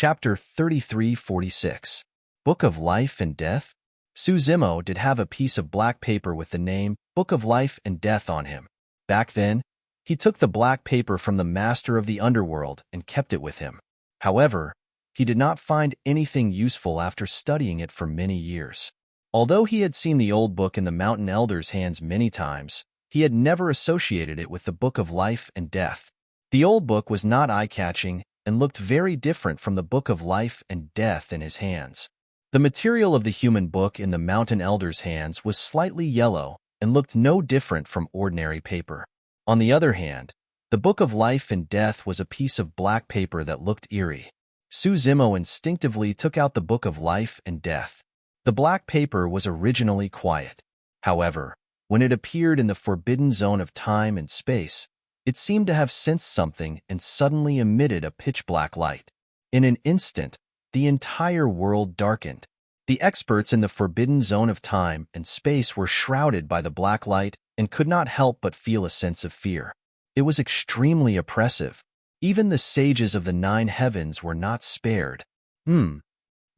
Chapter 3346. Book of Life and Death? Suzimo did have a piece of black paper with the name Book of Life and Death on him. Back then, he took the black paper from the master of the underworld and kept it with him. However, he did not find anything useful after studying it for many years. Although he had seen the old book in the mountain elder's hands many times, he had never associated it with the Book of Life and Death. The old book was not eye-catching and looked very different from the Book of Life and Death in his hands. The material of the human book in the mountain elder's hands was slightly yellow and looked no different from ordinary paper. On the other hand, the Book of Life and Death was a piece of black paper that looked eerie. Suzimo instinctively took out the Book of Life and Death. The black paper was originally quiet. However, when it appeared in the forbidden zone of time and space, it seemed to have sensed something and suddenly emitted a pitch-black light. In an instant, the entire world darkened. The experts in the forbidden zone of time and space were shrouded by the black light and could not help but feel a sense of fear. It was extremely oppressive. Even the sages of the 9 heavens were not spared. The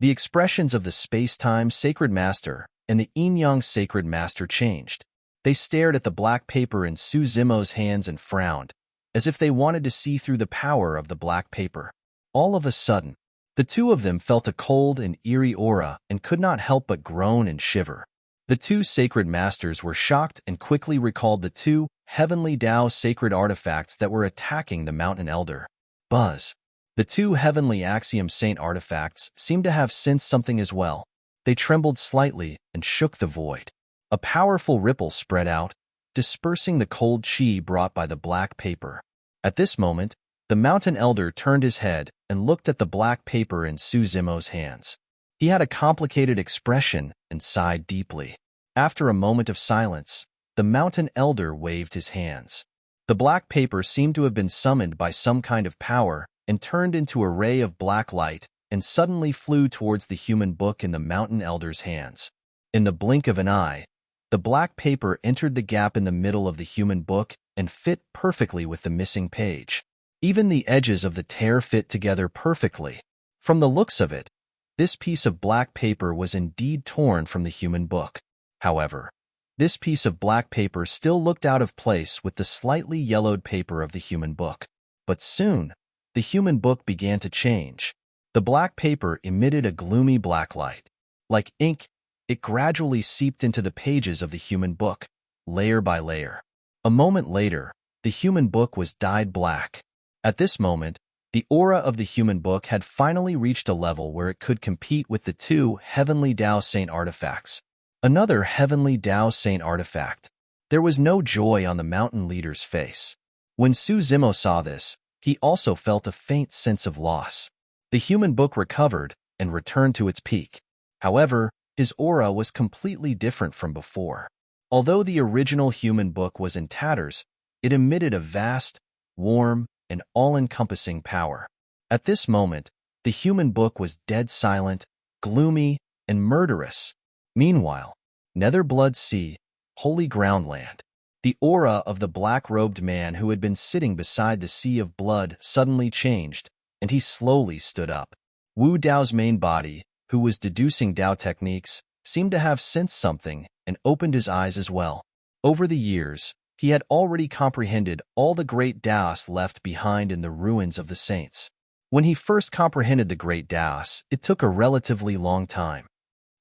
expressions of the space-time sacred master and the yin-yang sacred master changed. They stared at the black paper in Suzimo's hands and frowned, as if they wanted to see through the power of the black paper. All of a sudden, the two of them felt a cold and eerie aura and could not help but groan and shiver. The 2 sacred masters were shocked and quickly recalled the 2 heavenly Tao sacred artifacts that were attacking the mountain elder. Buzz. The 2 heavenly axiom saint artifacts seemed to have sensed something as well. They trembled slightly and shook the void. A powerful ripple spread out, dispersing the cold chi brought by the black paper. At this moment, the mountain elder turned his head and looked at the black paper in Suzimo's hands. He had a complicated expression and sighed deeply. After a moment of silence, the mountain elder waved his hands. The black paper seemed to have been summoned by some kind of power and turned into a ray of black light and suddenly flew towards the human book in the mountain elder's hands. In the blink of an eye, the black paper entered the gap in the middle of the human book and fit perfectly with the missing page. Even the edges of the tear fit together perfectly. From the looks of it, this piece of black paper was indeed torn from the human book. However, this piece of black paper still looked out of place with the slightly yellowed paper of the human book. But soon, the human book began to change. The black paper emitted a gloomy black light. Like ink, it gradually seeped into the pages of the human book, layer by layer. A moment later, the human book was dyed black. At this moment, the aura of the human book had finally reached a level where it could compete with the 2 heavenly Tao saint artifacts. Another heavenly Tao saint artifact. There was no joy on the mountain leader's face. When Suzimo saw this, he also felt a faint sense of loss. The human book recovered and returned to its peak. However, his aura was completely different from before. Although the original human book was in tatters, it emitted a vast, warm, and all-encompassing power. At this moment, the human book was dead silent, gloomy, and murderous. Meanwhile, Netherblood Sea, Holy Groundland. The aura of the black-robed man who had been sitting beside the sea of blood suddenly changed, and he slowly stood up. Wu Dao's main body, who was deducing Tao techniques, seemed to have sensed something and opened his eyes as well. Over the years, he had already comprehended all the great Taoists left behind in the ruins of the saints. When he first comprehended the great Taoists, it took a relatively long time.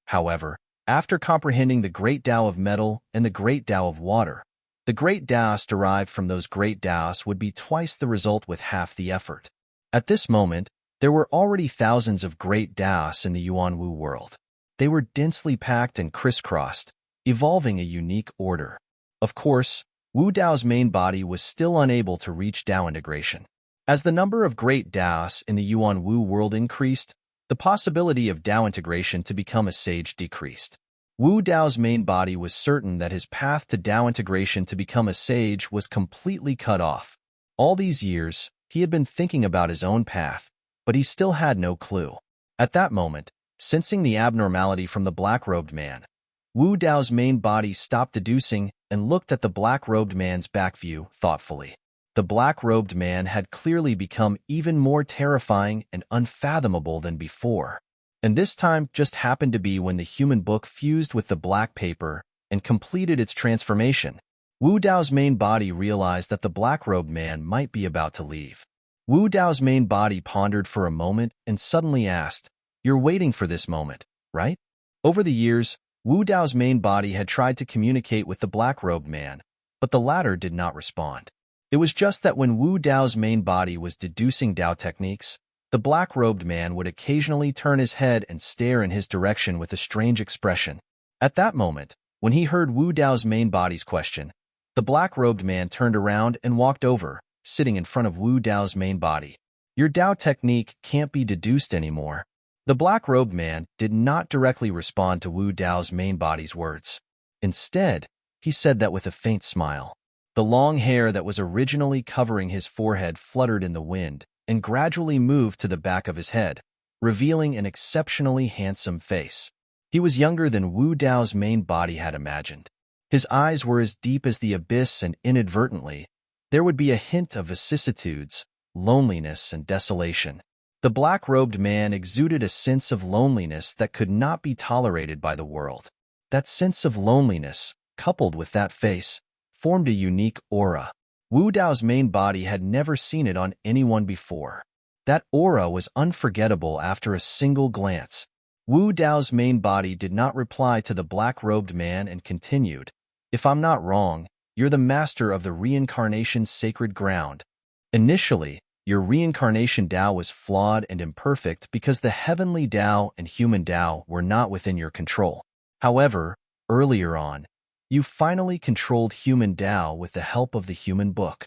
However, after comprehending the great Tao of metal and the great Tao of water, the great Taoists derived from those great Taoists would be twice the result with half the effort. At this moment, there were already thousands of great Taoists in the Yuanwu world. They were densely packed and crisscrossed, evolving a unique order. Of course, Wu Dao's main body was still unable to reach Tao integration. As the number of great Taoists in the Yuanwu world increased, the possibility of Tao integration to become a sage decreased. Wu Dao's main body was certain that his path to Tao integration to become a sage was completely cut off. All these years, he had been thinking about his own path, but he still had no clue. At that moment, sensing the abnormality from the black-robed man, Wu Dao's main body stopped deducing and looked at the black-robed man's back view thoughtfully. The black-robed man had clearly become even more terrifying and unfathomable than before. And this time just happened to be when the human book fused with the black paper and completed its transformation. Wu Dao's main body realized that the black-robed man might be about to leave. Wu Dao's main body pondered for a moment and suddenly asked, "You're waiting for this moment, right?" Over the years, Wu Dao's main body had tried to communicate with the black-robed man, but the latter did not respond. It was just that when Wu Dao's main body was deducing Dao techniques, the black-robed man would occasionally turn his head and stare in his direction with a strange expression. At that moment, when he heard Wu Dao's main body's question, the black-robed man turned around and walked over, sitting in front of Wu Dao's main body. "Your Dao technique can't be deduced anymore." The black-robed man did not directly respond to Wu Dao's main body's words. Instead, he said that with a faint smile. The long hair that was originally covering his forehead fluttered in the wind and gradually moved to the back of his head, revealing an exceptionally handsome face. He was younger than Wu Dao's main body had imagined. His eyes were as deep as the abyss, and inadvertently, there would be a hint of vicissitudes, loneliness, and desolation. The black-robed man exuded a sense of loneliness that could not be tolerated by the world. That sense of loneliness, coupled with that face, formed a unique aura. Wu Dao's main body had never seen it on anyone before. That aura was unforgettable after a single glance. Wu Dao's main body did not reply to the black-robed man and continued, "If I'm not wrong, you're the master of the reincarnation's sacred ground. Initially, your reincarnation Dao was flawed and imperfect because the heavenly Dao and human Dao were not within your control. However, earlier on, you finally controlled human Dao with the help of the human book."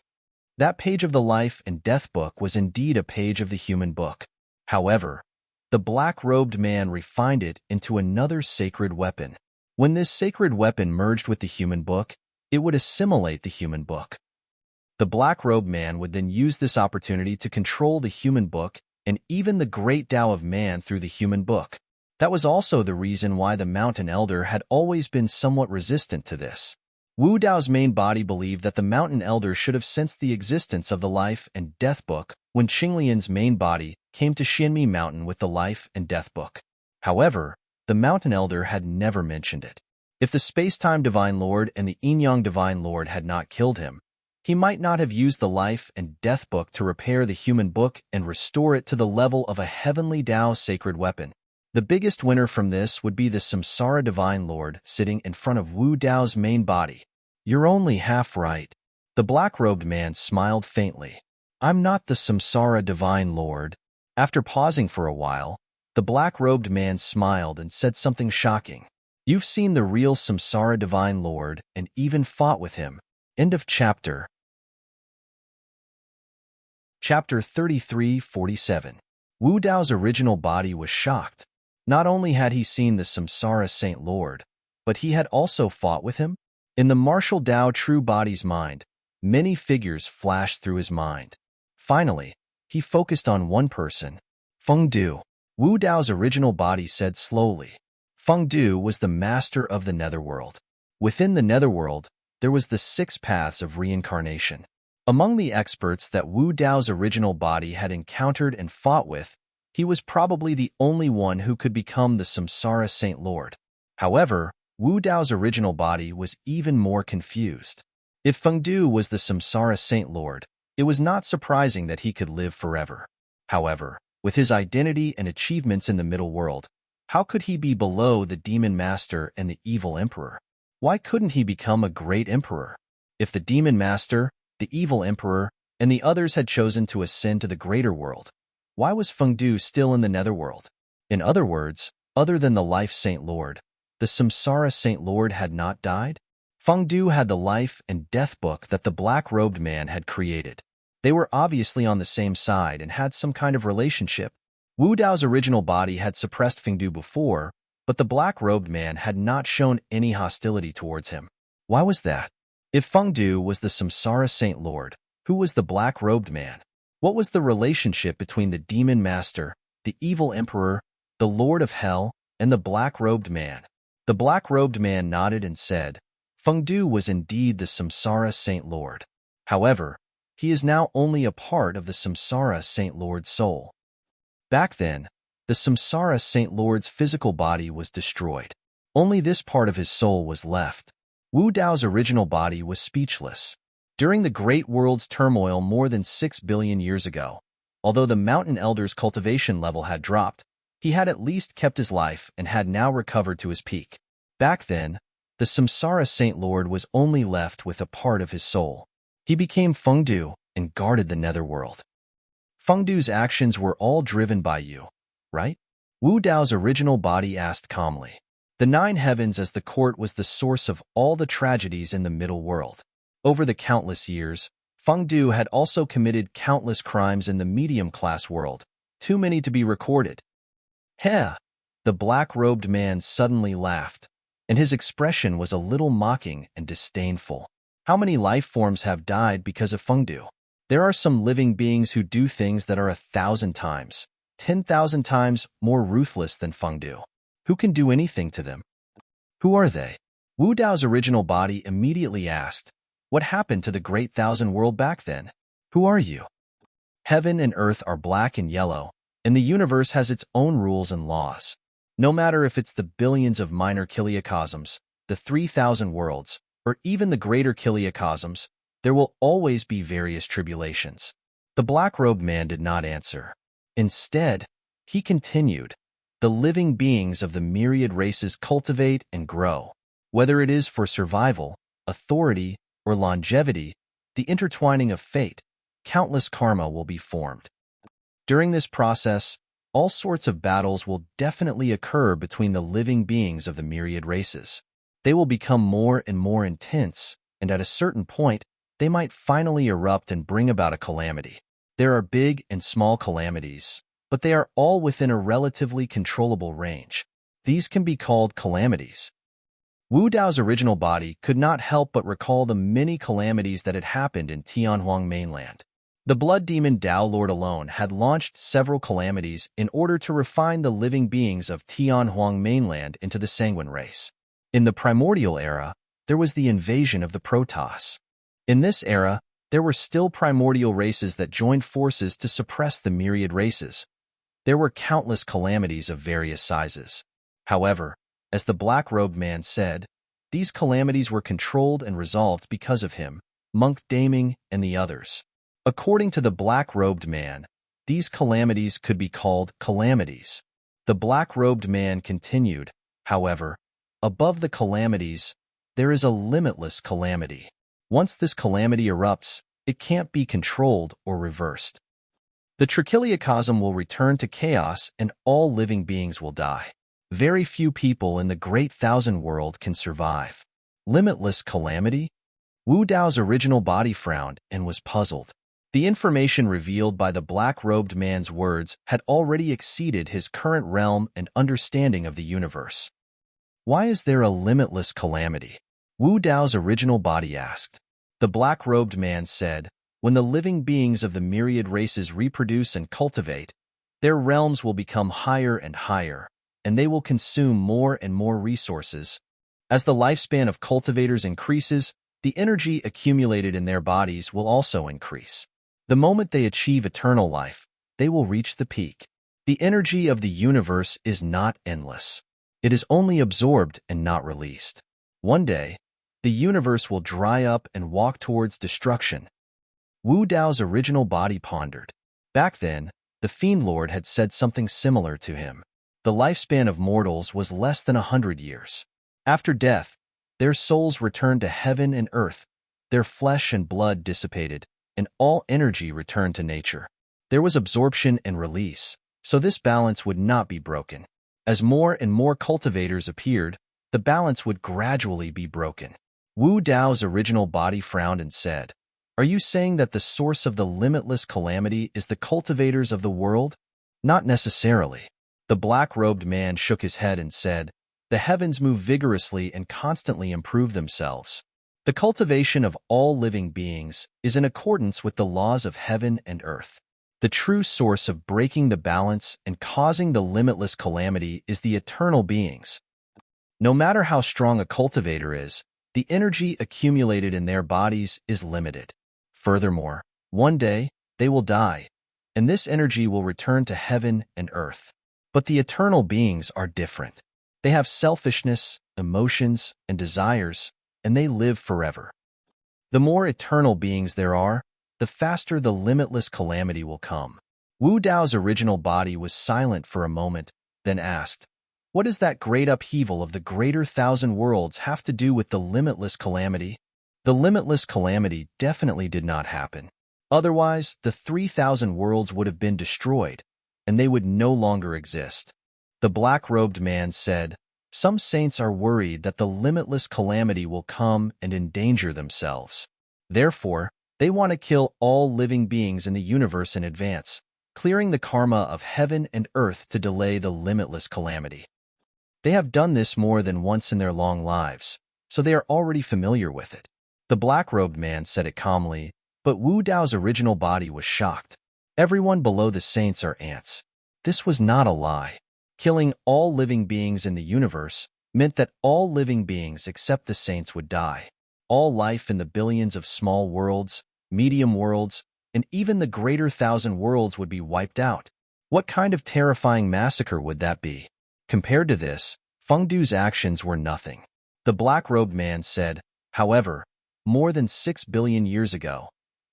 That page of the life and death book was indeed a page of the human book. However, the black-robed man refined it into another sacred weapon. When this sacred weapon merged with the human book, it would assimilate the human book. The black-robed man would then use this opportunity to control the human book and even the great Dao of man through the human book. That was also the reason why the mountain elder had always been somewhat resistant to this. Wu Dao's main body believed that the mountain elder should have sensed the existence of the life and death book when Qinglian's main body came to Xianmi Mountain with the life and death book. However, the mountain elder had never mentioned it. If the space-time divine lord and the yin-yang divine lord had not killed him, he might not have used the life and death book to repair the human book and restore it to the level of a heavenly Dao sacred weapon. The biggest winner from this would be the Samsara Divine Lord sitting in front of Wu Dao's main body. "You're only half right." The black-robed man smiled faintly. "I'm not the Samsara Divine Lord." After pausing for a while, the black-robed man smiled and said something shocking. "You've seen the real Samsara Divine Lord and even fought with him." End of chapter. Chapter 33:47. Wu Dao's original body was shocked. Not only had he seen the Samsara Saint Lord, but he had also fought with him. In the martial Dao true body's mind, many figures flashed through his mind. Finally, he focused on one person, Feng Du. Wu Dao's original body said slowly. Feng Du was the master of the netherworld. Within the netherworld, there was the 6 paths of reincarnation. Among the experts that Wu Dao's original body had encountered and fought with, he was probably the only one who could become the Samsara Saint Lord. However, Wu Dao's original body was even more confused. If Feng Du was the Samsara Saint Lord, it was not surprising that he could live forever. However, with his identity and achievements in the middle world, how could he be below the demon master and the evil emperor? Why couldn't he become a great emperor? If the demon master, the evil emperor, and the others had chosen to ascend to the greater world, why was Feng Du still in the netherworld? In other words, other than the Life Saint Lord, the Samsara Saint Lord had not died? Feng Du had the life and death book that the black-robed man had created. They were obviously on the same side and had some kind of relationship. Wu Dao's original body had suppressed Feng Du before, but the black-robed man had not shown any hostility towards him. Why was that? If Feng Du was the Samsara Saint Lord, who was the black-robed man? What was the relationship between the demon master, the evil emperor, the lord of hell, and the black-robed man? The black-robed man nodded and said, Feng Du was indeed the Samsara Saint Lord. However, He is now only a part of the Samsara Saint Lord's soul. Back then, the Samsara Saint Lord's physical body was destroyed. Only this part of his soul was left. Wu Dao's original body was speechless. During the Great World's turmoil more than 6 billion years ago, although the mountain elder's cultivation level had dropped, he had at least kept his life and had now recovered to his peak. Back then, the Samsara Saint Lord was only left with a part of his soul. He became Fengdu and guarded the netherworld. Fengdu's actions were all driven by you, right? Wu Dao's original body asked calmly. The 9 heavens as the court was the source of all the tragedies in the middle world. Over the countless years, Fengdu had also committed countless crimes in the medium-class world, too many to be recorded. Heh! The black-robed man suddenly laughed, and his expression was a little mocking and disdainful. How many life forms have died because of Fengdu? There are some living beings who do things that are 1,000 times, 10,000 times more ruthless than Fengdu. Who can do anything to them? Who are they? Wu Dao's original body immediately asked, what happened to the Great Thousand World back then? Who are you? Heaven and earth are black and yellow, and the universe has its own rules and laws. No matter if it's the billions of minor kiliocosms, the 3,000 worlds, or even the greater kiliocosms, there will always be various tribulations. The black-robed man did not answer. Instead, he continued, the living beings of the myriad races cultivate and grow. Whether it is for survival, authority, or longevity, the intertwining of fate, countless karma will be formed. During this process, all sorts of battles will definitely occur between the living beings of the myriad races. They will become more and more intense, and at a certain point, they might finally erupt and bring about a calamity. There are big and small calamities, but they are all within a relatively controllable range. These can be called calamities. Wu Dao's original body could not help but recall the many calamities that had happened in Tianhuang mainland. The blood demon Dao Lord alone had launched several calamities in order to refine the living beings of Tianhuang mainland into the sanguine race. In the primordial era, there was the invasion of the Protoss. In this era, there were still primordial races that joined forces to suppress the myriad races. There were countless calamities of various sizes. However, as the black-robed man said, these calamities were controlled and resolved because of him, Monk Daming, and the others. According to the black-robed man, these calamities could be called calamities. The black-robed man continued, however, above the calamities, there is a limitless calamity. Once this calamity erupts, it can't be controlled or reversed. The trichiliocosm will return to chaos and all living beings will die. Very few people in the Great Thousand World can survive. Limitless calamity? Wu Dao's original body frowned and was puzzled. The information revealed by the black-robed man's words had already exceeded his current realm and understanding of the universe. Why is there a limitless calamity? Wu Dao's original body asked. The black-robed man said, when the living beings of the myriad races reproduce and cultivate, their realms will become higher and higher, and they will consume more and more resources. As the lifespan of cultivators increases, the energy accumulated in their bodies will also increase. The moment they achieve eternal life, they will reach the peak. The energy of the universe is not endless. It is only absorbed and not released. One day, the universe will dry up and walk towards destruction. Wu Dao's original body pondered. Back then, the Fiend Lord had said something similar to him. The lifespan of mortals was less than 100 years. After death, their souls returned to heaven and earth, their flesh and blood dissipated, and all energy returned to nature. There was absorption and release, so this balance would not be broken. As more and more cultivators appeared, the balance would gradually be broken. Wu Dao's original body frowned and said, "Are you saying that the source of the limitless calamity is the cultivators of the world?" "Not necessarily." The black-robed man shook his head and said, "The heavens move vigorously and constantly improve themselves. The cultivation of all living beings is in accordance with the laws of heaven and earth. The true source of breaking the balance and causing the limitless calamity is the eternal beings. No matter how strong a cultivator is, the energy accumulated in their bodies is limited. Furthermore, One day, they will die, and this energy will return to heaven and earth. But the eternal beings are different. They have selfishness, emotions, and desires, and they live forever. The more eternal beings there are, the faster the limitless calamity will come. Wu Dao's original body was silent for a moment, then asked, "What does that great upheaval of the greater thousand worlds have to do with the limitless calamity?" The limitless calamity definitely did not happen. Otherwise, the 3,000 worlds would have been destroyed, and they would no longer exist. The black-robed man said, "Some saints are worried that the limitless calamity will come and endanger themselves. Therefore, they want to kill all living beings in the universe in advance, clearing the karma of heaven and earth to delay the limitless calamity. They have done this more than once in their long lives, so they are already familiar with it." The black-robed man said it calmly, but Wu Dao's original body was shocked. Everyone below the saints are ants. This was not a lie. Killing all living beings in the universe meant that all living beings except the saints would die. All life in the billions of small worlds, medium worlds, and even the greater thousand worlds would be wiped out. What kind of terrifying massacre would that be? Compared to this, Fengdu's actions were nothing. The black-robed man said, "However, more than 6 billion years ago,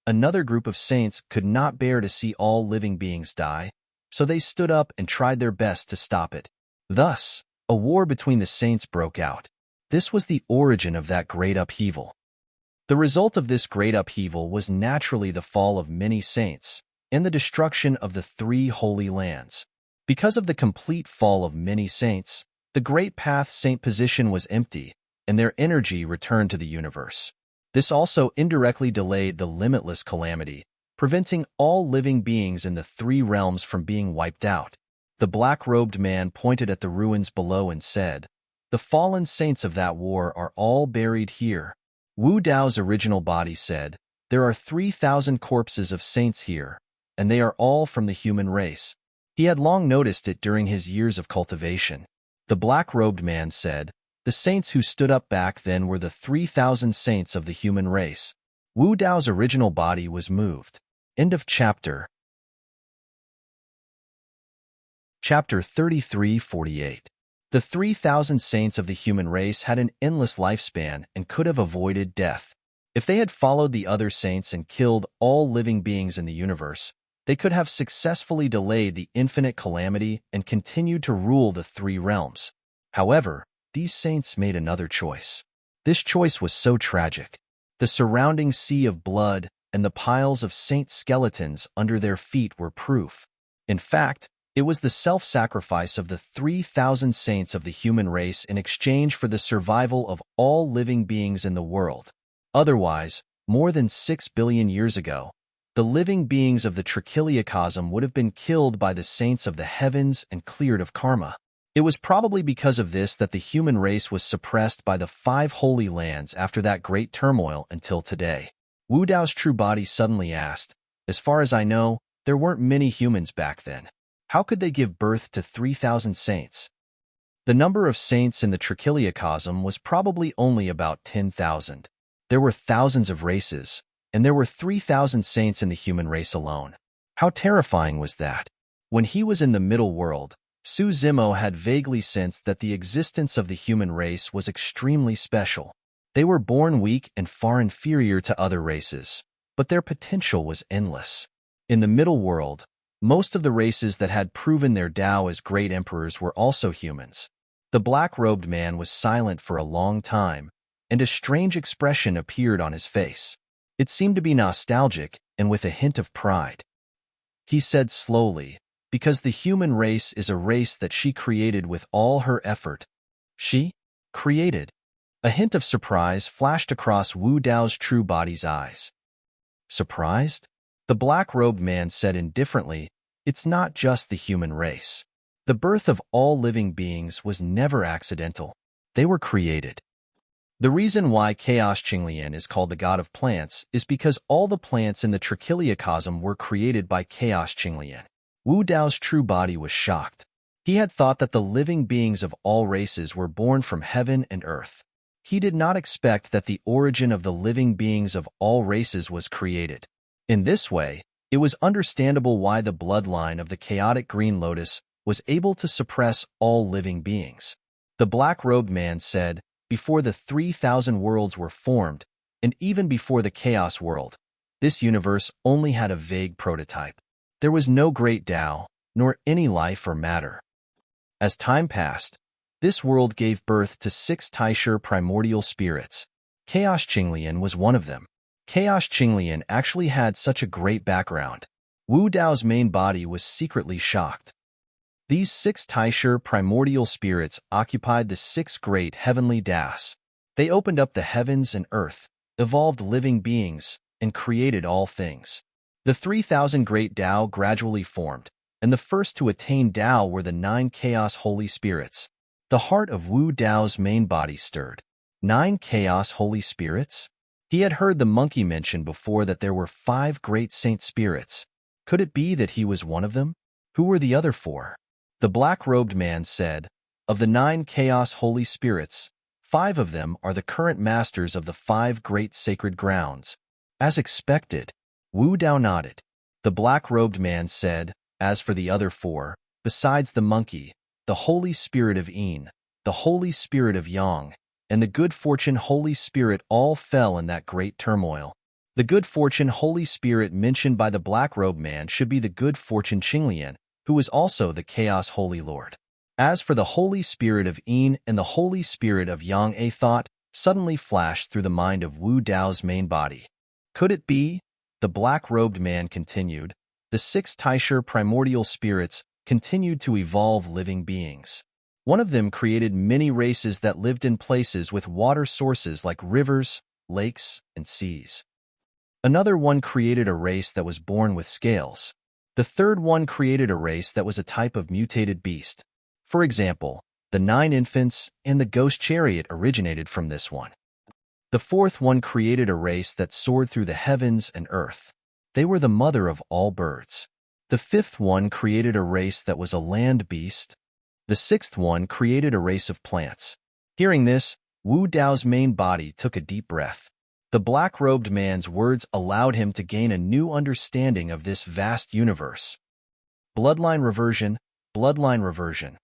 another group of saints could not bear to see all living beings die, so they stood up and tried their best to stop it. Thus, a war between the saints broke out. This was the origin of that great upheaval. The result of this great upheaval was naturally the fall of many saints and the destruction of the 3 holy lands. Because of the complete fall of many saints, the great path saint position was empty, and their energy returned to the universe. This also indirectly delayed the limitless calamity, preventing all living beings in the 3 realms from being wiped out." The black-robed man pointed at the ruins below and said, "The fallen saints of that war are all buried here." Wu Dao's original body said, "There are 3,000 corpses of saints here, and they are all from the human race." He had long noticed it during his years of cultivation. The black-robed man said, "The saints who stood up back then were the 3,000 saints of the human race." Wu Dao's original body was moved. End of chapter. Chapter 33:48. The 3,000 saints of the human race had an endless lifespan and could have avoided death. If they had followed the other saints and killed all living beings in the universe, they could have successfully delayed the infinite calamity and continued to rule the 3 realms. However, these saints made another choice. This choice was so tragic. The surrounding sea of blood and the piles of saint skeletons under their feet were proof. In fact, it was the self-sacrifice of the 3,000 saints of the human race in exchange for the survival of all living beings in the world. Otherwise, more than 6 billion years ago, the living beings of the Trichiliocosm would have been killed by the saints of the heavens and cleared of karma. It was probably because of this that the human race was suppressed by the 5 holy lands after that great turmoil until today. Wu Dao's true body suddenly asked, "As far as I know, there weren't many humans back then. How could they give birth to 3,000 saints?" The number of saints in the Trichiliocosm was probably only about 10,000. There were thousands of races, and there were 3,000 saints in the human race alone. How terrifying was that? When he was in the middle world, Su Zimo had vaguely sensed that the existence of the human race was extremely special. They were born weak and far inferior to other races, but their potential was endless. In the middle world, most of the races that had proven their Tao as great emperors were also humans. The black-robed man was silent for a long time, and a strange expression appeared on his face. It seemed to be nostalgic and with a hint of pride. He said slowly, "Because the human race is a race that she created with all her effort." She? Created? A hint of surprise flashed across Wu Dao's true body's eyes. Surprised? The black-robed man said indifferently, "It's not just the human race. The birth of all living beings was never accidental. They were created." The reason why Chaos Qinglian is called the god of plants is because all the plants in the Trichiliocosm were created by Chaos Qinglian. Wu Dao's true body was shocked. He had thought that the living beings of all races were born from heaven and earth. He did not expect that the origin of the living beings of all races was created. In this way, it was understandable why the bloodline of the chaotic green lotus was able to suppress all living beings. The black-robed man said, before the 3,000 worlds were formed, and even before the chaos world, this universe only had a vague prototype. There was no great Tao, nor any life or matter. As time passed, this world gave birth to 6 Taisher primordial spirits. Chaos Qinglian was one of them. Chaos Qinglian actually had such a great background. Wu Dao's main body was secretly shocked. These 6 Taisher primordial spirits occupied the 6 great heavenly Das. They opened up the heavens and earth, evolved living beings, and created all things. The 3,000 great Tao gradually formed, and the first to attain Tao were the 9 Chaos Holy Spirits. The heart of Wu Dao's main body stirred. 9 Chaos Holy Spirits? He had heard the monkey mention before that there were 5 great saint spirits. Could it be that he was one of them? Who were the other 4? The black-robed man said, of the 9 Chaos Holy Spirits, 5 of them are the current masters of the 5 great sacred grounds. As expected, Wu Dao nodded. The black-robed man said, as for the other 4, besides the monkey, the Holy Spirit of Yin, the Holy Spirit of Yang, and the Good Fortune Holy Spirit all fell in that great turmoil. The Good Fortune Holy Spirit mentioned by the black-robed man should be the Good Fortune Qinglian, who was also the Chaos Holy Lord. As for the Holy Spirit of Yin and the Holy Spirit of Yang, a thought suddenly flashed through the mind of Wu Dao's main body. Could it be? The black-robed man continued. The 6 Taisher primordial spirits continued to evolve living beings. One of them created many races that lived in places with water sources like rivers, lakes, and seas. Another one created a race that was born with scales. The third one created a race that was a type of mutated beast. For example, the 9 infants and the ghost chariot originated from this one. The fourth one created a race that soared through the heavens and earth. They were the mother of all birds. The fifth one created a race that was a land beast. The sixth one created a race of plants. Hearing this, Wu Dao's main body took a deep breath. The black-robed man's words allowed him to gain a new understanding of this vast universe. Bloodline reversion, bloodline reversion.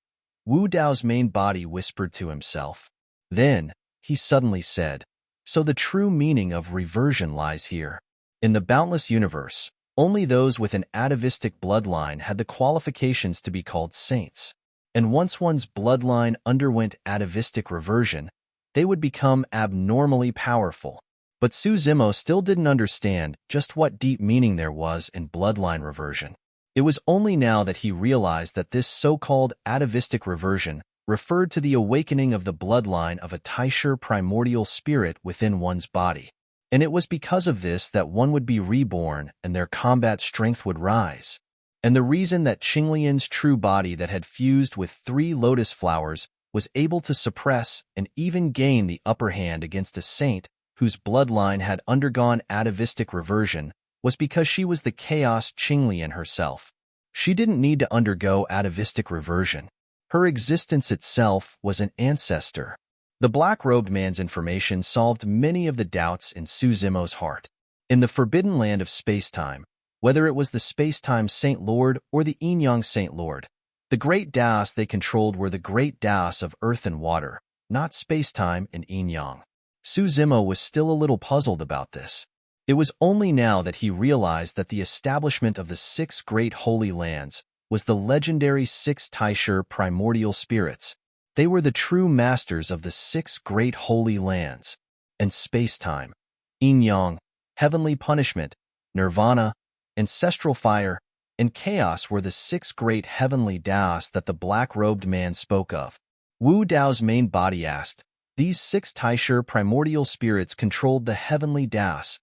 Wu Dao's main body whispered to himself. Then, he suddenly said, so the true meaning of reversion lies here. In the boundless universe, only those with an atavistic bloodline had the qualifications to be called saints. And once one's bloodline underwent atavistic reversion, they would become abnormally powerful. But Su Zimo still didn't understand just what deep meaning there was in bloodline reversion. It was only now that he realized that this so-called atavistic reversion referred to the awakening of the bloodline of a Taisher primordial spirit within one's body. And it was because of this that one would be reborn and their combat strength would rise. And the reason that Qinglian's true body that had fused with 3 lotus flowers was able to suppress and even gain the upper hand against a saint whose bloodline had undergone atavistic reversion was because she was the Chaos Qinglian herself. She didn't need to undergo atavistic reversion. Her existence itself was an ancestor. The black-robed man's information solved many of the doubts in Su Zimo's heart. In the forbidden land of space-time, whether it was the space-time Saint Lord or the Yin-Yang Saint Lord, the great Daos they controlled were the great Daos of earth and water, not space-time and Yin-Yang. Su Zimo was still a little puzzled about this. It was only now that he realized that the establishment of the 6 great holy lands was the legendary 6 Taisher primordial spirits. They were the true masters of the 6 great holy lands, and space-time, Yin-Yang, heavenly punishment, nirvana, ancestral fire, and chaos were the 6 great heavenly Daos that the black-robed man spoke of. Wu Dao's main body asked, these 6 Taisher primordial spirits controlled the heavenly Daos,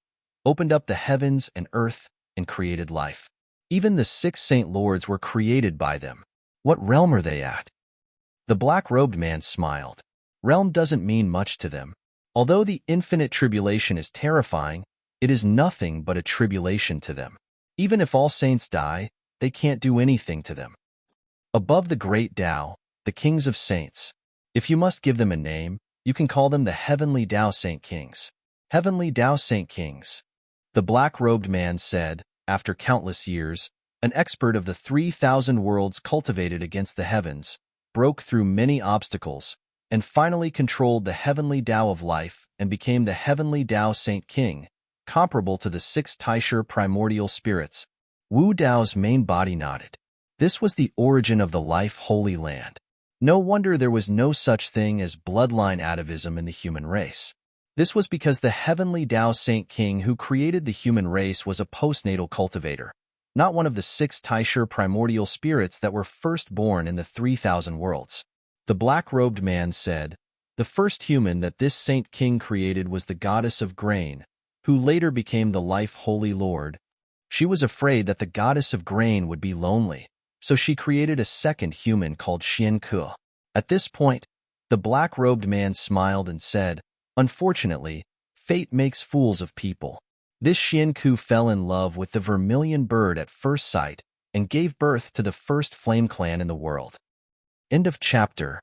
opened up the heavens and earth, and created life. Even the 6 Saint Lords were created by them. What realm are they at? The black-robed man smiled. Realm doesn't mean much to them. Although the infinite tribulation is terrifying, it is nothing but a tribulation to them. Even if all saints die, they can't do anything to them. Above the great Tao, the kings of saints. If you must give them a name, you can call them the Heavenly Tao Saint Kings. Heavenly Tao Saint Kings. The black-robed man said, after countless years, an expert of the 3,000 worlds cultivated against the heavens, broke through many obstacles, and finally controlled the heavenly Tao of life and became the heavenly Tao Saint King, comparable to the 6 Taisha primordial spirits. Wu Dao's main body nodded. This was the origin of the life Holy Land. No wonder there was no such thing as bloodline atavism in the human race. This was because the heavenly Tao Saint King who created the human race was a postnatal cultivator, not one of the 6 Taisha primordial spirits that were first born in the 3,000 worlds. The black-robed man said, the first human that this Saint King created was the goddess of grain, who later became the life Holy Lord. She was afraid that the goddess of grain would be lonely, so she created a second human called Xianke. At this point, the black-robed man smiled and said, unfortunately, fate makes fools of people. This Xianke fell in love with the vermilion bird at first sight and gave birth to the first flame clan in the world. End of chapter.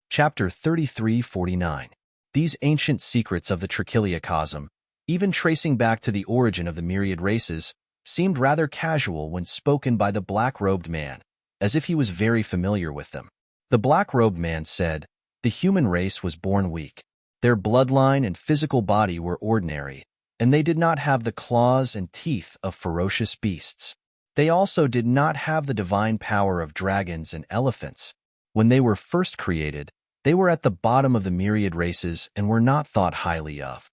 Chapter 3349. These ancient secrets of the trichiliocosm, even tracing back to the origin of the myriad races, seemed rather casual when spoken by the black-robed man, as if he was very familiar with them. The black-robed man said, the human race was born weak. Their bloodline and physical body were ordinary, and they did not have the claws and teeth of ferocious beasts. They also did not have the divine power of dragons and elephants. When they were first created, they were at the bottom of the myriad races and were not thought highly of.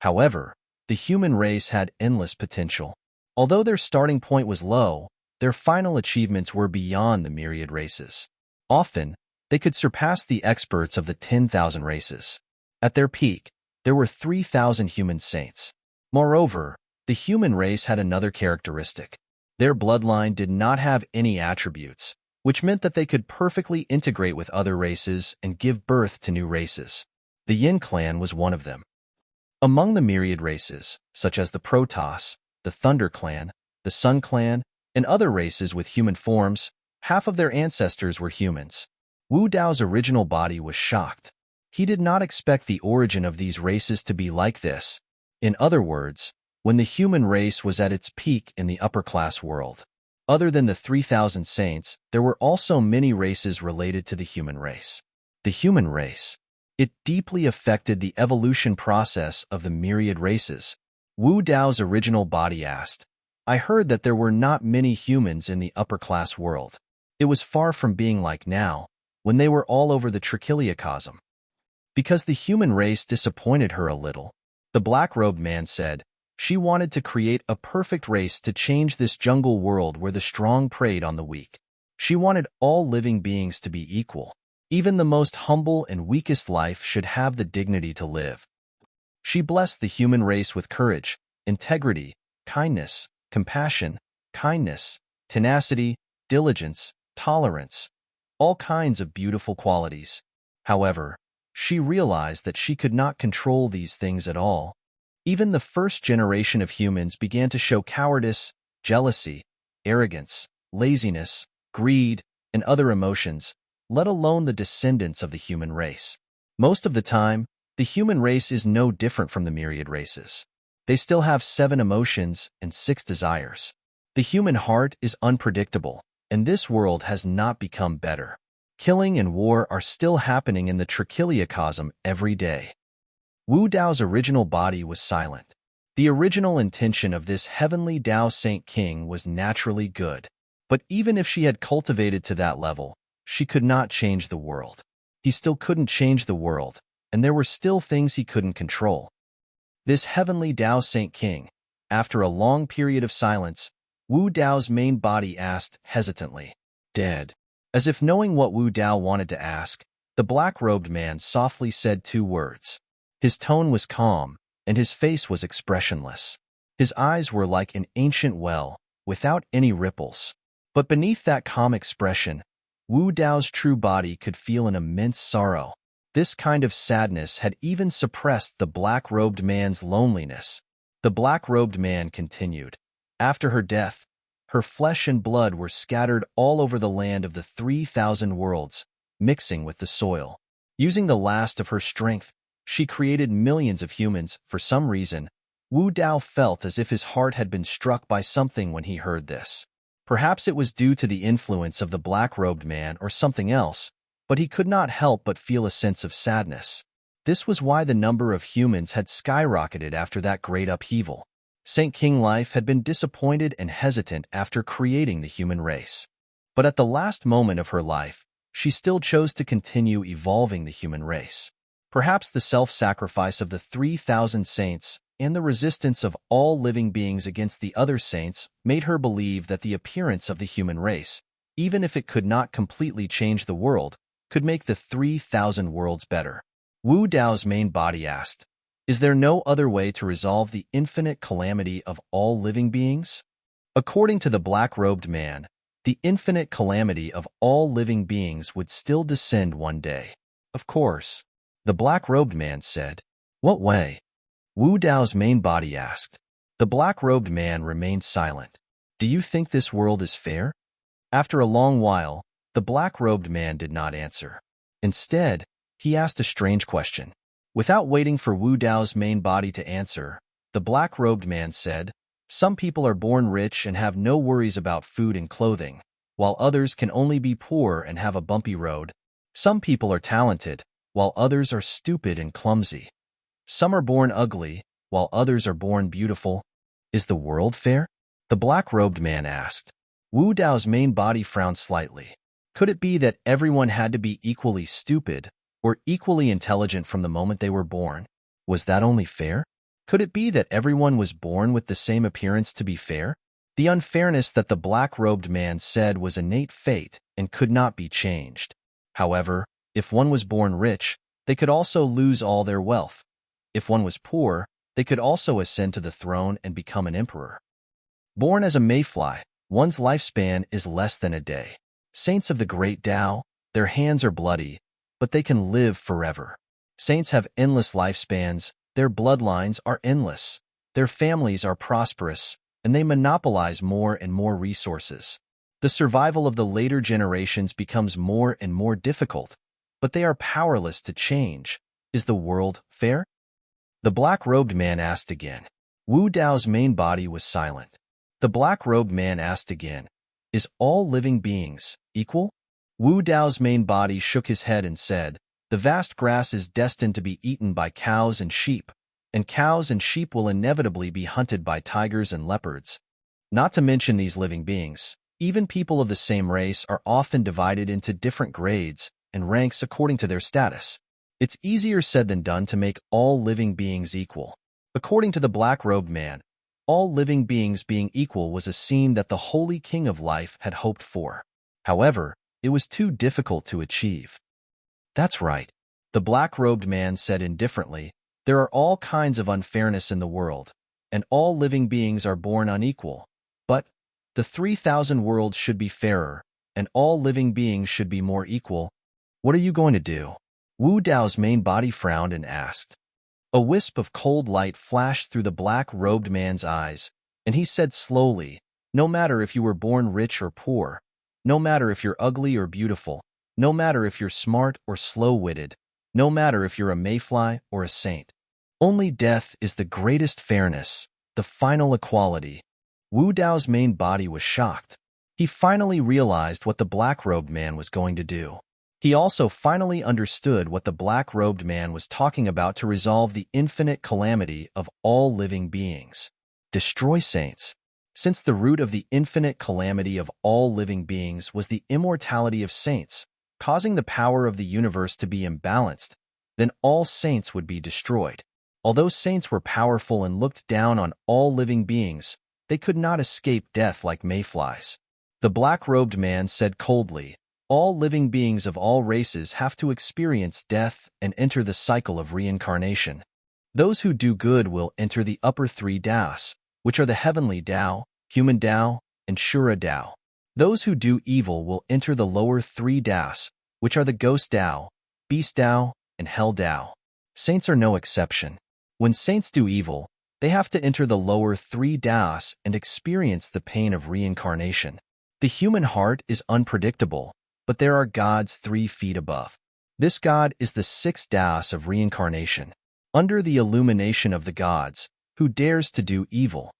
However, the human race had endless potential. Although their starting point was low, their final achievements were beyond the myriad races. Often, they could surpass the experts of the 10,000 races. At their peak, there were 3,000 human saints. Moreover, the human race had another characteristic. Their bloodline did not have any attributes, which meant that they could perfectly integrate with other races and give birth to new races. The Yin clan was one of them. Among the myriad races, such as the Protoss, the Thunder clan, the Sun clan, and other races with human forms, half of their ancestors were humans. Wu Dao's original body was shocked. He did not expect the origin of these races to be like this. In other words, when the human race was at its peak in the upper-class world. Other than the 3,000 saints, there were also many races related to the human race. The human race. It deeply affected the evolution process of the myriad races. Wu Dao's original body asked, I heard that there were not many humans in the upper-class world. It was far from being like now, when they were all over the trichiliocosm. Because the human race disappointed her a little, the black-robed man said, she wanted to create a perfect race to change this jungle world where the strong preyed on the weak. She wanted all living beings to be equal. Even the most humble and weakest life should have the dignity to live. She blessed the human race with courage, integrity, kindness, compassion, kindness, tenacity, diligence, tolerance, all kinds of beautiful qualities. However, she realized that she could not control these things at all. Even the first generation of humans began to show cowardice, jealousy, arrogance, laziness, greed, and other emotions, let alone the descendants of the human race. Most of the time, the human race is no different from the myriad races. They still have 7 emotions and 6 desires. The human heart is unpredictable, and this world has not become better. Killing and war are still happening in the trichiliocosm every day. Wu Dao's original body was silent. The original intention of this heavenly Tao Saint King was naturally good, but even if she had cultivated to that level, she could not change the world. He still couldn't change the world, and there were still things he couldn't control. This heavenly Tao Saint King, after a long period of silence, Wu Dao's main body asked hesitantly, dead. As if knowing what Wu Dao wanted to ask, the black-robed man softly said 2 words. His tone was calm, and his face was expressionless. His eyes were like an ancient well, without any ripples. But beneath that calm expression, Wu Dao's true body could feel an immense sorrow. This kind of sadness had even suppressed the black-robed man's loneliness. The black-robed man continued. After her death, her flesh and blood were scattered all over the land of the 3,000 worlds, mixing with the soil. Using the last of her strength, She created millions of humans. For some reason, Wu Dao felt as if his heart had been struck by something when he heard this. Perhaps it was due to the influence of the black-robed man or something else, but he could not help but feel a sense of sadness. This was why the number of humans had skyrocketed after that great upheaval. Saint King Life had been disappointed and hesitant after creating the human race. But at the last moment of her life, she still chose to continue evolving the human race. Perhaps the self-sacrifice of the 3,000 saints and the resistance of all living beings against the other saints made her believe that the appearance of the human race, even if it could not completely change the world, could make the 3,000 worlds better. Wu Dao's main body asked, "Is there no other way to resolve the infinite calamity of all living beings?" According to the black-robed man, the infinite calamity of all living beings would still descend one day. Of course. The black-robed man said, "What way?" Wu Dao's main body asked. The black-robed man remained silent. "Do you think this world is fair?" After a long while, the black-robed man did not answer. Instead, he asked a strange question. Without waiting for Wu Dao's main body to answer, the black-robed man said, "Some people are born rich and have no worries about food and clothing, while others can only be poor and have a bumpy road. Some people are talented, while others are stupid and clumsy. Some are born ugly, while others are born beautiful. Is the world fair?" The black-robed man asked. Wu Dao's main body frowned slightly. Could it be that everyone had to be equally stupid or equally intelligent from the moment they were born? Was that only fair? Could it be that everyone was born with the same appearance to be fair? The unfairness that the black-robed man said was innate fate and could not be changed. However, if one was born rich, they could also lose all their wealth. If one was poor, they could also ascend to the throne and become an emperor. Born as a mayfly, one's lifespan is less than a day. Saints of the great Tao, their hands are bloody, but they can live forever. Saints have endless lifespans, their bloodlines are endless, their families are prosperous, and they monopolize more and more resources. The survival of the later generations becomes more and more difficult, but they are powerless to change. Is the world fair? The black-robed man asked again. Wu Dao's main body was silent. The black-robed man asked again, "Is all living beings equal?" Wu Dao's main body shook his head and said, "The vast grass is destined to be eaten by cows and sheep will inevitably be hunted by tigers and leopards. Not to mention these living beings, even people of the same race are often divided into different grades and ranks according to their status. It's easier said than done to make all living beings equal." According to the black-robed man, all living beings being equal was a scene that the Holy King of Life had hoped for. However, it was too difficult to achieve. "That's right," the black-robed man said indifferently. "There are all kinds of unfairness in the world, and all living beings are born unequal. But the 3,000 worlds should be fairer, and all living beings should be more equal. What are you going to do?" Wu Dao's main body frowned and asked. A wisp of cold light flashed through the black-robed man's eyes, and he said slowly, "No matter if you were born rich or poor, no matter if you're ugly or beautiful, no matter if you're smart or slow-witted, no matter if you're a mayfly or a saint, only death is the greatest fairness, the final equality." Wu Dao's main body was shocked. He finally realized what the black-robed man was going to do. He also finally understood what the black-robed man was talking about to resolve the infinite calamity of all living beings. Destroy saints. Since the root of the infinite calamity of all living beings was the immortality of saints, causing the power of the universe to be imbalanced, then all saints would be destroyed. Although saints were powerful and looked down on all living beings, they could not escape death like mayflies. The black-robed man said coldly, "All living beings of all races have to experience death and enter the cycle of reincarnation. Those who do good will enter the upper 3 Taos, which are the heavenly Tao, human Tao, and Shura Tao. Those who do evil will enter the lower 3 Taos, which are the ghost Tao, beast Tao, and hell Tao. Saints are no exception. When saints do evil, they have to enter the lower 3 Taos and experience the pain of reincarnation. The human heart is unpredictable, but there are gods 3 feet above. This god is the sixth das of reincarnation, under the illumination of the gods, who dares to do evil.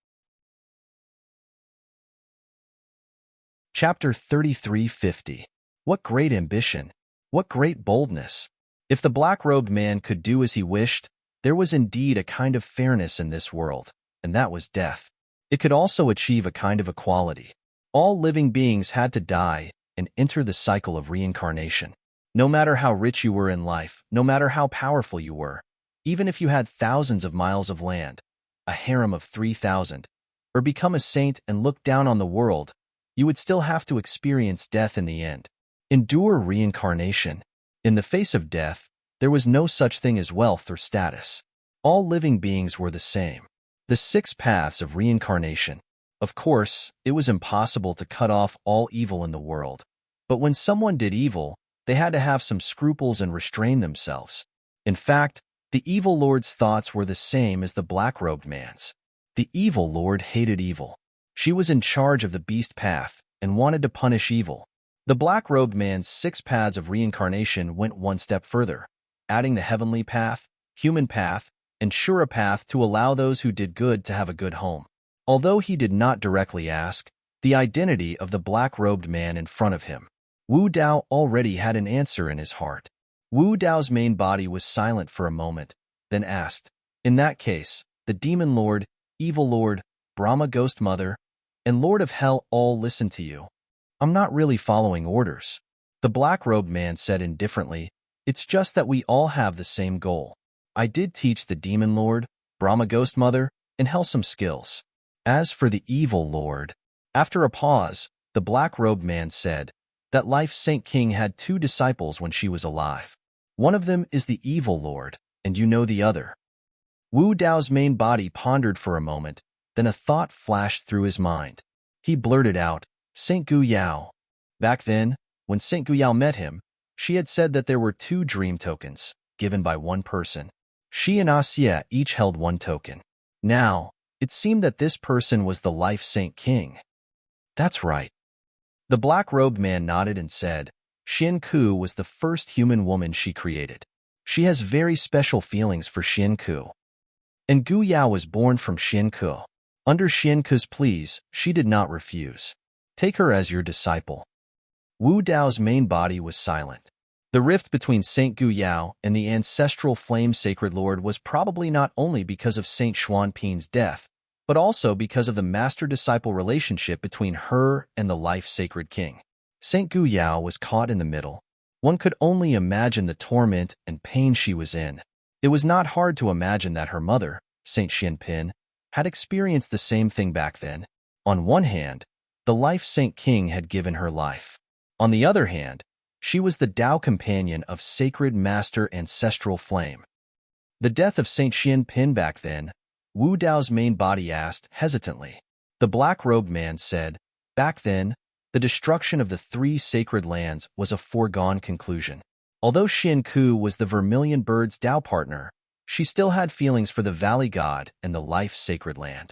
Chapter 3350. What great ambition! What great boldness! If the black-robed man could do as he wished, there was indeed a kind of fairness in this world, and that was death. It could also achieve a kind of equality. All living beings had to die and enter the cycle of reincarnation. No matter how rich you were in life, no matter how powerful you were, even if you had thousands of miles of land, a harem of 3,000, or become a saint and look down on the world, you would still have to experience death in the end. Endure reincarnation. In the face of death, there was no such thing as wealth or status. All living beings were the same. The 6 paths of reincarnation. Of course, it was impossible to cut off all evil in the world. But when someone did evil, they had to have some scruples and restrain themselves. In fact, the evil lord's thoughts were the same as the black-robed man's. The evil lord hated evil. She was in charge of the beast path and wanted to punish evil. The black-robed man's 6 paths of reincarnation went one step further, adding the heavenly path, human path, and Shura path to allow those who did good to have a good home. Although he did not directly ask the identity of the black-robed man in front of him, Wu Dao already had an answer in his heart. Wu Dao's main body was silent for a moment, then asked, "In that case, the demon lord, evil lord, Brahma ghost mother, and lord of hell all listen to you." "I'm not really following orders," the black-robed man said indifferently. "It's just that we all have the same goal. I did teach the demon lord, Brahma ghost mother, and hell some skills. As for the evil lord..." After a pause, the black-robed man said that Life Saint King had 2 disciples when she was alive. One of them is the evil lord, and you know the other. Wu Dao's main body pondered for a moment, then a thought flashed through his mind. He blurted out, "Saint Gu Yao." Back then, when Saint Gu Yao met him, she had said that there were 2 dream tokens, given by one person. She and Asia each held 1 token. Now, it seemed that this person was the Life Saint King. "That's right." The black-robed man nodded and said, "Xian Ku was the first human woman she created. She has very special feelings for Xian Ku. And Gu Yao was born from Xian Ku. Under Xian Ku's pleas, she did not refuse. Take her as your disciple." Wu Dao's main body was silent. The rift between Saint Gu Yao and the ancestral flame sacred lord was probably not only because of Saint Xuanping's death, but also because of the master-disciple relationship between her and the life sacred king. Saint Gu Yao was caught in the middle. One could only imagine the torment and pain she was in. It was not hard to imagine that her mother, Saint Xianpin, had experienced the same thing back then. On one hand, the life Saint King had given her life. On the other hand, she was the Tao companion of sacred master ancestral flame. The death of Saint Xianpin back then, Wu Dao's main body asked hesitantly. The black-robed man said, "Back then, the destruction of the 3 sacred lands was a foregone conclusion. Although Xian Ku was the vermilion bird's Tao partner, she still had feelings for the valley god and the life sacred land.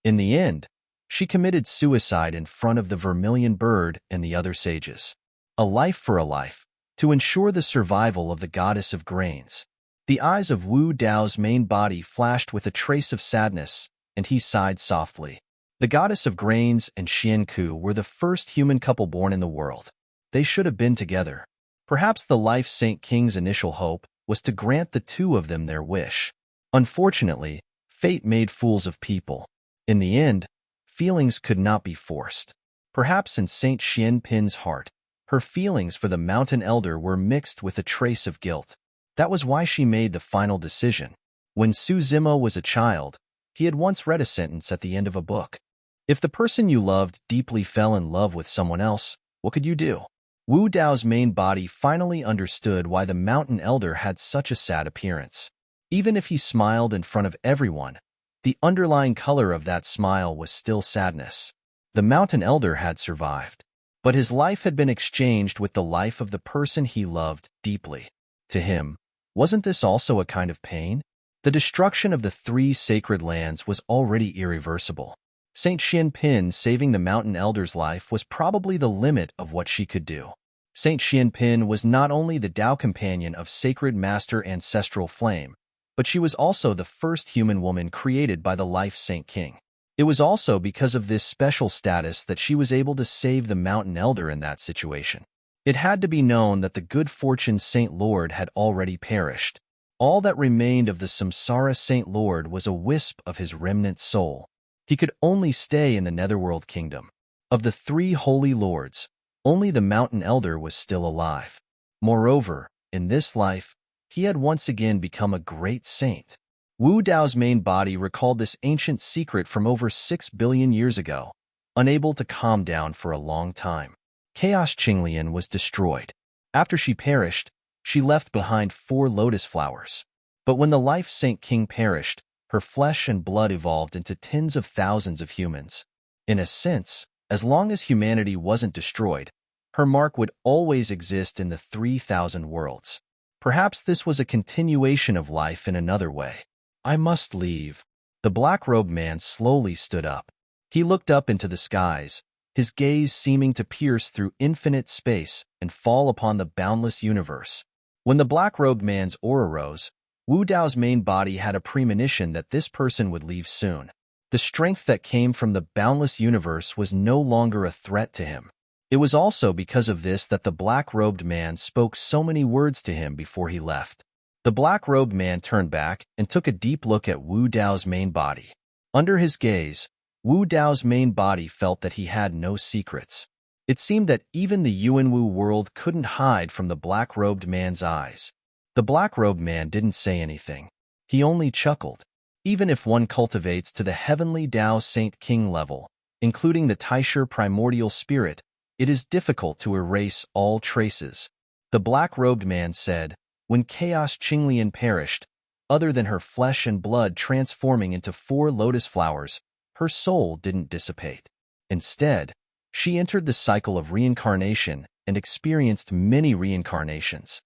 In the end, she committed suicide in front of the vermilion bird and the other sages. A life for a life, to ensure the survival of the goddess of grains." The eyes of Wu Dao's main body flashed with a trace of sadness, and he sighed softly. The goddess of grains and Xian Ku were the first human couple born in the world. They should have been together. Perhaps the Life Saint King's initial hope was to grant the 2 of them their wish. Unfortunately, fate made fools of people. In the end, feelings could not be forced. Perhaps in Saint Xianpin's heart, her feelings for the mountain elder were mixed with a trace of guilt. That was why she made the final decision. When Su Zimo was a child, he had once read a sentence at the end of a book. If the person you loved deeply fell in love with someone else, what could you do? Wu Dao's main body finally understood why the mountain elder had such a sad appearance. Even if he smiled in front of everyone, the underlying color of that smile was still sadness. The mountain elder had survived, but his life had been exchanged with the life of the person he loved deeply. To him, wasn't this also a kind of pain? The destruction of the 3 sacred lands was already irreversible. Saint Xianpin saving the mountain elder's life was probably the limit of what she could do. Saint Xianpin was not only the Tao companion of Sacred Master Ancestral Flame, but she was also the first human woman created by the Life Saint King. It was also because of this special status that she was able to save the Mountain Elder in that situation. It had to be known that the good fortune Saint Lord had already perished. All that remained of the Samsara Saint Lord was a wisp of his remnant soul. He could only stay in the Netherworld Kingdom. Of the three holy lords, only the Mountain Elder was still alive. Moreover, in this life, he had once again become a great saint. Wu Dao's main body recalled this ancient secret from over 6 billion years ago, unable to calm down for a long time. Chaos Qinglian was destroyed. After she perished, she left behind 4 lotus flowers. But when the Life Saint King perished, her flesh and blood evolved into tens of thousands of humans. In a sense, as long as humanity wasn't destroyed, her mark would always exist in the 3,000 worlds. Perhaps this was a continuation of life in another way. I must leave. The black-robed man slowly stood up. He looked up into the skies, his gaze seeming to pierce through infinite space and fall upon the boundless universe. When the black-robed man's aura rose, Wu Dao's main body had a premonition that this person would leave soon. The strength that came from the boundless universe was no longer a threat to him. It was also because of this that the black-robed man spoke so many words to him before he left. The black-robed man turned back and took a deep look at Wu Dao's main body. Under his gaze, Wu Dao's main body felt that he had no secrets. It seemed that even the Yuanwu world couldn't hide from the black-robed man's eyes. The black-robed man didn't say anything. He only chuckled. Even if one cultivates to the heavenly Tao Saint King level, including the Taisher primordial spirit, it is difficult to erase all traces. The black-robed man said, when Chaos Qinglian perished, other than her flesh and blood transforming into 4 lotus flowers, her soul didn't dissipate. Instead, she entered the cycle of reincarnation and experienced many reincarnations.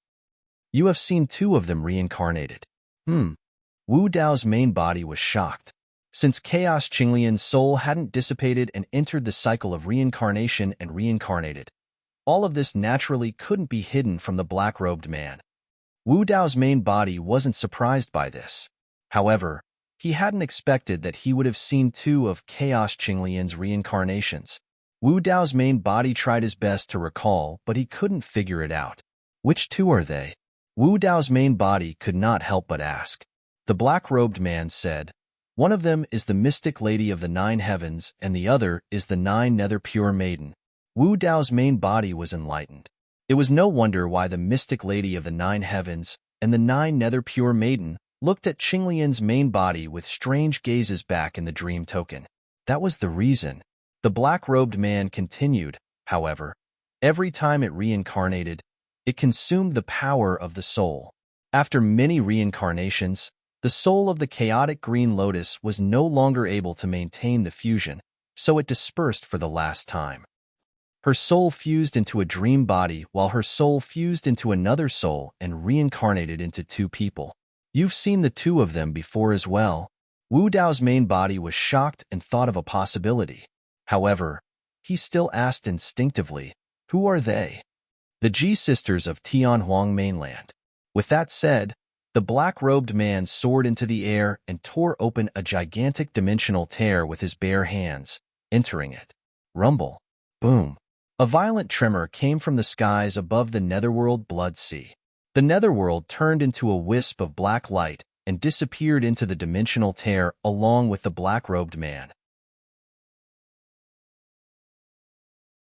You have seen 2 of them reincarnated. Wu Dao's main body was shocked. Since Chaos Qinglian's soul hadn't dissipated and entered the cycle of reincarnation and reincarnated, all of this naturally couldn't be hidden from the black-robed man. Wu Dao's main body wasn't surprised by this. However, he hadn't expected that he would have seen 2 of Chaos Qinglian's reincarnations. Wu Dao's main body tried his best to recall, but he couldn't figure it out. Which 2 are they? Wu Dao's main body could not help but ask. The black-robed man said, one of them is the mystic lady of the 9 heavens and the other is the 9 nether pure maiden. Wu Dao's main body was enlightened. It was no wonder why the mystic lady of the 9 heavens and the 9 nether pure maiden looked at Qinglian's main body with strange gazes back in the dream token. That was the reason. The black-robed man continued, however, every time it reincarnated, it consumed the power of the soul. After many reincarnations, the soul of the chaotic green lotus was no longer able to maintain the fusion, so it dispersed for the last time. Her soul fused into a dream body while her soul fused into another soul and reincarnated into 2 people. You've seen the 2 of them before as well. Wu Dao's main body was shocked and thought of a possibility. However, he still asked instinctively, who are they? The Ji sisters of Tianhuang mainland. With that said, the black-robed man soared into the air and tore open a gigantic dimensional tear with his bare hands, entering it. Rumble. Boom. A violent tremor came from the skies above the netherworld blood sea. The netherworld turned into a wisp of black light and disappeared into the dimensional tear along with the black-robed man.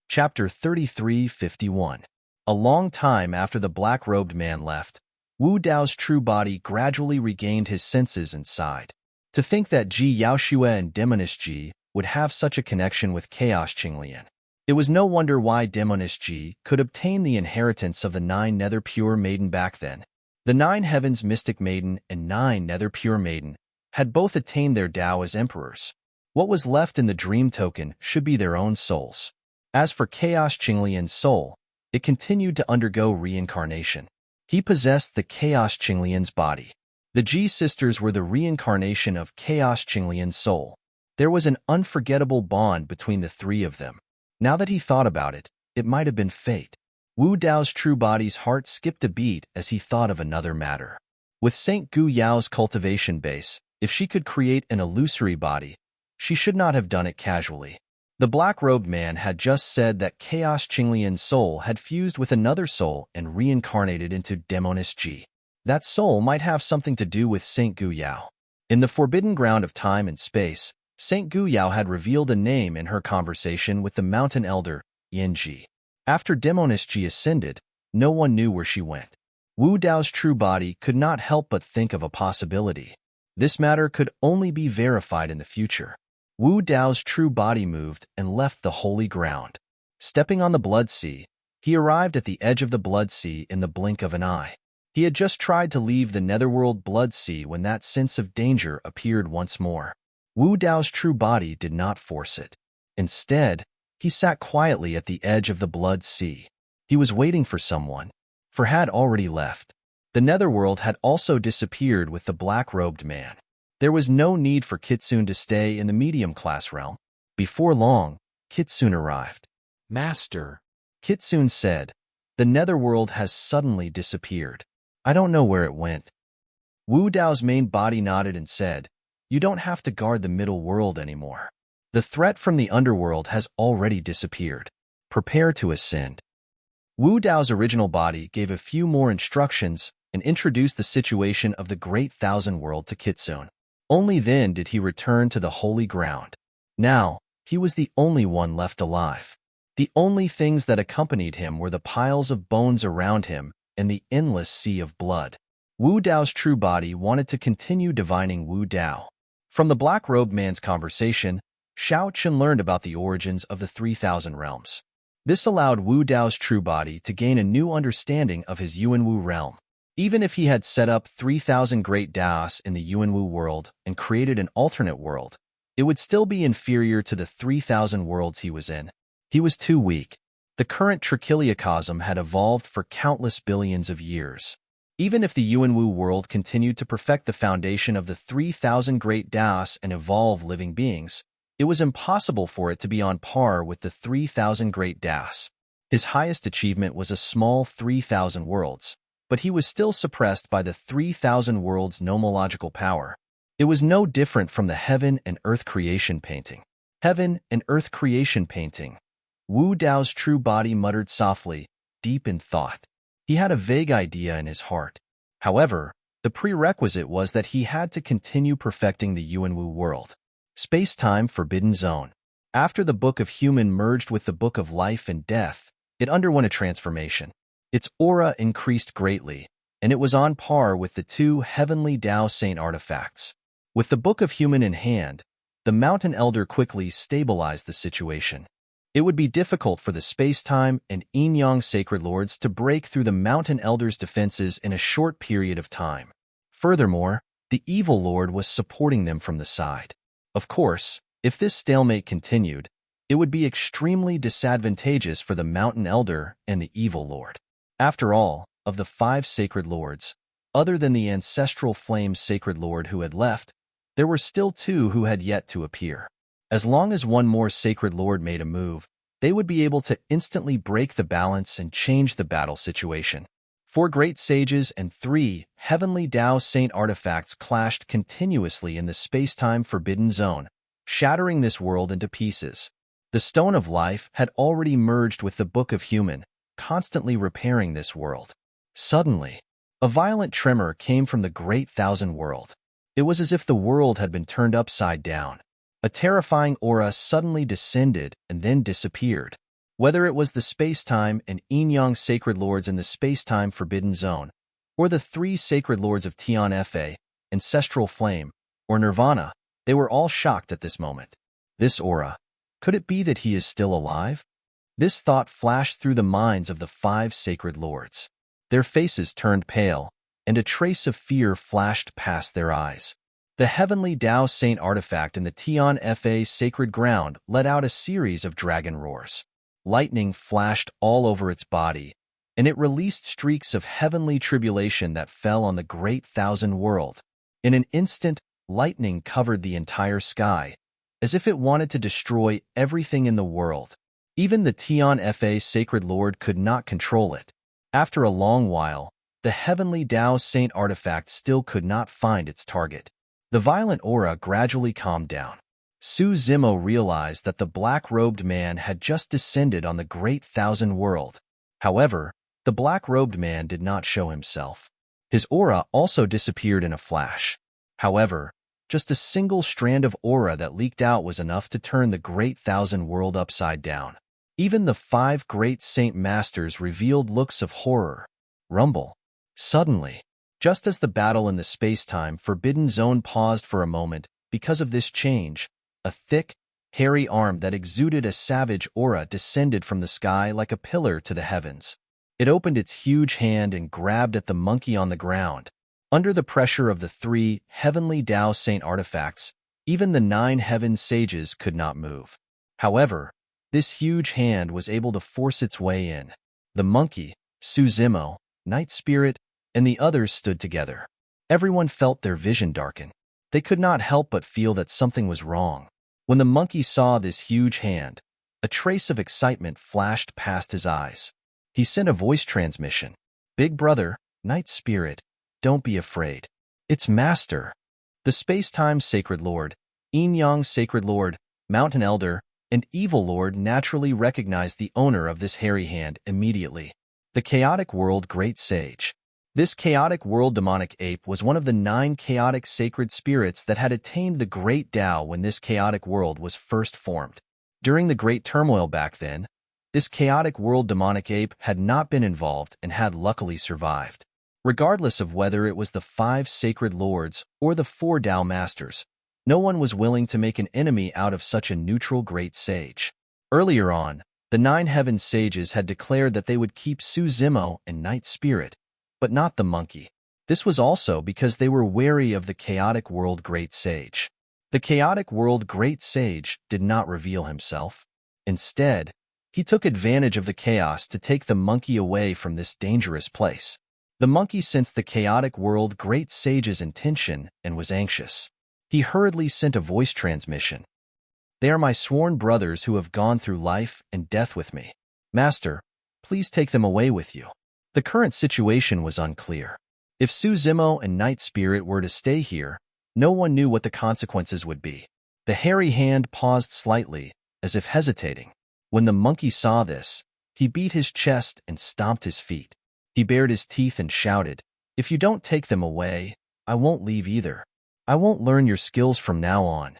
Chapter 33:51. A long time after the black-robed man left, Wu Dao's true body gradually regained his senses and sighed. To think that Ji Yaoshue and Demonist Ji would have such a connection with Chaos Qinglian. It was no wonder why Demonist Ji could obtain the inheritance of the 9 nether pure maiden back then. The 9 heavens mystic maiden and 9 nether pure maiden had both attained their Tao as emperors. What was left in the dream token should be their own souls. As for Chaos Qinglian's soul, it continued to undergo reincarnation. He possessed the Chaos Qinglian's body. The Ji sisters were the reincarnation of Chaos Qinglian's soul. There was an unforgettable bond between the 3 of them. Now that he thought about it, it might have been fate. Wu Dao's true body's heart skipped a beat as he thought of another matter. With St. Gu Yao's cultivation base, if she could create an illusory body, she should not have done it casually. The black-robed man had just said that Chaos Qinglian's soul had fused with another soul and reincarnated into Demoness Ji. That soul might have something to do with St. Gu Yao. In the forbidden ground of time and space, St. Gu Yao had revealed a name in her conversation with the mountain elder, Yin Ji. After Demoness Ji ascended, no one knew where she went. Wu Dao's true body could not help but think of a possibility. This matter could only be verified in the future. Wu Dao's true body moved and left the holy ground. Stepping on the blood sea, he arrived at the edge of the blood sea in the blink of an eye. He had just tried to leave the netherworld blood sea when that sense of danger appeared once more. Wu Dao's true body did not force it. Instead, he sat quietly at the edge of the blood sea. He was waiting for someone, for had already left. The netherworld had also disappeared with the black-robed man. There was no need for Kitsune to stay in the medium-class realm. Before long, Kitsune arrived. "Master," Kitsune said, "the netherworld has suddenly disappeared. I don't know where it went." Wu Dao's main body nodded and said, "You don't have to guard the middle world anymore. The threat from the underworld has already disappeared. Prepare to ascend." Wu Dao's original body gave a few more instructions and introduced the situation of the Great Thousand World to Kitsune. Only then did he return to the holy ground. Now, he was the only one left alive. The only things that accompanied him were the piles of bones around him and the endless sea of blood. Wu Dao's true body wanted to continue divining Wu Dao. From the black-robed man's conversation, Shao Chen learned about the origins of the 3,000 realms. This allowed Wu Dao's true body to gain a new understanding of his Yuanwu realm. Even if he had set up 3,000 great Daos in the Yuanwu world and created an alternate world, it would still be inferior to the 3,000 worlds he was in. He was too weak. The current trichiliocosm had evolved for countless billions of years. Even if the Yuanwu world continued to perfect the foundation of the 3,000 great Daos and evolve living beings, it was impossible for it to be on par with the 3,000 great Daos. His highest achievement was a small 3,000 worlds, but he was still suppressed by the 3,000 worlds' nomological power. It was no different from the Heaven and Earth creation painting. Heaven and Earth creation painting. Wu Dao's true body muttered softly, deep in thought. He had a vague idea in his heart. However, the prerequisite was that he had to continue perfecting the Yuanwu world. Space-time Forbidden Zone. After the Book of Human merged with the Book of Life and Death, it underwent a transformation. Its aura increased greatly, and it was on par with the two Heavenly Dao Saint artifacts. With the Book of Human in hand, the Mountain Elder quickly stabilized the situation. It would be difficult for the Space-Time and Yin-Yang Sacred Lords to break through the Mountain Elder's defenses in a short period of time. Furthermore, the Evil Lord was supporting them from the side. Of course, if this stalemate continued, it would be extremely disadvantageous for the Mountain Elder and the Evil Lord. After all, of the 5 Sacred Lords, other than the Ancestral Flame Sacred Lord who had left, there were still 2 who had yet to appear. As long as one more Sacred Lord made a move, they would be able to instantly break the balance and change the battle situation. 4 great sages and 3 Heavenly Dao Saint artifacts clashed continuously in the space-time Forbidden Zone, shattering this world into pieces. The Stone of Life had already merged with the Book of Human, constantly repairing this world. Suddenly, a violent tremor came from the Great Thousand World. It was as if the world had been turned upside down. A terrifying aura suddenly descended and then disappeared. Whether it was the space-time and Yin-Yang Sacred Lords in the space-time Forbidden Zone, or the 3 Sacred Lords of Tian Fa, Ancestral Flame, or Nirvana, they were all shocked at this moment. This aura, could it be that he is still alive? This thought flashed through the minds of the 5 Sacred Lords. Their faces turned pale, and a trace of fear flashed past their eyes. The Heavenly Dao Saint artifact in the Tian Fa sacred ground let out a series of dragon roars. Lightning flashed all over its body, and it released streaks of heavenly tribulation that fell on the Great Thousand World. In an instant, lightning covered the entire sky, as if it wanted to destroy everything in the world. Even the Tian Fa Sacred Lord could not control it. After a long while, the heavenly Tao Saint artifact still could not find its target. The violent aura gradually calmed down. Su Zimo realized that the black-robed man had just descended on the Great Thousand World. However, the black-robed man did not show himself. His aura also disappeared in a flash. However, just a single strand of aura that leaked out was enough to turn the Great Thousand World upside down. Even the 5 great saint masters revealed looks of horror. Rumble. Suddenly, just as the battle in the space-time Forbidden Zone paused for a moment because of this change, a thick, hairy arm that exuded a savage aura descended from the sky like a pillar to the heavens. It opened its huge hand and grabbed at the monkey on the ground. Under the pressure of the 3 heavenly Tao Saint artifacts, even the 9 heaven sages could not move. However, this huge hand was able to force its way in. The monkey, Su Zimo, Night Spirit, and the others stood together. Everyone felt their vision darken. They could not help but feel that something was wrong. When the monkey saw this huge hand, a trace of excitement flashed past his eyes. He sent a voice transmission. "Big brother, Night Spirit, don't be afraid. It's Master." The space-time Sacred Lord, Yin-Yang Sacred Lord, Mountain Elder, and Evil Lord naturally recognized the owner of this hairy hand immediately. The Chaotic World Great Sage. This Chaotic World Demonic Ape was one of the 9 chaotic sacred spirits that had attained the Great Tao when this chaotic world was first formed. During the Great Turmoil back then, this Chaotic World Demonic Ape had not been involved and had luckily survived. Regardless of whether it was the 5 Sacred Lords or the 4 Tao Masters, no one was willing to make an enemy out of such a neutral great sage. Earlier on, the 9 heaven sages had declared that they would keep Su Zimo and Night Spirit, but not the monkey. This was also because they were wary of the Chaotic World Great Sage. The Chaotic World Great Sage did not reveal himself. Instead, he took advantage of the chaos to take the monkey away from this dangerous place. The monkey sensed the Chaotic World Great Sage's intention and was anxious. He hurriedly sent a voice transmission. "They are my sworn brothers who have gone through life and death with me. Master, please take them away with you." The current situation was unclear. If Su Zimo and Night Spirit were to stay here, no one knew what the consequences would be. The hairy hand paused slightly, as if hesitating. When the monkey saw this, he beat his chest and stomped his feet. He bared his teeth and shouted, "If you don't take them away, I won't leave either. I won't learn your skills from now on.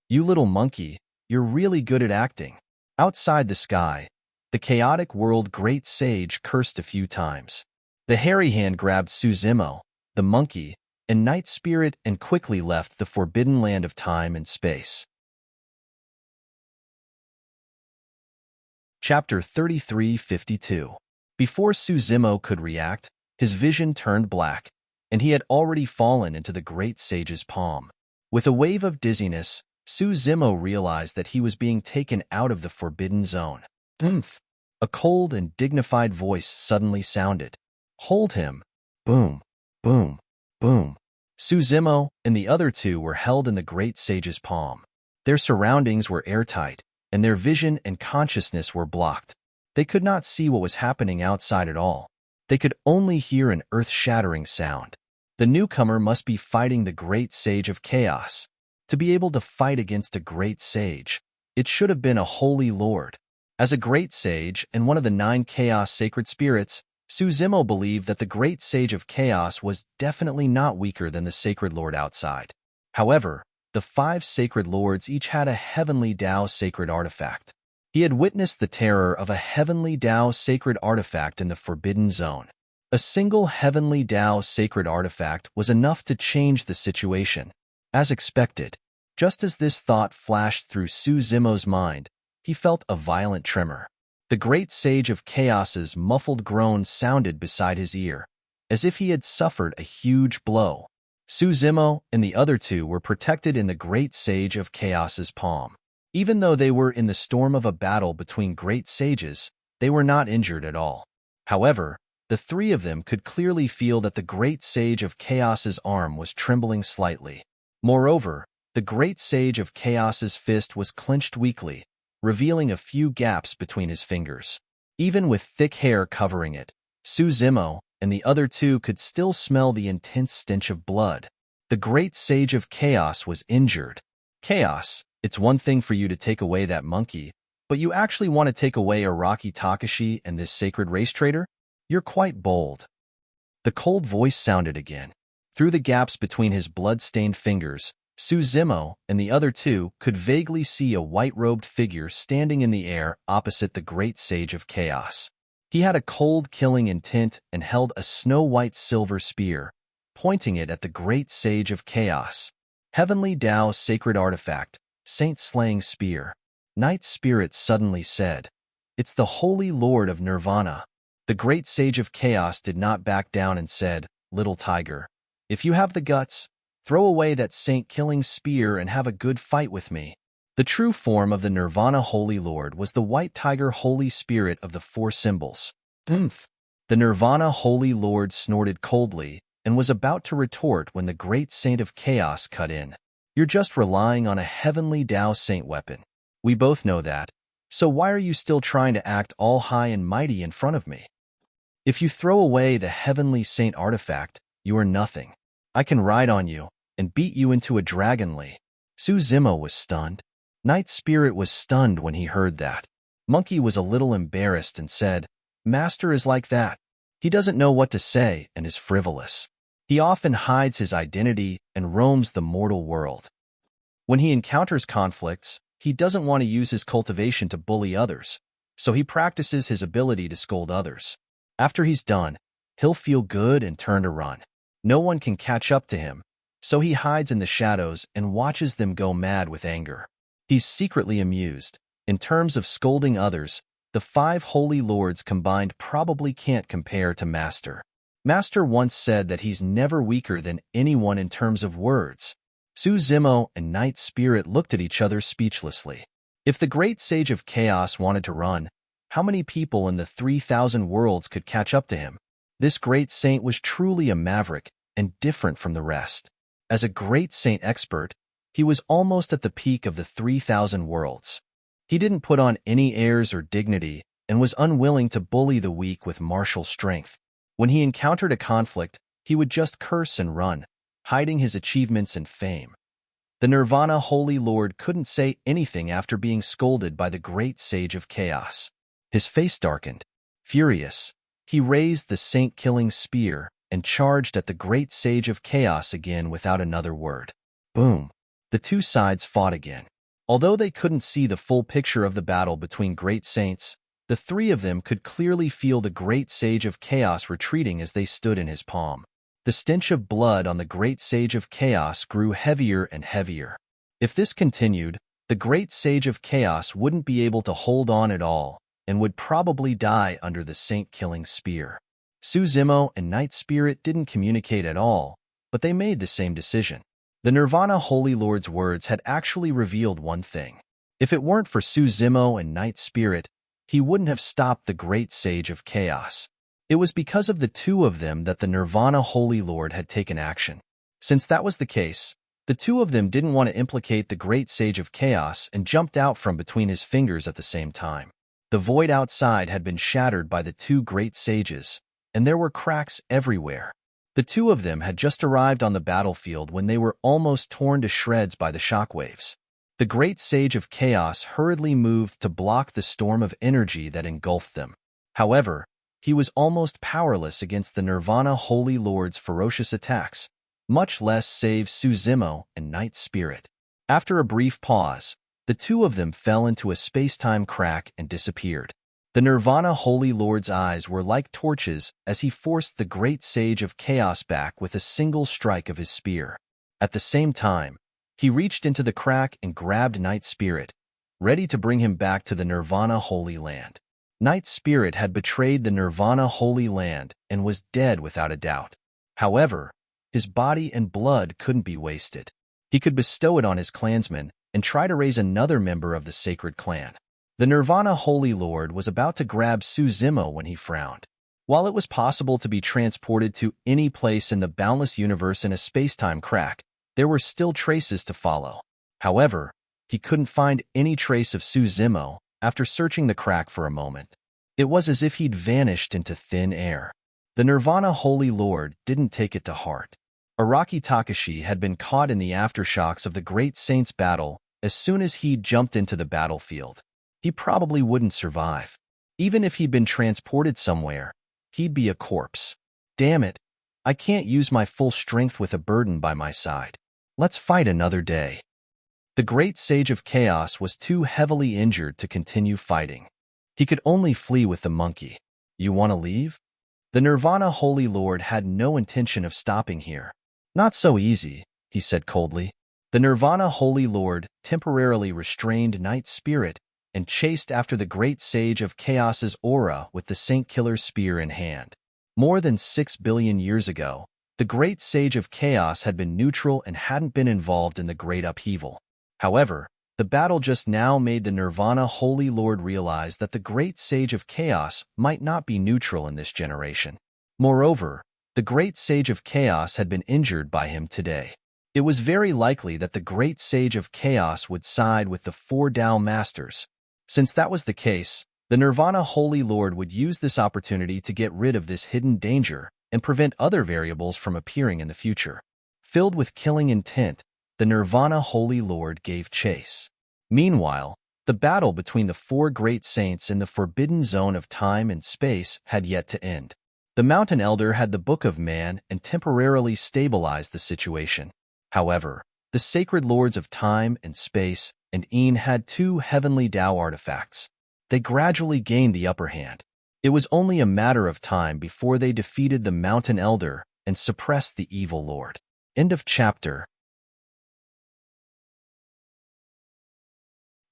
You little monkey, you're really good at acting." Outside the sky, the Chaotic World Great Sage cursed a few times. The hairy hand grabbed Su Zimo, the monkey, and Night Spirit and quickly left the forbidden land of time and space. Chapter 3352. Before Su Zimo could react, his vision turned black, and he had already fallen into the great sage's palm. With a wave of dizziness, Su Zimo realized that he was being taken out of the forbidden zone. "Oomph!" A cold and dignified voice suddenly sounded. "Hold him." Boom, boom, boom. Su Zimo and the other 2 were held in the great sage's palm. Their surroundings were airtight, and their vision and consciousness were blocked. They could not see what was happening outside at all. They could only hear an earth-shattering sound. The newcomer must be fighting the great sage of chaos. To be able to fight against a great sage, it should have been a holy lord. As a great sage and one of the 9 chaos sacred spirits, Su Zimo believed that the great sage of chaos was definitely not weaker than the sacred lord outside. However, the 5 sacred lords each had a heavenly Tao sacred artifact. He had witnessed the terror of a heavenly Tao sacred artifact in the Forbidden Zone. A single heavenly Tao sacred artifact was enough to change the situation. As expected, just as this thought flashed through Su Zimo's mind, he felt a violent tremor. The great sage of chaos's muffled groan sounded beside his ear, as if he had suffered a huge blow. Su Zimo and the other 2 were protected in the great sage of chaos's palm. Even though they were in the storm of a battle between great sages, they were not injured at all. However, the 3 of them could clearly feel that the great sage of chaos's arm was trembling slightly. Moreover, the great sage of chaos's fist was clenched weakly, revealing a few gaps between his fingers. Even with thick hair covering it, Suzimo and the other two could still smell the intense stench of blood. The great sage of chaos was injured. Chaos, it's one thing for you to take away that monkey, but you actually want to take away Araki Takashi and this sacred race traitor? You're quite bold. The cold voice sounded again. Through the gaps between his blood-stained fingers, Suzimo and the other two could vaguely see a white-robed figure standing in the air opposite the great sage of chaos. He had a cold, killing intent and held a snow-white silver spear, pointing it at the great sage of chaos. Heavenly Tao sacred artifact, saint-slaying spear. Night Spirit suddenly said, "It's the Holy Lord of Nirvana." The great sage of chaos did not back down and said, "Little tiger, if you have the guts, throw away that saint-killing spear and have a good fight with me." The true form of the Nirvana Holy Lord was the white tiger Holy Spirit of the four symbols. Oomph! The Nirvana Holy Lord snorted coldly and was about to retort when the great saint of chaos cut in. "You're just relying on a heavenly Tao saint weapon. We both know that, so why are you still trying to act all high and mighty in front of me? If you throw away the heavenly saint artifact, you are nothing. I can ride on you and beat you into a dragonly." Suzimo was stunned. Night Spirit was stunned when he heard that. Monkey was a little embarrassed and said, "Master is like that. He doesn't know what to say and is frivolous. He often hides his identity and roams the mortal world. When he encounters conflicts, he doesn't want to use his cultivation to bully others, so he practices his ability to scold others. After he's done, he'll feel good and turn to run. No one can catch up to him, so he hides in the shadows and watches them go mad with anger. He's secretly amused. In terms of scolding others, the 5 holy lords combined probably can't compare to Master. Master once said that he's never weaker than anyone in terms of words." Suzimo and Night Spirit looked at each other speechlessly. If the great sage of chaos wanted to run, how many people in the 3,000 worlds could catch up to him? This great saint was truly a maverick and different from the rest. As a great saint expert, he was almost at the peak of the 3,000 worlds. He didn't put on any airs or dignity and was unwilling to bully the weak with martial strength. When he encountered a conflict, he would just curse and run, hiding his achievements and fame. The Nirvana Holy Lord couldn't say anything after being scolded by the great sage of chaos. His face darkened. Furious, he raised the saint-killing spear and charged at the great sage of chaos again without another word. Boom! The two sides fought again. Although they couldn't see the full picture of the battle between great saints, the three of them could clearly feel the great sage of chaos retreating as they stood in his palm. The stench of blood on the great sage of chaos grew heavier and heavier. If this continued, the great sage of chaos wouldn't be able to hold on at all and would probably die under the saint-killing spear. Suzimo and Night Spirit didn't communicate at all, but they made the same decision. The Nirvana Holy Lord's words had actually revealed one thing. If it weren't for Suzimo and Night Spirit, he wouldn't have stopped the great sage of chaos. It was because of the two of them that the Nirvana Holy Lord had taken action. Since that was the case, the two of them didn't want to implicate the great sage of chaos and jumped out from between his fingers at the same time. The void outside had been shattered by the two great sages, and there were cracks everywhere. The two of them had just arrived on the battlefield when they were almost torn to shreds by the shockwaves. The great sage of chaos hurriedly moved to block the storm of energy that engulfed them. However, he was almost powerless against the Nirvana Holy Lord's ferocious attacks, much less save Suzimo and Night Spirit. After a brief pause, the two of them fell into a space-time crack and disappeared. The Nirvana Holy Lord's eyes were like torches as he forced the great sage of chaos back with a single strike of his spear. At the same time, he reached into the crack and grabbed Night Spirit, ready to bring him back to the Nirvana Holy Land. Night Spirit had betrayed the Nirvana Holy Land and was dead without a doubt. However, his body and blood couldn't be wasted. He could bestow it on his clansmen and try to raise another member of the sacred clan. The Nirvana Holy Lord was about to grab Suzimo when he frowned. While it was possible to be transported to any place in the boundless universe in a space-time crack, there were still traces to follow. However, He couldn't find any trace of Suzimo after searching the crack for a moment. It was as if he'd vanished into thin air. The Nirvana Holy Lord didn't take it to heart. Araki Takashi had been caught in the aftershocks of the Great Saint's battle as soon as he'd jumped into the battlefield. He probably wouldn't survive. Even if he'd been transported somewhere, he'd be a corpse. Damn it, I can't use my full strength with a burden by my side. Let's fight another day. The great Sage of Chaos was too heavily injured to continue fighting. He could only flee with the monkey. You want to leave? The Nirvana Holy Lord had no intention of stopping here. Not so easy, he said coldly. The Nirvana Holy Lord temporarily restrained Night Spirit and chased after the great Sage of Chaos's aura with the Saint Killer's spear in hand. More than 6 billion years ago, the great Sage of Chaos had been neutral and hadn't been involved in the great upheaval. However, the battle just now made the Nirvana Holy Lord realize that the great Sage of Chaos might not be neutral in this generation. Moreover, the great Sage of Chaos had been injured by him today. It was very likely that the great Sage of Chaos would side with the 4 Tao Masters. Since that was the case, the Nirvana Holy Lord would use this opportunity to get rid of this hidden danger and prevent other variables from appearing in the future. Filled with killing intent, the Nirvana Holy Lord gave chase. Meanwhile, the battle between the 4 great saints in the forbidden zone of time and space had yet to end. The Mountain Elder had the Book of Man and temporarily stabilized the situation. However, the Sacred Lords of Time and Space and Een had 2 heavenly Tao artifacts. They gradually gained the upper hand. It was only a matter of time before they defeated the Mountain Elder and suppressed the Evil Lord. End of chapter.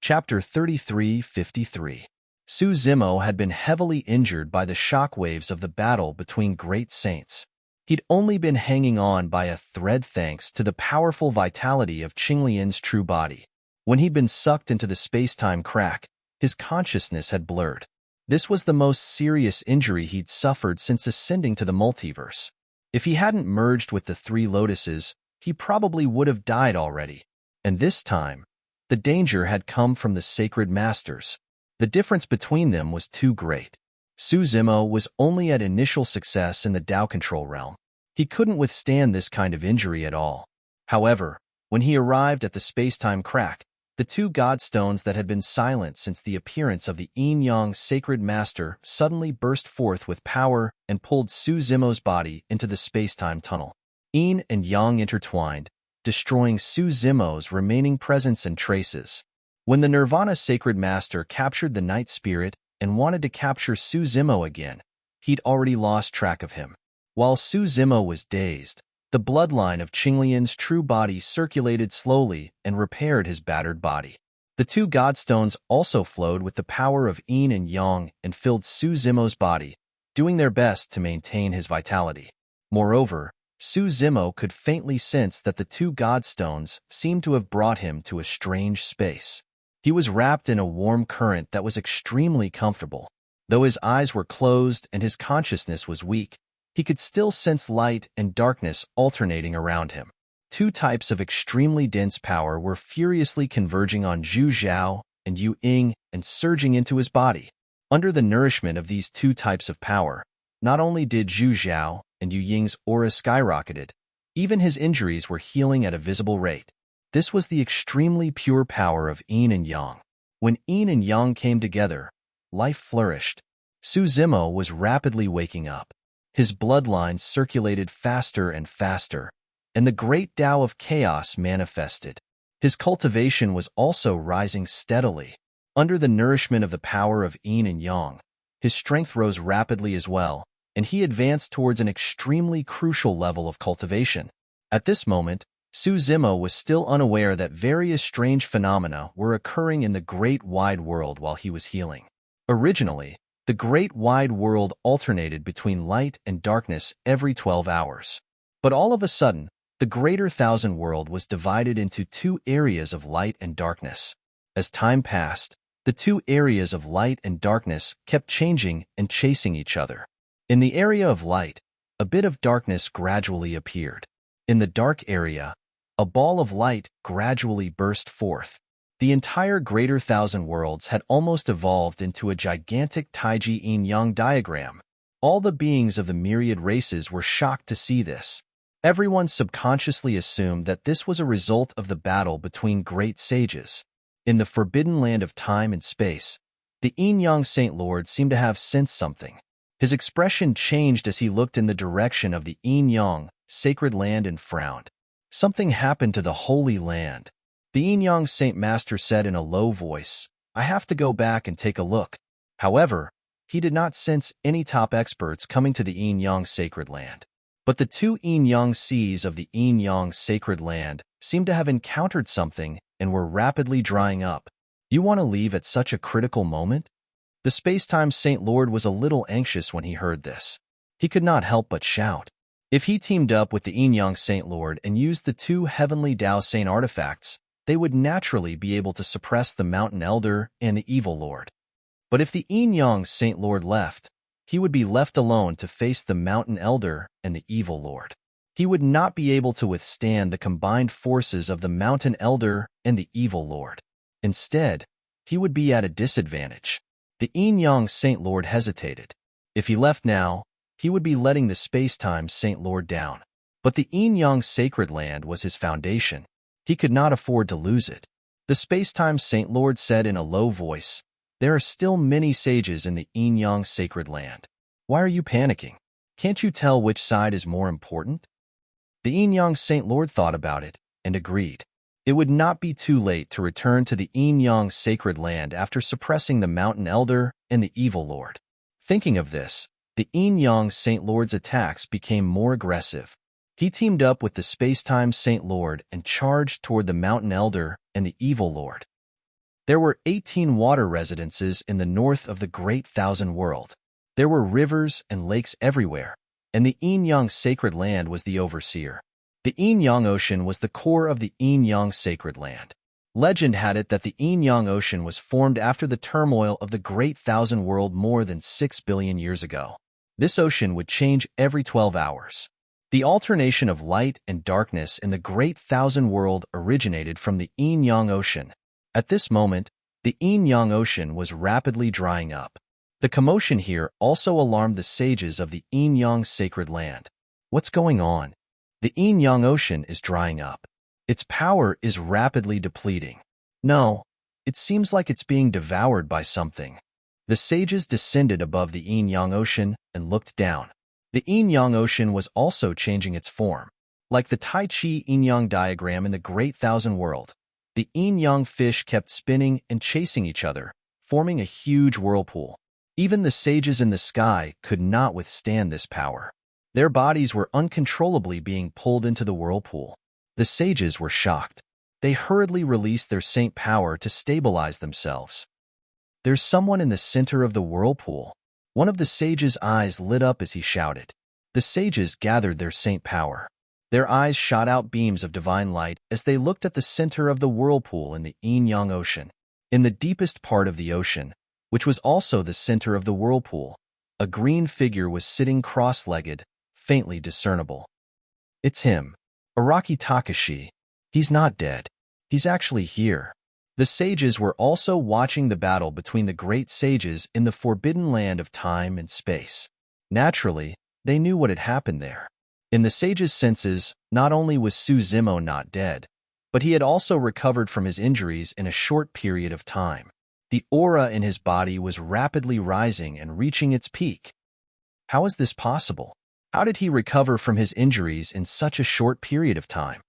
Chapter 33:53. Suzimo had been heavily injured by the shockwaves of the battle between great saints. He'd only been hanging on by a thread thanks to the powerful vitality of Qinglian's true body. When he'd been sucked into the space-time crack, his consciousness had blurred. This was the most serious injury he'd suffered since ascending to the multiverse. If he hadn't merged with the 3 lotuses, he probably would have died already. And this time, the danger had come from the Sacred Masters. The difference between them was too great. Suzimo was only at initial success in the Tao control realm. He couldn't withstand this kind of injury at all. However, when he arrived at the space-time crack, the 2 godstones that had been silent since the appearance of the Yin-Yang Sacred Master suddenly burst forth with power and pulled Suzimo's body into the space-time tunnel. Yin and Yang intertwined, destroying Suzimo's remaining presence and traces. When the Nirvana Sacred Master captured the Night Spirit and wanted to capture Suzimo again, he'd already lost track of him. While Suzimo was dazed, the bloodline of Qinglian's true body circulated slowly and repaired his battered body. The 2 godstones also flowed with the power of Yin and Yang and filled Suzimo's body, doing their best to maintain his vitality. Moreover, Suzimo could faintly sense that the 2 godstones seemed to have brought him to a strange space. He was wrapped in a warm current that was extremely comfortable. Though his eyes were closed and his consciousness was weak, he could still sense light and darkness alternating around him. 2 types of extremely dense power were furiously converging on Zhu Zhao and Yu Ying and surging into his body. Under the nourishment of these 2 types of power, not only did Zhu Zhao and Yu Ying's aura skyrocketed, even his injuries were healing at a visible rate. This was the extremely pure power of Yin and Yang. When Yin and Yang came together, life flourished. Suzimo was rapidly waking up. His bloodline circulated faster and faster, and the great Tao of Chaos manifested. His cultivation was also rising steadily. Under the nourishment of the power of Yin and Yang, his strength rose rapidly as well, and he advanced towards an extremely crucial level of cultivation. At this moment, Suzimo was still unaware that various strange phenomena were occurring in the great wide world while he was healing. Originally, the great wide world alternated between light and darkness every 12 hours. But all of a sudden, the greater thousand world was divided into 2 areas of light and darkness. As time passed, the 2 areas of light and darkness kept changing and chasing each other. In the area of light, a bit of darkness gradually appeared. In the dark area, a ball of light gradually burst forth. The entire Greater Thousand Worlds had almost evolved into a gigantic Taiji yin-yang diagram. All the beings of the myriad races were shocked to see this. Everyone subconsciously assumed that this was a result of the battle between great sages. In the forbidden land of time and space, the yin-yang Saint Lord seemed to have sensed something. His expression changed as he looked in the direction of the yin-yang sacred land and frowned. Something happened to the Holy Land. The yin-yang Saint Master said in a low voice, "I have to go back and take a look." However, he did not sense any top experts coming to the yin-yang sacred land. But the two yin-yang seas of the yin-yang sacred land seemed to have encountered something and were rapidly drying up. "You want to leave at such a critical moment?" The space-time Saint Lord was a little anxious when he heard this. He could not help but shout. If he teamed up with the yin-yang Saint Lord and used the two heavenly Tao Saint artifacts, they would naturally be able to suppress the Mountain Elder and the Evil Lord. But if the yin-yang Saint Lord left, he would be left alone to face the Mountain Elder and the Evil Lord. He would not be able to withstand the combined forces of the Mountain Elder and the Evil Lord. Instead, he would be at a disadvantage. The yin-yang Saint Lord hesitated. If he left now, he would be letting the space-time Saint Lord down. But the yin-yang sacred land was his foundation. He could not afford to lose it. The space-time Saint Lord said in a low voice, "There are still many sages in the yin-yang sacred land. Why are you panicking? Can't you tell which side is more important?" The yin-yang Saint Lord thought about it and agreed. It would not be too late to return to the yin-yang sacred land after suppressing the Mountain Elder and the Evil Lord. Thinking of this, the yin-yang Saint Lord's attacks became more aggressive. He teamed up with the space-time Saint Lord and charged toward the Mountain Elder and the Evil Lord. There were 18 water residences in the north of the Great Thousand World. There were rivers and lakes everywhere, and the yin-yang sacred land was the overseer. The yin-yang ocean was the core of the yin-yang sacred land. Legend had it that the yin-yang ocean was formed after the turmoil of the Great Thousand World more than 6 billion years ago. This ocean would change every 12 hours. The alternation of light and darkness in the Great Thousand World originated from the yin-yang ocean. At this moment, the yin-yang ocean was rapidly drying up. The commotion here also alarmed the sages of the yin-yang sacred land. What's going on? The yin-yang ocean is drying up. Its power is rapidly depleting. No, it seems like it's being devoured by something. The sages descended above the yin-yang ocean and looked down. The yin-yang ocean was also changing its form. Like the Tai Chi yin-yang diagram in the Great Thousand World, the yin-yang fish kept spinning and chasing each other, forming a huge whirlpool. Even the sages in the sky could not withstand this power. Their bodies were uncontrollably being pulled into the whirlpool. The sages were shocked. They hurriedly released their saint power to stabilize themselves. "There's someone in the center of the whirlpool." One of the sages' eyes lit up as he shouted. The sages gathered their saint power. Their eyes shot out beams of divine light as they looked at the center of the whirlpool in the yin-yang ocean. In the deepest part of the ocean, which was also the center of the whirlpool, a green figure was sitting cross-legged, faintly discernible. "It's him. Araki Takashi. He's not dead. He's actually here." The sages were also watching the battle between the great sages in the forbidden land of time and space. Naturally, they knew what had happened there. In the sages' senses, not only was Suzimo not dead, but he had also recovered from his injuries in a short period of time. The aura in his body was rapidly rising and reaching its peak. How is this possible? How did he recover from his injuries in such a short period of time?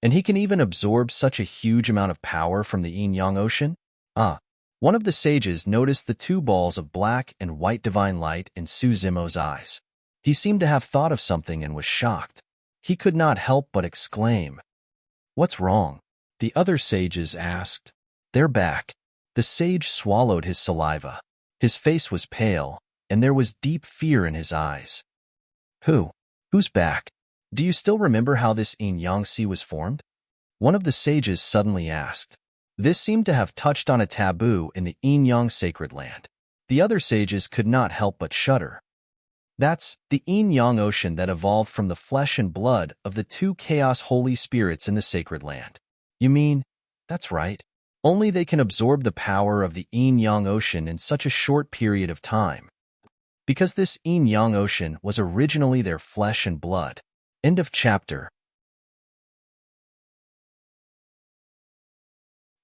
And he can even absorb such a huge amount of power from the yin-yang ocean? One of the sages noticed the two balls of black and white divine light in Suzimo's eyes. He seemed to have thought of something and was shocked. He could not help but exclaim, "What's wrong?" The other sages asked. "They're back." The sage swallowed his saliva. His face was pale, and there was deep fear in his eyes. Who's back? Do you still remember how this yin-yang sea was formed?" One of the sages suddenly asked. This seemed to have touched on a taboo in the yin-yang sacred land. The other sages could not help but shudder. That's the yin-yang ocean that evolved from the flesh and blood of the two chaos holy spirits in the sacred land. You mean, that's right. Only they can absorb the power of the yin-yang ocean in such a short period of time. Because this yin-yang ocean was originally their flesh and blood. End of chapter.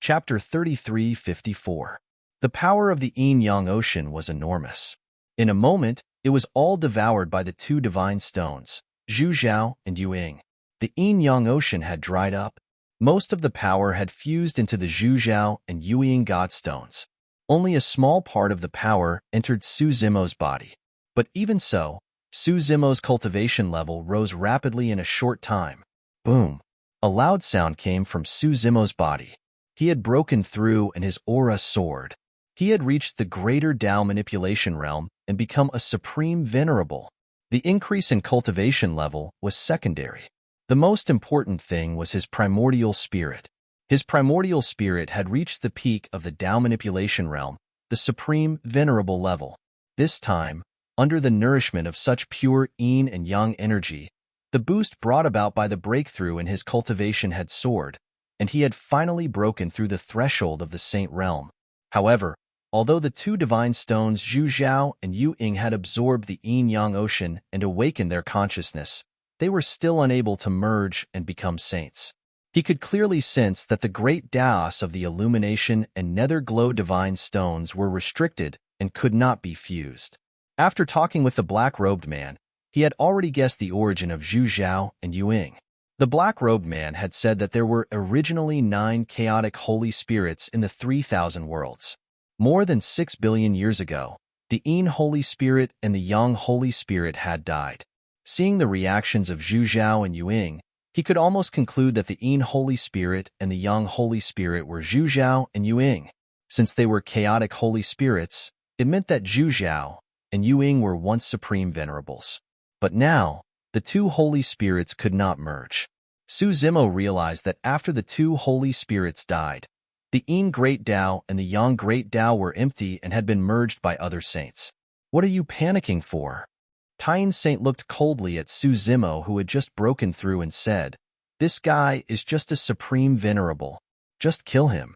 Chapter 33:54. The power of the yin-yang ocean was enormous. In a moment, it was all devoured by the two divine stones, Zhu Zhao and Yu Ying. The yin-yang ocean had dried up. Most of the power had fused into the Zhu Zhao and Yu Ying god stones. Only a small part of the power entered Su Zimo's body. But even so, Su Zimo's cultivation level rose rapidly in a short time. Boom! A loud sound came from Su Zimo's body. He had broken through and his aura soared. He had reached the greater Tao manipulation realm and become a supreme venerable. The increase in cultivation level was secondary. The most important thing was his primordial spirit. His primordial spirit had reached the peak of the Tao manipulation realm, the supreme venerable level. This time, under the nourishment of such pure yin and yang energy, the boost brought about by the breakthrough in his cultivation had soared, and he had finally broken through the threshold of the saint realm. However, although the two divine stones Zhu Zhao and Yu Ying had absorbed the yin-yang ocean and awakened their consciousness, they were still unable to merge and become saints. He could clearly sense that the great Taos of the illumination and nether glow divine stones were restricted and could not be fused. After talking with the black-robed man, he had already guessed the origin of Zhu Zhao and Yu Ying. The black-robed man had said that there were originally 9 chaotic holy spirits in the 3,000 worlds. More than 6 billion years ago, the Yin Holy Spirit and the Yang Holy Spirit had died. Seeing the reactions of Zhu Zhao and Yu Ying, he could almost conclude that the Yin Holy Spirit and the Yang Holy Spirit were Zhu Zhao and Yu Ying. Since they were chaotic holy spirits, it meant that Zhu Zhao and Yu Ying were once supreme venerables. But now, the two holy spirits could not merge. Su Zimo realized that after the two holy spirits died, the Yin Great Tao and the Yang Great Tao were empty and had been merged by other saints. What are you panicking for? Taiyin Saint looked coldly at Su Zimo, who had just broken through, and said, "This guy is just a supreme venerable. Just kill him."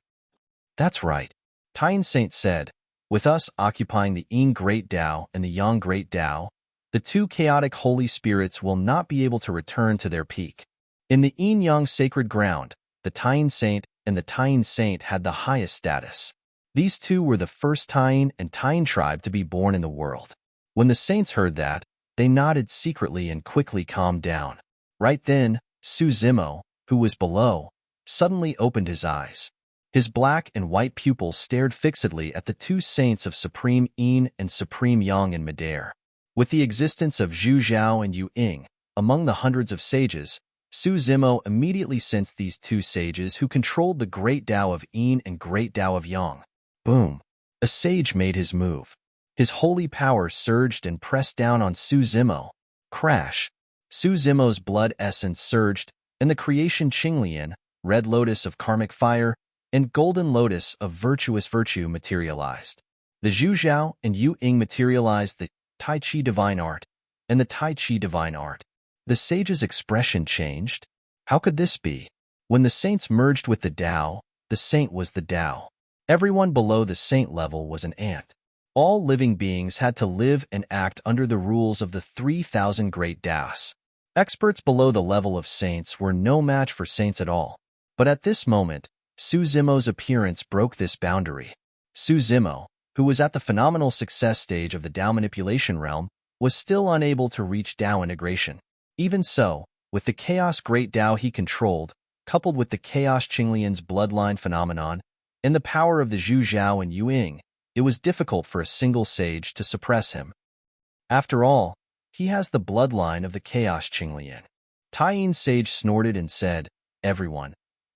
"That's right," Taiyin Saint said. "With us occupying the Yin Great Tao and the Yang Great Tao, the two chaotic holy spirits will not be able to return to their peak." In the Yin-Yang sacred ground, the Taiyin Saint and the Taiyin Saint had the highest status. These two were the first Taiyin and Taiyin tribe to be born in the world. When the saints heard that, they nodded secretly and quickly calmed down. Right then, Su Zimo, who was below, suddenly opened his eyes. His black and white pupils stared fixedly at the two saints of Supreme Yin and Supreme Yang in midair. With the existence of Zhu Zhao and Yu Ying among the hundreds of sages, Su Zimo immediately sensed these two sages who controlled the great Tao of Yin and great Tao of Yang. Boom! A sage made his move. His holy power surged and pressed down on Su Zimo. Crash! Su Zimo's blood essence surged, and the creation Qinglian, red lotus of karmic fire, and golden lotus of virtuous virtue materialized. The Zhu Zhao and Yu Ying materialized the Tai Chi divine art and the Tai Chi divine art. The sage's expression changed. How could this be? When the saints merged with the Tao, the saint was the Tao. Everyone below the saint level was an ant. All living beings had to live and act under the rules of the 3,000 great Taos. Experts below the level of saints were no match for saints at all. But at this moment, Su Zimo's appearance broke this boundary. Su Zimo, who was at the phenomenal success stage of the Tao manipulation realm, was still unable to reach Tao integration. Even so, with the Chaos Great Tao he controlled, coupled with the Chaos Qinglian's bloodline phenomenon, and the power of the Zhu Zhao and Yu Ying, it was difficult for a single sage to suppress him. After all, he has the bloodline of the Chaos Qinglian. Taiyin Sage snorted and said, "Everyone,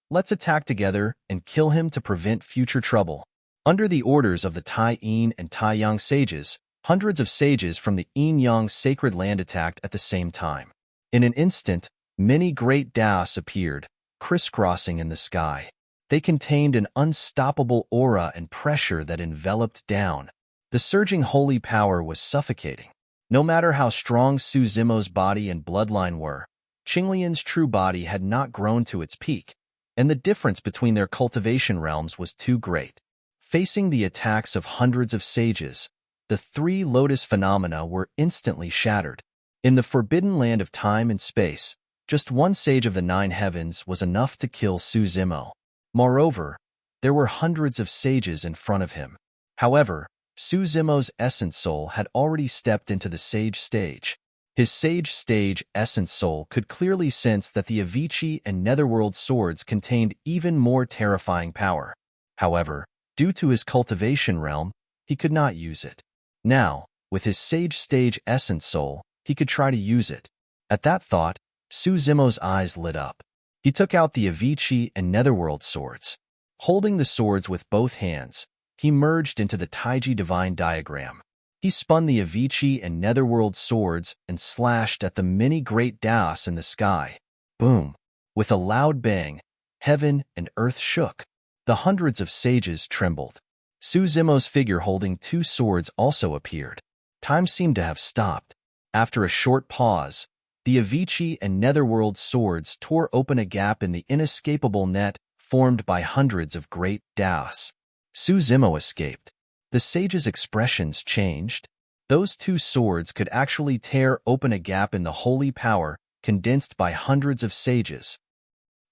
let's attack together and kill him to prevent future trouble." Under the orders of the Tai Yin and Tai Yang sages, hundreds of sages from the Yin-Yang sacred land attacked at the same time. In an instant, many great Taos appeared, crisscrossing in the sky. They contained an unstoppable aura and pressure that enveloped down. The surging holy power was suffocating. No matter how strong Su Zimo's body and bloodline were, Qinglian's true body had not grown to its peak. and the difference between their cultivation realms was too great. Facing the attacks of hundreds of sages, the three lotus phenomena were instantly shattered. In the forbidden land of time and space, just one sage of the 9 heavens was enough to kill Suzimo. Moreover, there were hundreds of sages in front of him. However, Suzimo's essence soul had already stepped into the sage stage. His sage stage essence soul could clearly sense that the Avicii and Netherworld swords contained even more terrifying power. However, due to his cultivation realm, he could not use it. Now, with his sage stage essence soul, he could try to use it. At that thought, Suzimo's eyes lit up. He took out the Avicii and Netherworld swords. Holding the swords with both hands, he merged into the Taiji divine diagram. He spun the Avicii and Netherworld swords and slashed at the many great Daos in the sky. Boom! With a loud bang, heaven and earth shook. The hundreds of sages trembled. Suzimo's figure holding 2 swords also appeared. Time seemed to have stopped. After a short pause, the Avicii and Netherworld swords tore open a gap in the inescapable net formed by hundreds of great Daos. Suzimo escaped. The sage's expressions changed. Those 2 swords could actually tear open a gap in the holy power condensed by hundreds of sages.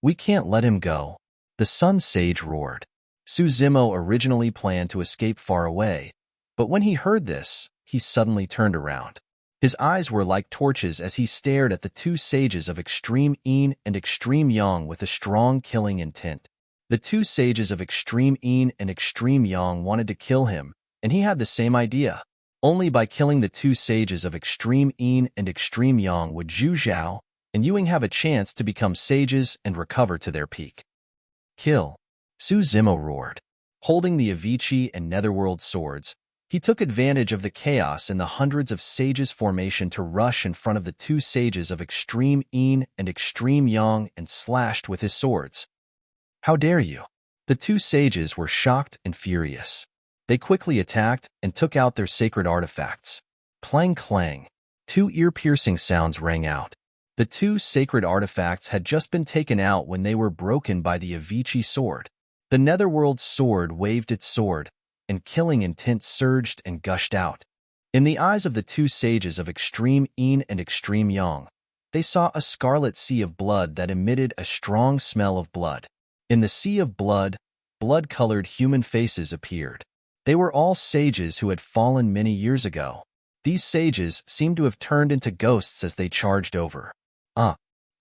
"We can't let him go," the sun sage roared. Suzimo originally planned to escape far away, but when he heard this, he suddenly turned around. His eyes were like torches as he stared at the 2 sages of extreme yin and extreme yang with a strong killing intent. The 2 sages of extreme yin and extreme yang wanted to kill him, and he had the same idea. Only by killing the 2 sages of extreme yin and extreme yang would Zhu Zhao and Yuing have a chance to become sages and recover to their peak. "Kill!" Suzimo roared. Holding the Avicii and Netherworld swords, he took advantage of the chaos in the hundreds of sages' formation to rush in front of the 2 sages of extreme yin and extreme yang and slashed with his swords. "How dare you!" The 2 sages were shocked and furious. They quickly attacked and took out their sacred artifacts. Clang clang. 2 ear-piercing sounds rang out. The 2 sacred artifacts had just been taken out when they were broken by the Avicii sword. The Netherworld sword waved its sword, and killing intent surged and gushed out. In the eyes of the 2 sages of extreme yin and extreme yang, they saw a scarlet sea of blood that emitted a strong smell of blood. In the sea of blood, blood-colored human faces appeared. They were all sages who had fallen many years ago. These sages seemed to have turned into ghosts as they charged over.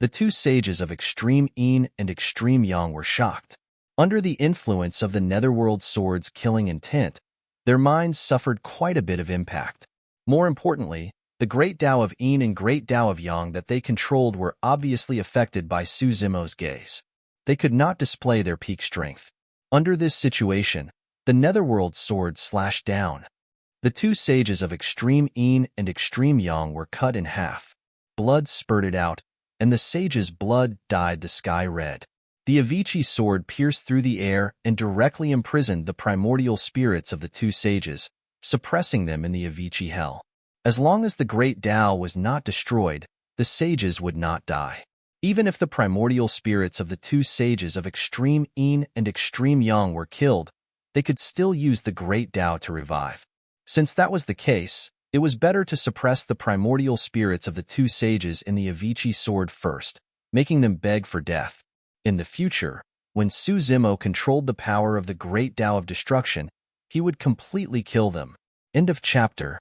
The 2 sages of extreme yin and extreme yang were shocked. Under the influence of the Netherworld sword's killing intent, their minds suffered quite a bit of impact. More importantly, the great Tao of yin and great Tao of yang that they controlled were obviously affected by Suzimo's gaze. They could not display their peak strength. Under this situation, the Netherworld sword slashed down. The 2 sages of extreme yin and extreme yang were cut in half. Blood spurted out, and the sage's blood dyed the sky red. The Avicii sword pierced through the air and directly imprisoned the primordial spirits of the 2 sages, suppressing them in the Avicii hell. As long as the great Tao was not destroyed, the sages would not die. Even if the primordial spirits of the 2 sages of extreme yin and extreme yang were killed, they could still use the great Tao to revive. Since that was the case, it was better to suppress the primordial spirits of the 2 sages in the Avicii sword first, making them beg for death. In the future, when Suzimo controlled the power of the great Tao of destruction, he would completely kill them. End of chapter.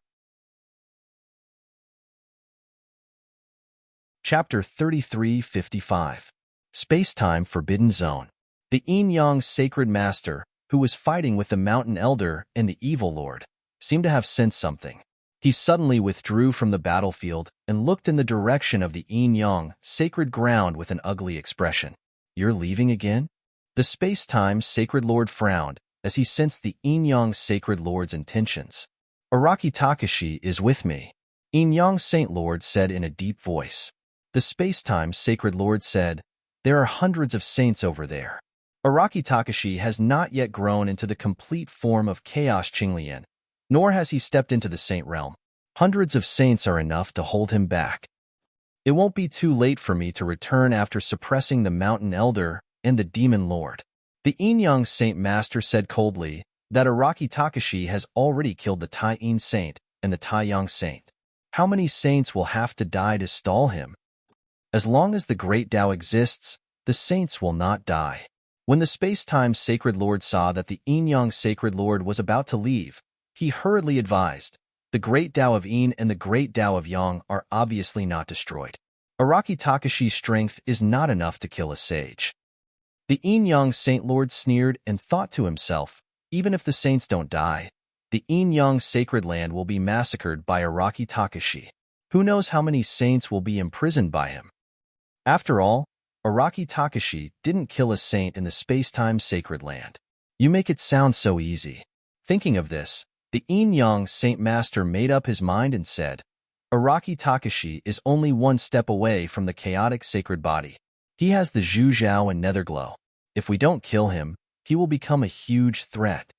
Chapter 3355. Space-Time Forbidden Zone. The Yin-Yang Sacred Master, who was fighting with the Mountain Elder and the Evil Lord, seemed to have sensed something. He suddenly withdrew from the battlefield and looked in the direction of the Yin-Yang Sacred Ground with an ugly expression. "You're leaving again?" The Space-Time Sacred Lord frowned as he sensed the Yin-Yang Sacred Lord's intentions. "Araki Takashi is with me," Yin-Yang Saint Lord said in a deep voice. The Space-Time Sacred Lord said, "There are hundreds of saints over there. Araki Takashi has not yet grown into the complete form of Chaos Qinglian, nor has he stepped into the saint realm. Hundreds of saints are enough to hold him back. It won't be too late for me to return after suppressing the Mountain Elder and the demon lord. The Yin-Yang Saint Master said coldly that Araki Takashi has already killed the Tai-In Saint and the Tai-Yang Saint. How many saints will have to die to stall him? As long as the Great Tao exists, the saints will not die. When the space-time Sacred Lord saw that the Yin-Yang Sacred Lord was about to leave, he hurriedly advised, the Great Tao of Yin and the Great Tao of Yang are obviously not destroyed. Araki Takashi's strength is not enough to kill a sage. The Yin-Yang Saint Lord sneered and thought to himself, even if the saints don't die, the Yin-Yang Sacred Land will be massacred by Araki Takashi. Who knows how many saints will be imprisoned by him? After all, Araki Takashi didn't kill a saint in the space-time Sacred Land. You make it sound so easy. Thinking of this, the Yin-Yang Saint Master made up his mind and said, Araki Takashi is only one step away from the chaotic sacred body. He has the Zhu Zhao and Netherglow. If we don't kill him, he will become a huge threat.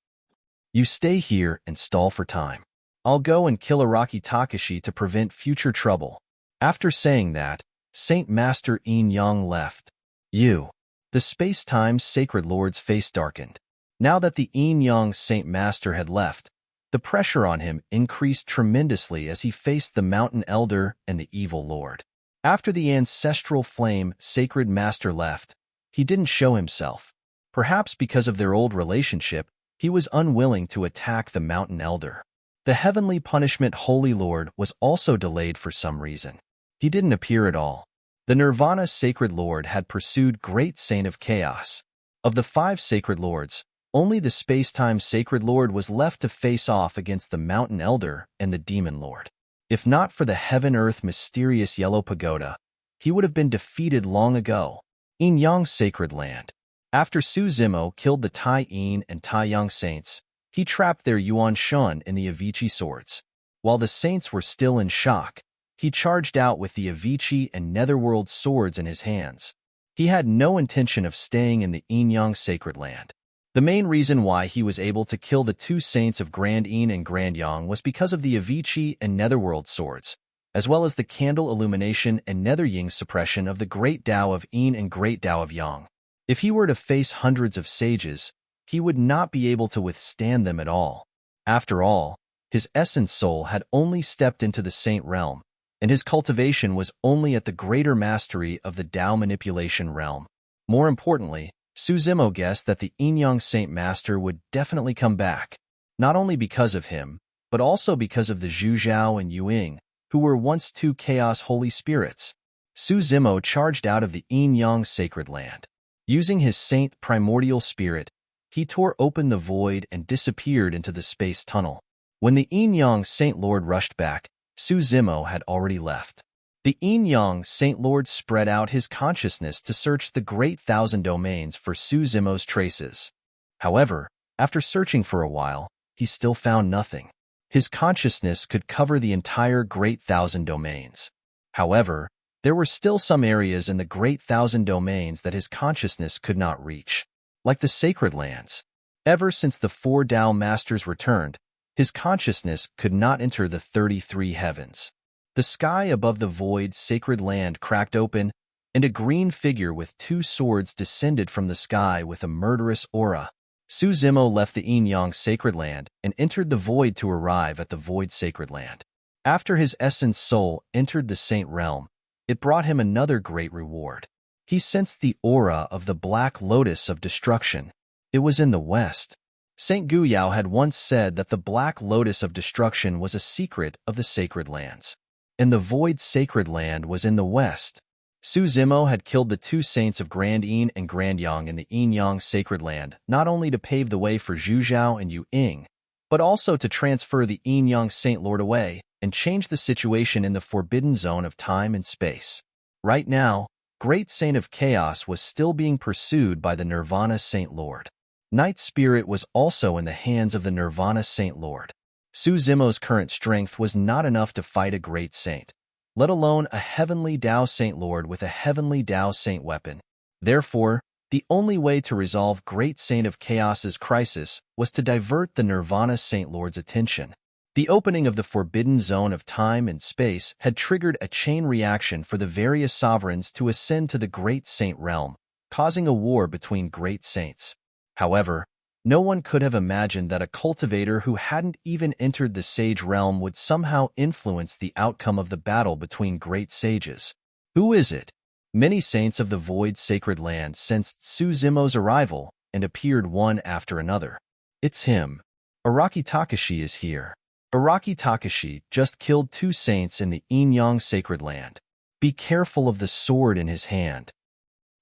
You stay here and stall for time. I'll go and kill Araki Takashi to prevent future trouble. After saying that, Saint Master Yin-Yang left. The space-time Sacred Lord's face darkened. Now that the Yin-Yang Saint Master had left, the pressure on him increased tremendously as he faced the Mountain Elder and the Evil Lord. After the ancestral flame Sacred Master left, he didn't show himself. Perhaps because of their old relationship, he was unwilling to attack the Mountain Elder. The Heavenly Punishment Holy Lord was also delayed for some reason. He didn't appear at all. The Nirvana Sacred Lord had pursued Great Saint of Chaos. Of the 5 Sacred Lords, only the Space-Time Sacred Lord was left to face off against the Mountain Elder and the Demon Lord. If not for the Heaven-Earth mysterious Yellow Pagoda, he would have been defeated long ago. Yin-Yang Sacred Land. After Su Zimo killed the Tai-In and Tai-Yang Saints, he trapped their Yuan Shun in the Avicii swords. While the saints were still in shock, he charged out with the Avicii and Netherworld swords in his hands. He had no intention of staying in the Yin-Yang Sacred Land. The main reason why he was able to kill the 2 saints of Grand Yin and Grand Yang was because of the Avicii and Netherworld swords, as well as the candle illumination and Nether Ying suppression of the Great Tao of Yin and Great Tao of Yang. If he were to face hundreds of sages, he would not be able to withstand them at all. After all, his essence soul had only stepped into the saint realm, and his cultivation was only at the greater mastery of the Tao manipulation realm. More importantly, Su Zimo guessed that the Yin-Yang Saint Master would definitely come back, not only because of him, but also because of the Zhu Zhao and Yu Ying, who were once 2 chaos holy spirits. Su Zimo charged out of the Yin-Yang Sacred Land. Using his saint primordial spirit, he tore open the void and disappeared into the space tunnel. When the Yin-Yang Saint Lord rushed back, Su Zimo had already left. The Yin-Yang Saint Lord spread out his consciousness to search the Great Thousand Domains for Su Zimo's traces. However, after searching for a while, he still found nothing. His consciousness could cover the entire Great Thousand Domains. However, there were still some areas in the Great Thousand Domains that his consciousness could not reach, like the Sacred Lands. Ever since the 4 Tao Masters returned, his consciousness could not enter the 33 heavens. The sky above the void Sacred Land cracked open, and a green figure with 2 swords descended from the sky with a murderous aura. Su Zimo left the Yin-Yang Sacred Land and entered the void to arrive at the void Sacred Land. After his essence soul entered the Saint Realm, it brought him another great reward. He sensed the aura of the Black Lotus of Destruction. It was in the west. Saint Guyao had once said that the Black Lotus of Destruction was a secret of the Sacred Lands, and the void Sacred Land was in the west. Su Zimo had killed the 2 saints of Grand Yin and Grand Yang in the Yin-Yang Sacred Land, not only to pave the way for Zhu Zhao and Yu Ying, but also to transfer the Yin-Yang Saint Lord away and change the situation in the forbidden zone of time and space. Right now, Great Saint of Chaos was still being pursued by the Nirvana Saint Lord. Night Spirit was also in the hands of the Nirvana Saint Lord. Su Zimo's current strength was not enough to fight a great saint, let alone a heavenly Tao Saint Lord with a heavenly Tao Saint weapon. Therefore, the only way to resolve Great Saint of Chaos's crisis was to divert the Nirvana Saint Lord's attention. The opening of the forbidden zone of time and space had triggered a chain reaction for the various sovereigns to ascend to the Great Saint Realm, causing a war between great saints. However, no one could have imagined that a cultivator who hadn't even entered the sage realm would somehow influence the outcome of the battle between great sages. Who is it? Many saints of the void sacred land sensed Suzumo's arrival and appeared one after another. It's him. Araki Takashi is here. Araki Takashi just killed 2 saints in the Inyang sacred land. Be careful of the sword in his hand.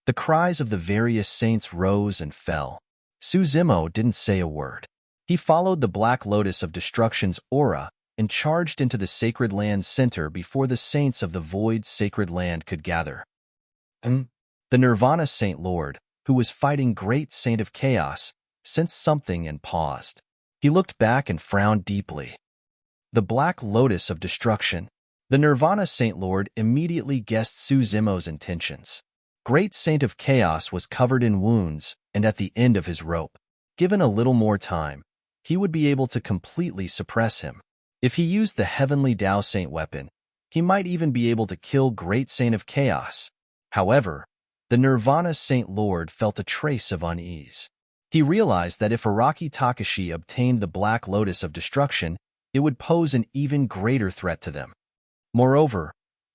The cries of the various saints rose and fell. Suzumo didn't say a word. He followed the Black Lotus of Destruction's aura and charged into the sacred land's center before the saints of the void sacred land could gather. The Nirvana Saint Lord, who was fighting Great Saint of Chaos, sensed something and paused. He looked back and frowned deeply. The Black Lotus of Destruction. The Nirvana Saint Lord immediately guessed Suzumo's intentions. Great Saint of Chaos was covered in wounds and at the end of his rope. Given a little more time, he would be able to completely suppress him. If he used the Heavenly Tao Saint weapon, he might even be able to kill Great Saint of Chaos. However, the Nirvana Saint Lord felt a trace of unease. He realized that if Araki Takashi obtained the Black Lotus of Destruction, it would pose an even greater threat to them. Moreover,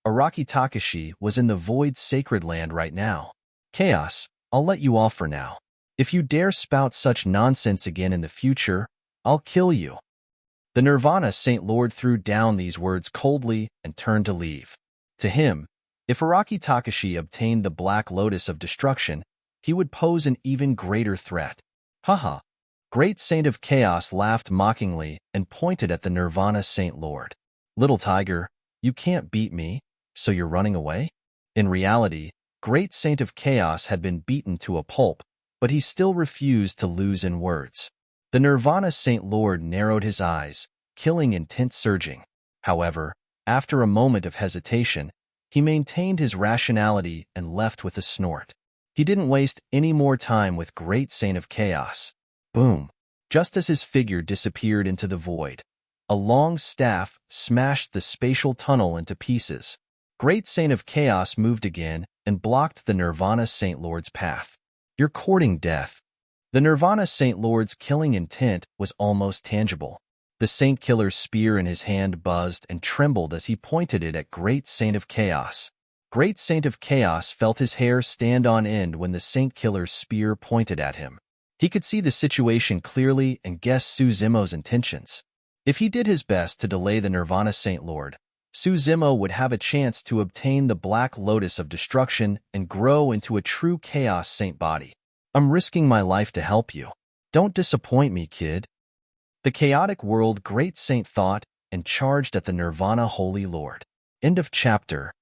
Araki Takashi was in the Void Sacred Land right now. Chaos, I'll let you off for now. If you dare spout such nonsense again in the future, I'll kill you. The Nirvana Saint Lord threw down these words coldly and turned to leave. To him, if Araki Takashi obtained the Black Lotus of Destruction, he would pose an even greater threat. Haha. Great Saint of Chaos laughed mockingly and pointed at the Nirvana Saint Lord. Little tiger, you can't beat me, so you're running away? In reality, Great Saint of Chaos had been beaten to a pulp, but he still refused to lose in words. The Nirvana Saint Lord narrowed his eyes, killing intent surging. However, after a moment of hesitation, he maintained his rationality and left with a snort. He didn't waste any more time with Great Saint of Chaos. Boom! Just as his figure disappeared into the void, a long staff smashed the spatial tunnel into pieces. Great Saint of Chaos moved again and blocked the Nirvana Saint Lord's path. You're courting death. The Nirvana Saint Lord's killing intent was almost tangible. The Saint Killer's spear in his hand buzzed and trembled as he pointed it at Great Saint of Chaos. Great Saint of Chaos felt his hair stand on end when the Saint Killer's spear pointed at him. He could see the situation clearly and guess Suzumo's intentions. If he did his best to delay the Nirvana Saint Lord, Suzumo would have a chance to obtain the Black Lotus of Destruction and grow into a true Chaos Saint body. I'm risking my life to help you. Don't disappoint me, kid. The chaotic world Great Saint thought and charged at the Nirvana Holy Lord. End of chapter.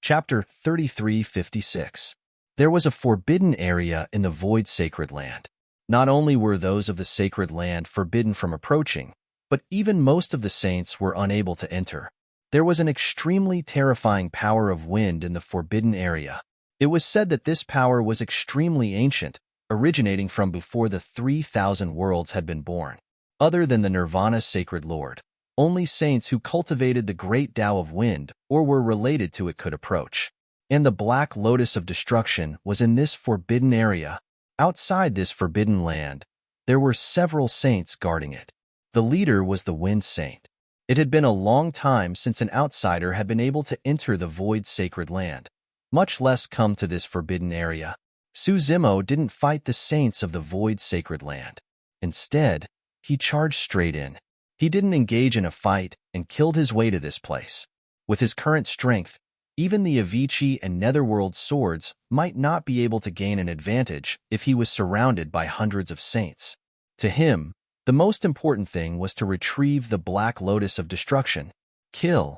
Chapter 3356. There was a forbidden area in the Void Sacred Land. Not only were those of the Sacred Land forbidden from approaching, but even most of the saints were unable to enter. There was an extremely terrifying power of wind in the forbidden area. It was said that this power was extremely ancient, originating from before the 3,000 worlds had been born. Other than the Nirvana Sacred Lord, only saints who cultivated the great Tao of wind or were related to it could approach. And the Black Lotus of Destruction was in this forbidden area. Outside this forbidden land, there were several saints guarding it. The leader was the Wind Saint. It had been a long time since an outsider had been able to enter the Void Sacred Land, much less come to this forbidden area. Suzumo didn't fight the saints of the Void Sacred Land. Instead, he charged straight in. He didn't engage in a fight and killed his way to this place. With his current strength, even the Avicii and Netherworld swords might not be able to gain an advantage if he was surrounded by hundreds of saints. To him, the most important thing was to retrieve the Black Lotus of Destruction. Kill.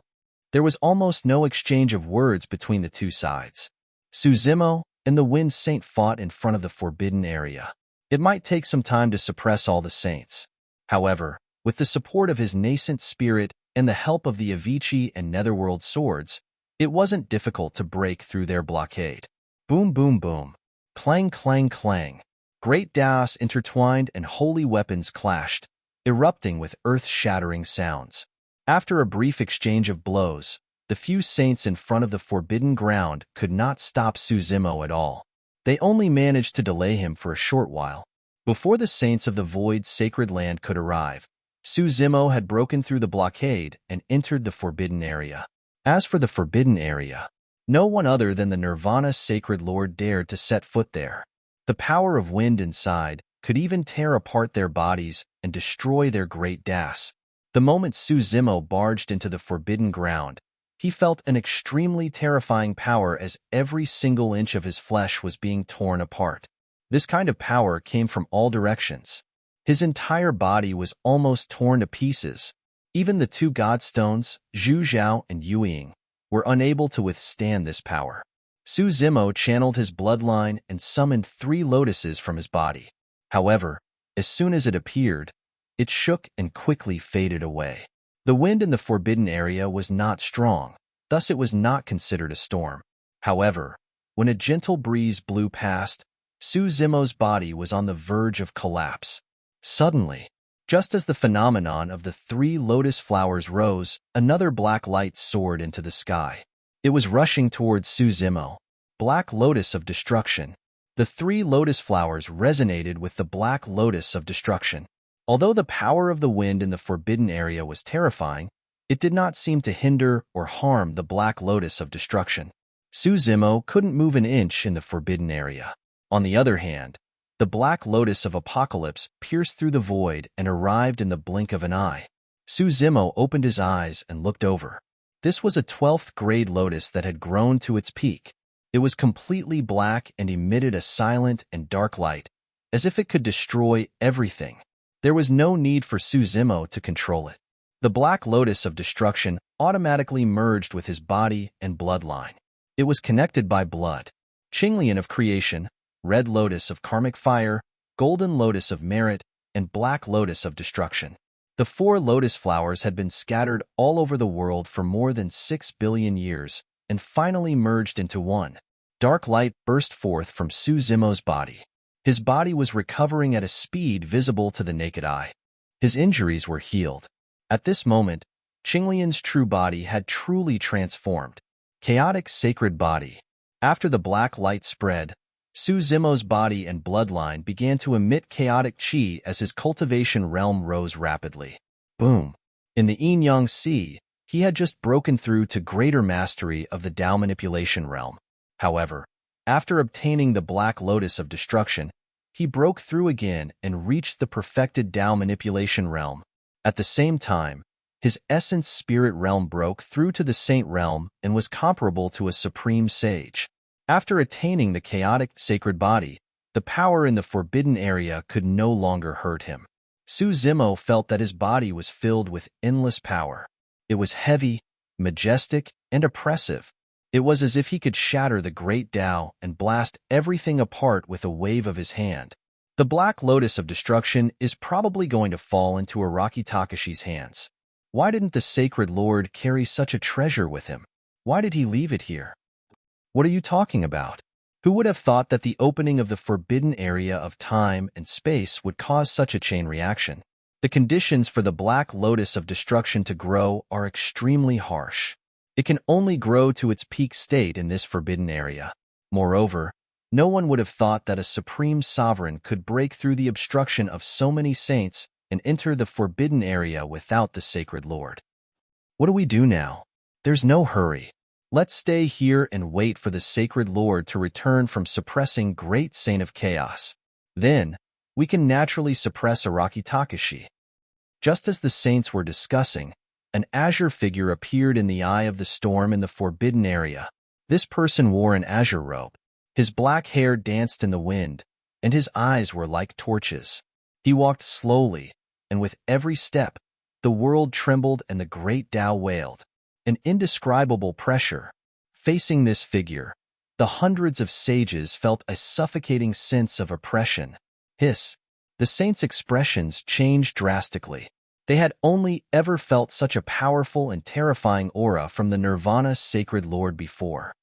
There was almost no exchange of words between the two sides. Suzumo and the Wind Saint fought in front of the forbidden area. It might take some time to suppress all the saints. However, with the support of his nascent spirit and the help of the Avicii and Netherworld swords, it wasn't difficult to break through their blockade. Boom, boom, boom. Clang, clang, clang. Great Daos intertwined and holy weapons clashed, erupting with earth-shattering sounds. After a brief exchange of blows, The few saints in front of the forbidden ground could not stop Suzimo at all. They only managed to delay him for a short while. Before the saints of the void's sacred land could arrive, Suzimo had broken through the blockade and entered the forbidden area. As for the forbidden area, no one other than the Nirvana sacred lord dared to set foot there. The power of wind inside could even tear apart their bodies and destroy their great das. The moment Suzimo barged into the forbidden ground, he felt an extremely terrifying power as every single inch of his flesh was being torn apart. This kind of power came from all directions. His entire body was almost torn to pieces. Even the two godstones, Zhu Zhao and Yueying, were unable to withstand this power. Suzimo channeled his bloodline and summoned 3 lotuses from his body. However, as soon as it appeared, it shook and quickly faded away. The wind in the forbidden area was not strong, thus it was not considered a storm. However, when a gentle breeze blew past, Suzimo's body was on the verge of collapse. Suddenly, just as the phenomenon of the 3 lotus flowers rose, another black light soared into the sky. It was rushing towards Suzimo, Black Lotus of Destruction. The 3 lotus flowers resonated with the Black Lotus of Destruction. Although the power of the wind in the forbidden area was terrifying, it did not seem to hinder or harm the Black Lotus of Destruction. Suzimo couldn't move an inch in the forbidden area. On the other hand, the Black Lotus of Apocalypse pierced through the void and arrived in the blink of an eye. Suzimo opened his eyes and looked over. This was a 12th grade lotus that had grown to its peak. It was completely black and emitted a silent and dark light, as if it could destroy everything. There was no need for Suzimo to control it. The Black Lotus of Destruction automatically merged with his body and bloodline. It was connected by blood. Qinglian of Creation, Red Lotus of Karmic Fire, Golden Lotus of Merit, and Black Lotus of Destruction. The 4 lotus flowers had been scattered all over the world for more than 6 billion years and finally merged into one. Dark light burst forth from Suzimo's body. His body was recovering at a speed visible to the naked eye. His injuries were healed. At this moment, Qinglian's true body had truly transformed. Chaotic sacred body. After the black light spread, Suzimo's body and bloodline began to emit chaotic qi as his cultivation realm rose rapidly. Boom! In the Yin-Yang Sea, he had just broken through to greater mastery of the Tao manipulation realm. However, after obtaining the Black Lotus of Destruction, he broke through again and reached the perfected Tao manipulation realm. At the same time, his essence spirit realm broke through to the Saint realm and was comparable to a supreme sage. After attaining the chaotic sacred body, the power in the forbidden area could no longer hurt him. Suzimo felt that his body was filled with endless power. It was heavy, majestic, and oppressive. It was as if he could shatter the great Tao and blast everything apart with a wave of his hand. The Black Lotus of Destruction is probably going to fall into Araki Takashi's hands. Why didn't the Sacred Lord carry such a treasure with him? Why did he leave it here? What are you talking about? Who would have thought that the opening of the forbidden area of time and space would cause such a chain reaction? The conditions for the Black Lotus of Destruction to grow are extremely harsh. It can only grow to its peak state in this forbidden area. Moreover, no one would have thought that a supreme sovereign could break through the obstruction of so many saints and enter the forbidden area without the Sacred Lord. What do we do now? There's no hurry. Let's stay here and wait for the Sacred Lord to return from suppressing Great Saint of Chaos. Then, we can naturally suppress Araki Takashi. Just as the saints were discussing, an azure figure appeared in the eye of the storm in the forbidden area. This person wore an azure robe. His black hair danced in the wind, and his eyes were like torches. He walked slowly, and with every step, the world trembled and the great Tao wailed. An indescribable pressure. Facing this figure, the hundreds of sages felt a suffocating sense of oppression. Hiss! The saints' expressions changed drastically. They had only ever felt such a powerful and terrifying aura from the Nirvana Sacred Lord before.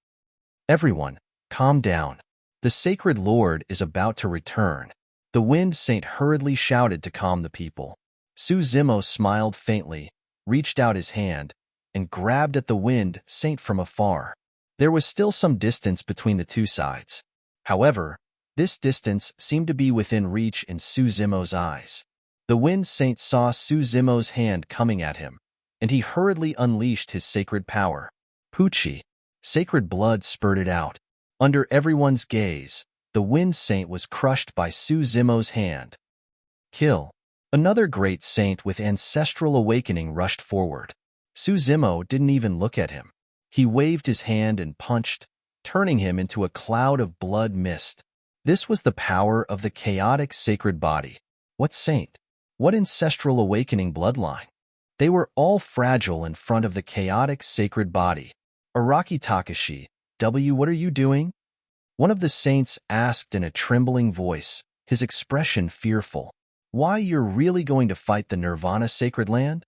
Everyone, calm down. The Sacred Lord is about to return. The Wind Saint hurriedly shouted to calm the people. Suzimo smiled faintly, reached out his hand, and grabbed at the wind saint from afar. There was still some distance between the two sides. However, this distance seemed to be within reach in Suzimo's eyes. The wind saint saw Suzimo's hand coming at him, and he hurriedly unleashed his sacred power. Pucci. Sacred blood spurted out. Under everyone's gaze, the wind saint was crushed by Suzimo's hand. Kill. Another great saint with ancestral awakening rushed forward. Suzimo didn't even look at him. He waved his hand and punched, turning him into a cloud of blood mist. This was the power of the chaotic sacred body. What saint? What ancestral awakening bloodline? They were all fragile in front of the chaotic sacred body. Araki Takashi, what are you doing? One of the saints asked in a trembling voice, his expression fearful. Why, you're really going to fight the Nirvana sacred land?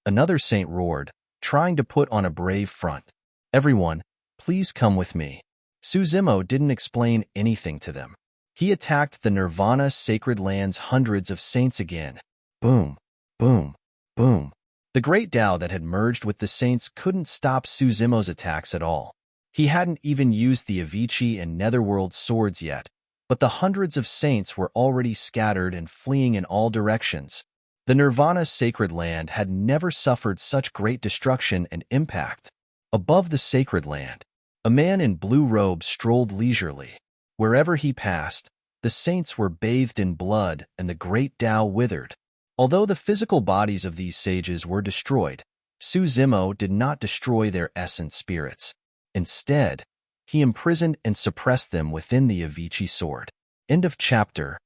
Another saint roared, trying to put on a brave front. Everyone, please come with me. Suzimo didn't explain anything to them. He attacked the Nirvana sacred land's hundreds of saints again. Boom, boom, boom. The great Tao that had merged with the saints couldn't stop Suzimo's attacks at all. He hadn't even used the Avicii and Netherworld swords yet, but the hundreds of saints were already scattered and fleeing in all directions. The Nirvana sacred land had never suffered such great destruction and impact. Above the sacred land, a man in blue robes strolled leisurely. Wherever he passed, the saints were bathed in blood and the great Tao withered. Although the physical bodies of these sages were destroyed, Suzimo did not destroy their essence spirits. Instead, he imprisoned and suppressed them within the Avicii sword. End of chapter.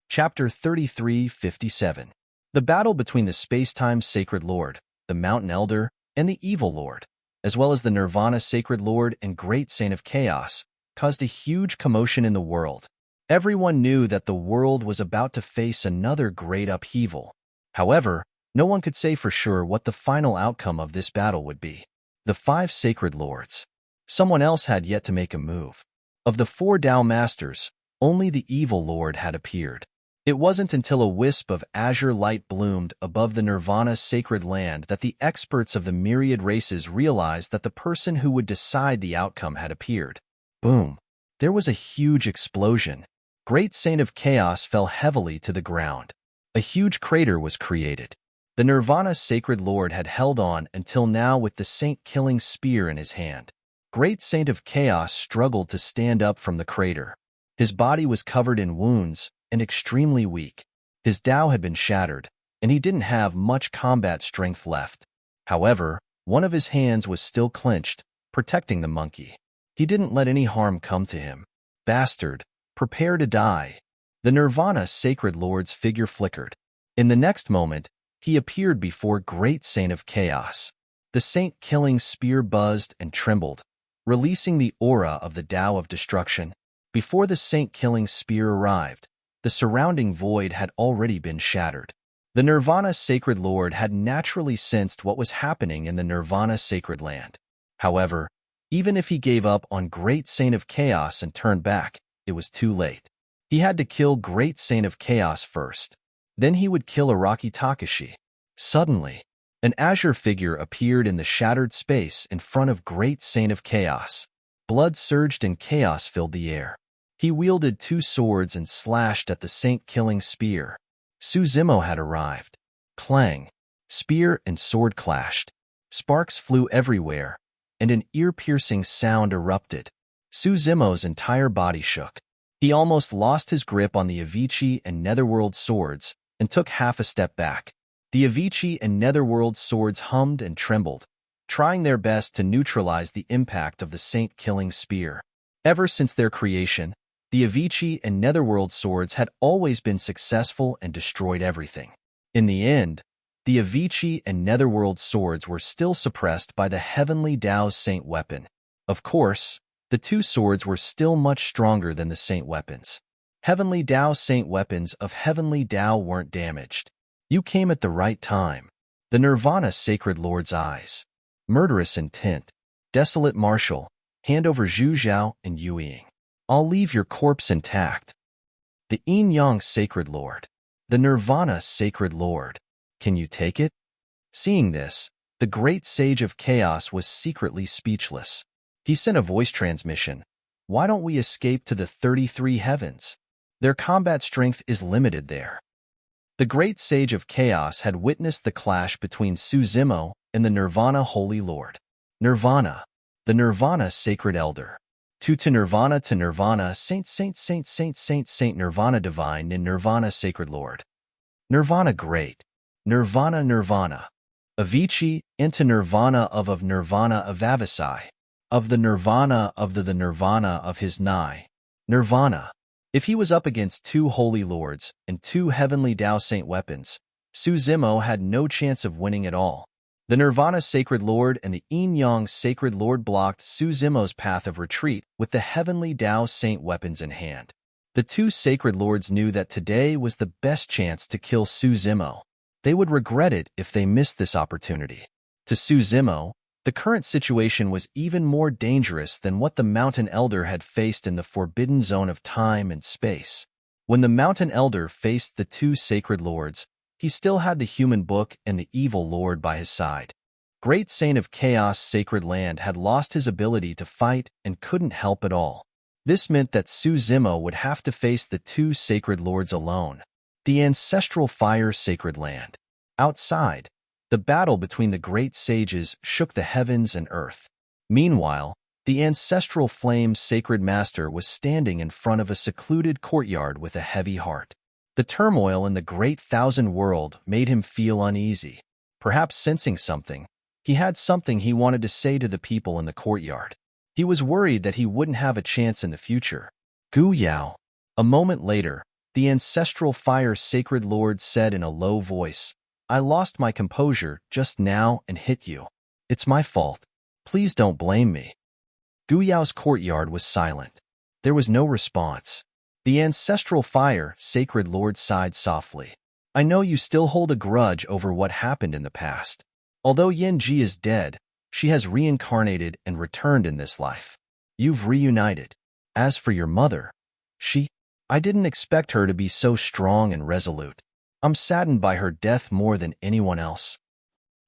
Chapter 3357. The battle between the space-time sacred lord, the mountain elder, and the evil lord, as well as the Nirvana sacred lord and great saint of chaos, caused a huge commotion in the world. Everyone knew that the world was about to face another great upheaval. However, no one could say for sure what the final outcome of this battle would be. The 5 sacred lords. Someone else had yet to make a move. Of the 4 Tao masters, only the evil lord had appeared. It wasn't until a wisp of azure light bloomed above the Nirvana sacred land that the experts of the myriad races realized that the person who would decide the outcome had appeared. Boom. There was a huge explosion. Great Saint of Chaos fell heavily to the ground. A huge crater was created. The Nirvana sacred lord had held on until now with the saint-killing spear in his hand. Great Saint of Chaos struggled to stand up from the crater. His body was covered in wounds and extremely weak. His Tao had been shattered, and he didn't have much combat strength left. However, one of his hands was still clenched, protecting the monkey. He didn't let any harm come to him. Bastard, prepare to die. The Nirvana sacred lord's figure flickered. In the next moment, he appeared before Great Saint of Chaos. The saint-killing spear buzzed and trembled, releasing the aura of the Tao of destruction. Before the saint-killing spear arrived, the surrounding void had already been shattered. The Nirvana sacred lord had naturally sensed what was happening in the Nirvana sacred land. However, even if he gave up on Great Saint of Chaos and turned back, it was too late. He had to kill Great Saint of Chaos first. Then he would kill Araki Takashi. Suddenly, an azure figure appeared in the shattered space in front of Great Saint of Chaos. Blood surged and chaos filled the air. He wielded 2 swords and slashed at the saint-killing spear. Suzimo had arrived. Clang! Spear and sword clashed. Sparks flew everywhere, and an ear-piercing sound erupted. Suzimo's entire body shook. He almost lost his grip on the Avicii and Netherworld swords and took half a step back. The Avicii and Netherworld swords hummed and trembled, trying their best to neutralize the impact of the saint-killing spear. Ever since their creation, the Avicii and Netherworld swords had always been successful and destroyed everything. In the end, the Avicii and Netherworld swords were still suppressed by the Heavenly Tao's saint weapon. Of course, the 2 swords were still much stronger than the saint weapons. Heavenly Tao saint weapons of Heavenly Tao weren't damaged. You came at the right time. The Nirvana sacred lord's eyes. Murderous intent. Desolate martial. Hand over Zhu Zhao and Yu Ying. I'll leave your corpse intact. The Yin Yang sacred lord. The Nirvana Sacred Lord. Can you take it? Seeing this, the great sage of chaos was secretly speechless. He sent a voice transmission. Why don't we escape to the 33 heavens? Their combat strength is limited there. The great sage of chaos had witnessed the clash between Suzimo and the Nirvana Holy Lord. Nirvana, the Nirvana Sacred Elder. To Nirvana, Saint Nirvana Divine in Nirvana Sacred Lord. Nirvana Great. Nirvana. Avicii, into Nirvana of Nirvana of Avicii. Of the Nirvana of the Nirvana of his Nai. Nirvana. If he was up against two holy lords and two heavenly Tao Saint weapons, Suzimo had no chance of winning at all. The Nirvana Sacred Lord and the Yin-Yang Sacred Lord blocked Suzimo's path of retreat with the heavenly Tao Saint weapons in hand. The two Sacred Lords knew that today was the best chance to kill Suzimo. They would regret it if they missed this opportunity. To Suzimo, the current situation was even more dangerous than what the Mountain Elder had faced in the forbidden zone of time and space. When the Mountain Elder faced the two Sacred Lords, he still had the human book and the evil lord by his side. Great Saint of Chaos Sacred Land had lost his ability to fight and couldn't help at all. This meant that Suzimo would have to face the two Sacred Lords alone. The Ancestral Fire Sacred Land. Outside, the battle between the great sages shook the heavens and earth. Meanwhile, the Ancestral Flame Sacred Master was standing in front of a secluded courtyard with a heavy heart. The turmoil in the great thousand world made him feel uneasy. Perhaps sensing something, he had something he wanted to say to the people in the courtyard. He was worried that he wouldn't have a chance in the future. Gu Yao. A moment later, the Ancestral Fire Sacred Lord said in a low voice, I lost my composure just now and hit you. It's my fault. Please don't blame me. Gu Yao's courtyard was silent. There was no response. The Ancestral Fire Sacred Lord sighed softly. I know you still hold a grudge over what happened in the past. Although Yin Ji is dead, she has reincarnated and returned in this life. You've reunited. As for your mother, I didn't expect her to be so strong and resolute. I'm saddened by her death more than anyone else.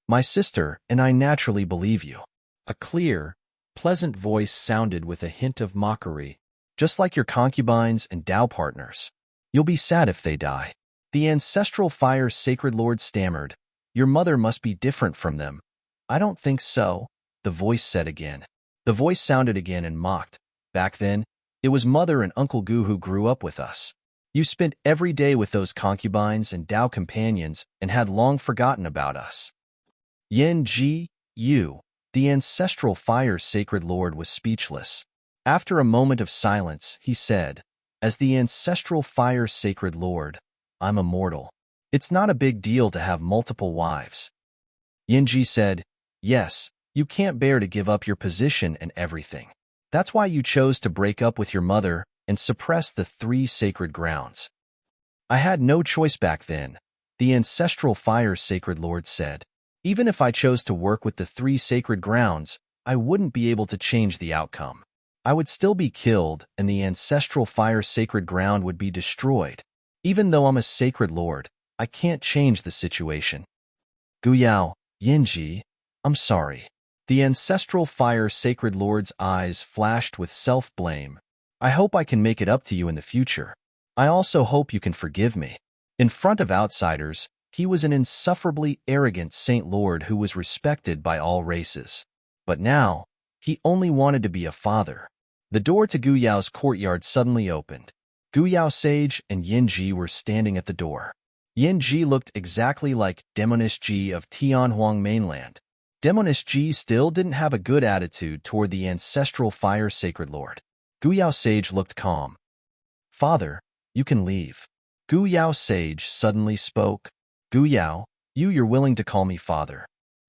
My sister and I naturally believe you. A clear, pleasant voice sounded with a hint of mockery, just like your concubines and Tao partners. You'll be sad if they die. The Ancestral Fire Sacred Lord stammered. Your mother must be different from them. I don't think so, the voice said again. The voice sounded again and mocked. Back then, it was Mother and Uncle Gu who grew up with us. You spent every day with those concubines and Tao companions and had long forgotten about us. Yin Ji, you, the Ancestral Fire Sacred Lord, was speechless. After a moment of silence, he said, As the Ancestral Fire Sacred Lord, I'm immortal. It's not a big deal to have multiple wives. Yin Ji said, Yes, you can't bear to give up your position and everything. That's why you chose to break up with your mother and suppress the three sacred grounds. I had no choice back then, the Ancestral Fire Sacred Lord said. Even if I chose to work with the three sacred grounds, I wouldn't be able to change the outcome. I would still be killed and the Ancestral Fire Sacred Ground would be destroyed. Even though I'm a Sacred Lord, I can't change the situation. Gu Yao, Yin Ji, I'm sorry. The Ancestral Fire Sacred Lord's eyes flashed with self-blame. I hope I can make it up to you in the future. I also hope you can forgive me. In front of outsiders, he was an insufferably arrogant Saint Lord who was respected by all races. But now, he only wanted to be a father. The door to Gu Yao's courtyard suddenly opened. Gu Yao Sage and Yin Ji were standing at the door. Yin Ji looked exactly like Demoness Ji of Tianhuang Mainland. Demoness Ji still didn't have a good attitude toward the Ancestral Fire Sacred Lord. Gu Yao Sage looked calm. Father, you can leave. Gu Yao Sage suddenly spoke. Gu Yao, you're willing to call me father.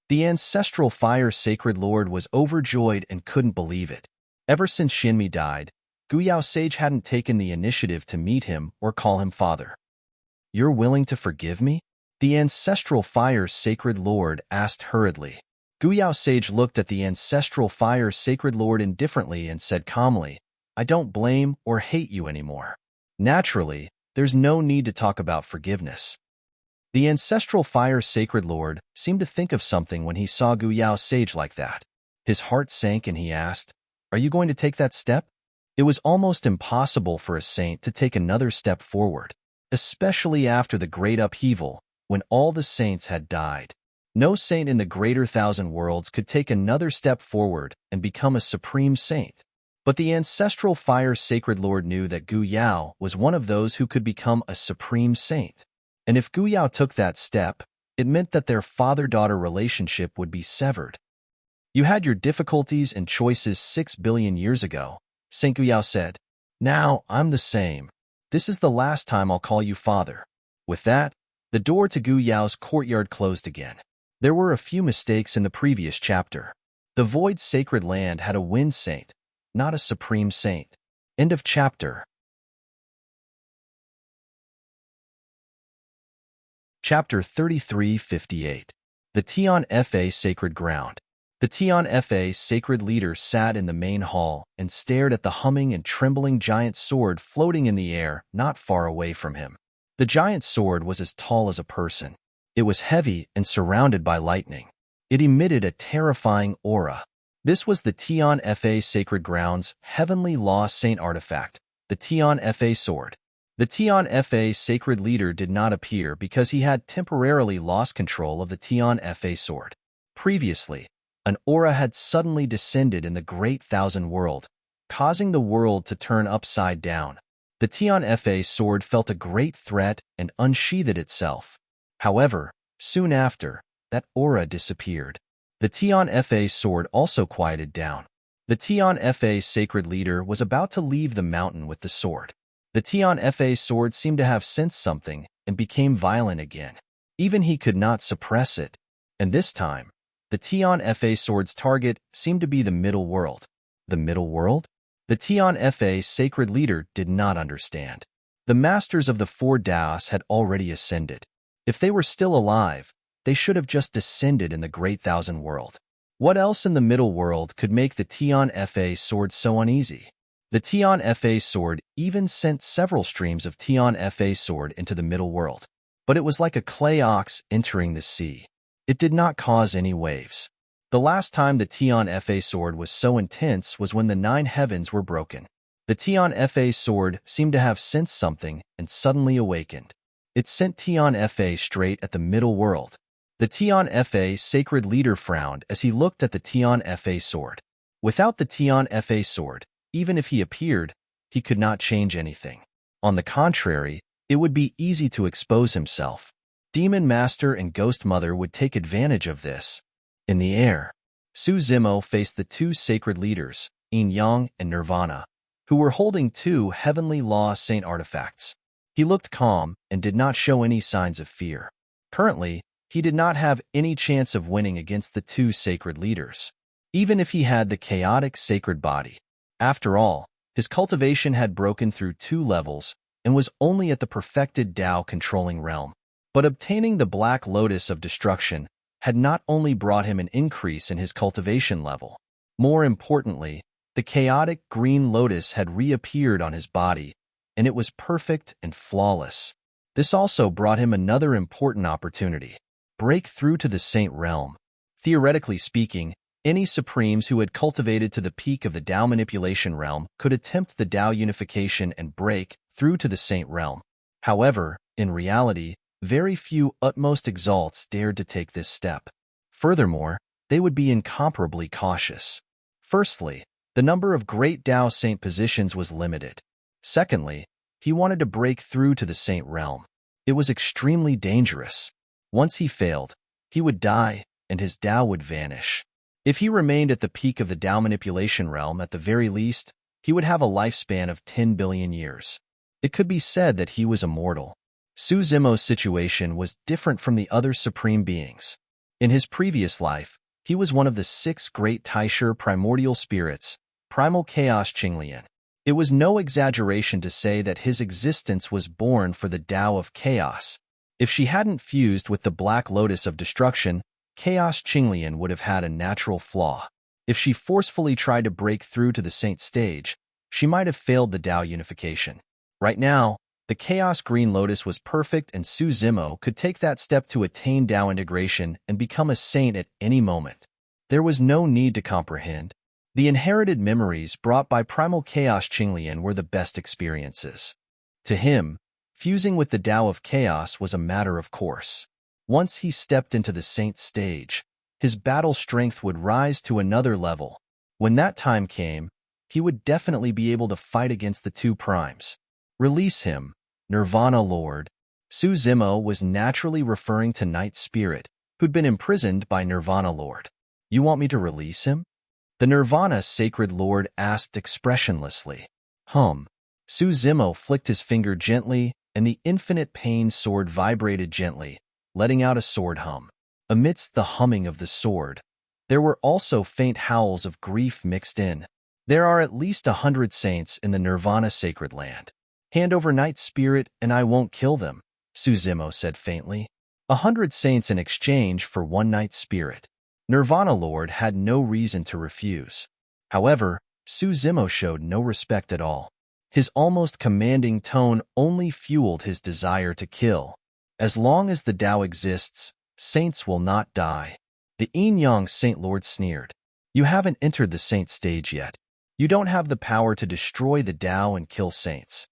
The Ancestral Fire Sacred Lord was overjoyed and couldn't believe it. Ever since Xinmi died, Gu Yao Sage hadn't taken the initiative to meet him or call him father. You're willing to forgive me? The Ancestral Fire Sacred Lord asked hurriedly. Gu Yao Sage looked at the Ancestral Fire Sacred Lord indifferently and said calmly, I don't blame or hate you anymore. Naturally, there's no need to talk about forgiveness. The ancestral fire sacred lord seemed to think of something when he saw Gu Yao's sage like that. His heart sank and he asked, "Are you going to take that step?" It was almost impossible for a saint to take another step forward, especially after the great upheaval, when all the saints had died. No saint in the greater thousand worlds could take another step forward and become a supreme saint. But the ancestral fire sacred lord knew that Gu Yao was one of those who could become a supreme saint. And if Gu Yao took that step, it meant that their father-daughter relationship would be severed. "You had your difficulties and choices 6 billion years ago," Saint Gu Yao said. "Now I'm the same. This is the last time I'll call you father." With that, the door to Gu Yao's courtyard closed again. There were a few mistakes in the previous chapter. The void sacred land had a wind saint, not a supreme saint. End of chapter. Chapter 3358. The Tian Fa Sacred Ground. The Tian Fa sacred leader sat in the main hall and stared at the humming and trembling giant sword floating in the air not far away from him. The giant sword was as tall as a person. It was heavy and surrounded by lightning. It emitted a terrifying aura. This was the Tian Fa Sacred Ground's heavenly law saint artifact, the Tian Fa sword. The Tian Fa sacred leader did not appear because he had temporarily lost control of the Tian Fa sword. Previously, an aura had suddenly descended in the Great Thousand World, causing the world to turn upside down. The Tian Fa sword felt a great threat and unsheathed itself. However, soon after, that aura disappeared. The Tian Fa sword also quieted down. The Tian Fa sacred leader was about to leave the mountain with the sword. The Tian Fa sword seemed to have sensed something and became violent again. Even he could not suppress it. And this time, the Tian Fa sword's target seemed to be the middle world. The middle world? The Tian Fa sacred leader did not understand. The masters of the four Taoists had already ascended. If they were still alive, they should have just descended in the Great Thousand World. What else in the middle world could make the Tian Fa sword so uneasy? The Tian Fa sword even sent several streams of Tian Fa sword into the middle world. But it was like a clay ox entering the sea. It did not cause any waves. The last time the Tian Fa sword was so intense was when the 9 heavens were broken. The Tian Fa sword seemed to have sensed something and suddenly awakened. It sent Tian Fa straight at the middle world. The Tian Fa sacred leader frowned as he looked at the Tian Fa sword. Without the Tian Fa sword, even if he appeared, he could not change anything. On the contrary, it would be easy to expose himself. Demon Master and Ghost Mother would take advantage of this. In the air, Su Zimo faced the 2 sacred leaders, Yin Yang and Nirvana, who were holding 2 heavenly law saint artifacts. He looked calm and did not show any signs of fear. Currently, he did not have any chance of winning against the 2 sacred leaders, even if he had the chaotic sacred body. After all, his cultivation had broken through 2 levels and was only at the perfected Tao controlling realm. But obtaining the Black Lotus of Destruction had not only brought him an increase in his cultivation level. More importantly, the chaotic green lotus had reappeared on his body, and it was perfect and flawless. This also brought him another important opportunity: break through to the saint realm. Theoretically speaking, any supremes who had cultivated to the peak of the Tao manipulation realm could attempt the Tao unification and break through to the saint realm. However, in reality, very few utmost exalts dared to take this step. Furthermore, they would be incomparably cautious. Firstly, the number of great Tao saint positions was limited. Secondly, he wanted to break through to the saint realm. It was extremely dangerous. Once he failed, he would die, and his Tao would vanish. If he remained at the peak of the Tao manipulation realm, at the very least, he would have a lifespan of 10 billion years. It could be said that he was immortal. Su Zimo's situation was different from the other supreme beings. In his previous life, he was one of the 6 great Taisher primordial spirits, primal chaos Qinglian. It was no exaggeration to say that his existence was born for the Tao of chaos. If she hadn't fused with the Black Lotus of Destruction, Chaos Qinglian would have had a natural flaw. If she forcefully tried to break through to the saint stage, she might have failed the Tao unification. Right now, The Chaos Green Lotus was perfect, and Su Zimo could take that step to attain Tao integration and become a saint at any moment. There was no need to comprehend. The inherited memories brought by primal chaos Qinglian were the best experiences. To him, fusing with the Tao of chaos was a matter of course. Once he stepped into the saint stage, his battle strength would rise to another level. When that time came, he would definitely be able to fight against the two primes. Release him, Nirvana Lord. Su Zimo was naturally referring to Night Spirit, who'd been imprisoned by Nirvana Lord. You want me to release him? The Nirvana Sacred Lord asked expressionlessly. Su Zimo flicked his finger gently, and the infinite pain sword vibrated gently, letting out a sword hum. Amidst the humming of the sword, there were also faint howls of grief mixed in. There are at least 100 saints in the Nirvana Sacred Land. Hand over Night Spirit and I won't kill them, Su Zimo said faintly. 100 saints in exchange for one Night Spirit. Nirvana Lord had no reason to refuse. However, Su Zimo showed no respect at all. His almost commanding tone only fueled his desire to kill. As long as the Tao exists, saints will not die. The Yin-Yang Saint Lord sneered. You haven't entered the saint stage yet. You don't have the power to destroy the Tao and kill saints.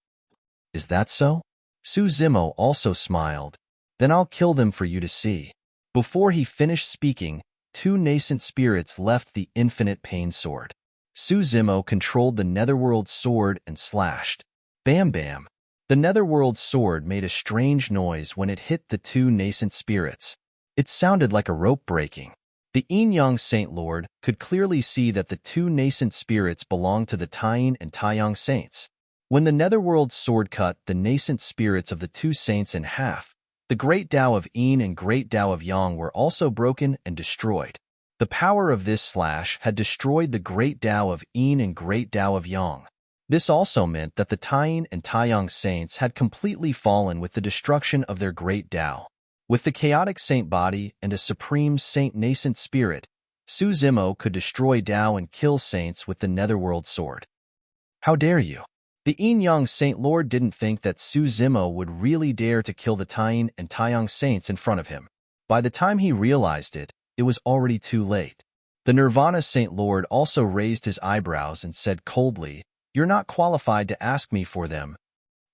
Is that so? Su Zimo also smiled. Then I'll kill them for you to see. Before he finished speaking, two nascent spirits left the infinite pain sword. Su Zimo controlled the Netherworld sword and slashed. Bam bam. The Netherworld sword made a strange noise when it hit the two nascent spirits. It sounded like a rope breaking. The Yin-Yang Saint Lord could clearly see that the two nascent spirits belonged to the Taiyin and Taiyang saints. When the Netherworld sword cut the nascent spirits of the two saints in half, the Great Tao of Yin and Great Tao of Yang were also broken and destroyed. The power of this slash had destroyed the Great Tao of Yin and Great Tao of Yang. This also meant that the Taiyin and Taiyang saints had completely fallen with the destruction of their Great Tao. With the chaotic saint body and a supreme saint nascent spirit, Su Zimo could destroy Tao and kill saints with the Netherworld sword. How dare you? The Yin-Yang Saint Lord didn't think that Su Zimo would really dare to kill the Taiyin and Taiyang saints in front of him. By the time he realized it, it was already too late. The Nirvana Saint Lord also raised his eyebrows and said coldly, "You're not qualified to ask me for them."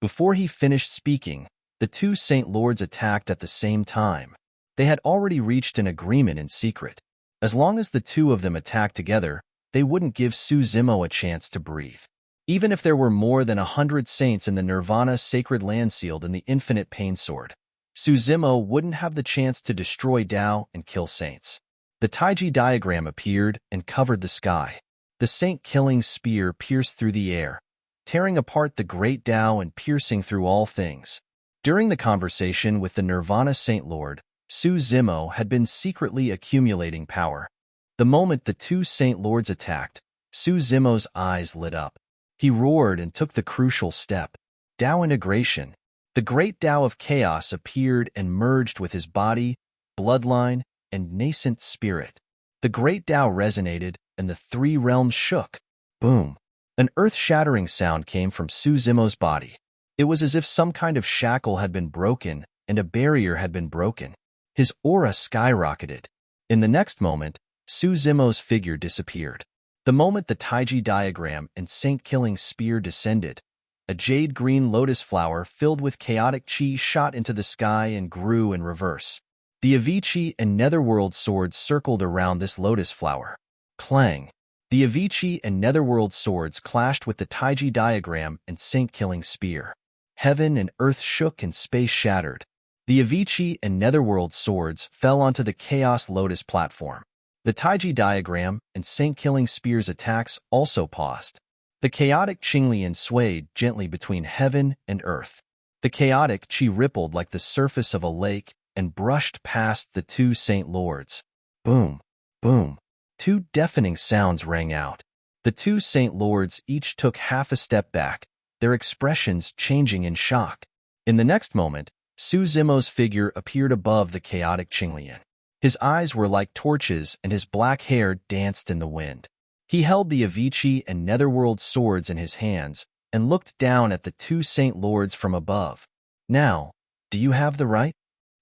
Before he finished speaking, the two Saint Lords attacked at the same time. They had already reached an agreement in secret. As long as the two of them attacked together, they wouldn't give Su Zimo a chance to breathe. Even if there were more than 100 saints in the Nirvana Sacred Land sealed in the Infinite Pain Sword, Su Zimo wouldn't have the chance to destroy Tao and kill saints. The Taiji diagram appeared and covered the sky. The saint-killing spear pierced through the air, tearing apart the Great Tao and piercing through all things. During the conversation with the Nirvana Saint Lord, Su Zimo had been secretly accumulating power. The moment the two Saint Lords attacked, Su Zimo's eyes lit up. He roared and took the crucial step. Tao integration. The Great Tao of Chaos appeared and merged with his body, bloodline, and nascent spirit. The Great Tao resonated, and the three realms shook. Boom. An earth-shattering sound came from Su Zimo's body. It was as if some kind of shackle had been broken and a barrier had been broken. His aura skyrocketed. In the next moment, Su Zimo's figure disappeared. The moment the Taiji diagram and saint-killing spear descended, a jade-green lotus flower filled with chaotic chi shot into the sky and grew in reverse. The Avicii and Netherworld swords circled around this lotus flower. Clang! The Avicii and Netherworld swords clashed with the Taiji diagram and saint-killing spear. Heaven and earth shook and space shattered. The Avicii and Netherworld swords fell onto the Chaos Lotus platform. The Taiji diagram and saint-killing spear's attacks also paused. The chaotic Qinglian swayed gently between heaven and earth. The chaotic chi rippled like the surface of a lake and brushed past the two Saint Lords. Boom, boom. Two deafening sounds rang out. The two Saint Lords each took half a step back, their expressions changing in shock. In the next moment, Su Zimo's figure appeared above the chaotic Qinglian. His eyes were like torches and his black hair danced in the wind. He held the Avicii and Netherworld swords in his hands, and looked down at the two saint lords from above. "Now, do you have the right?"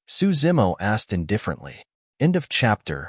Suzimo asked indifferently. End of chapter.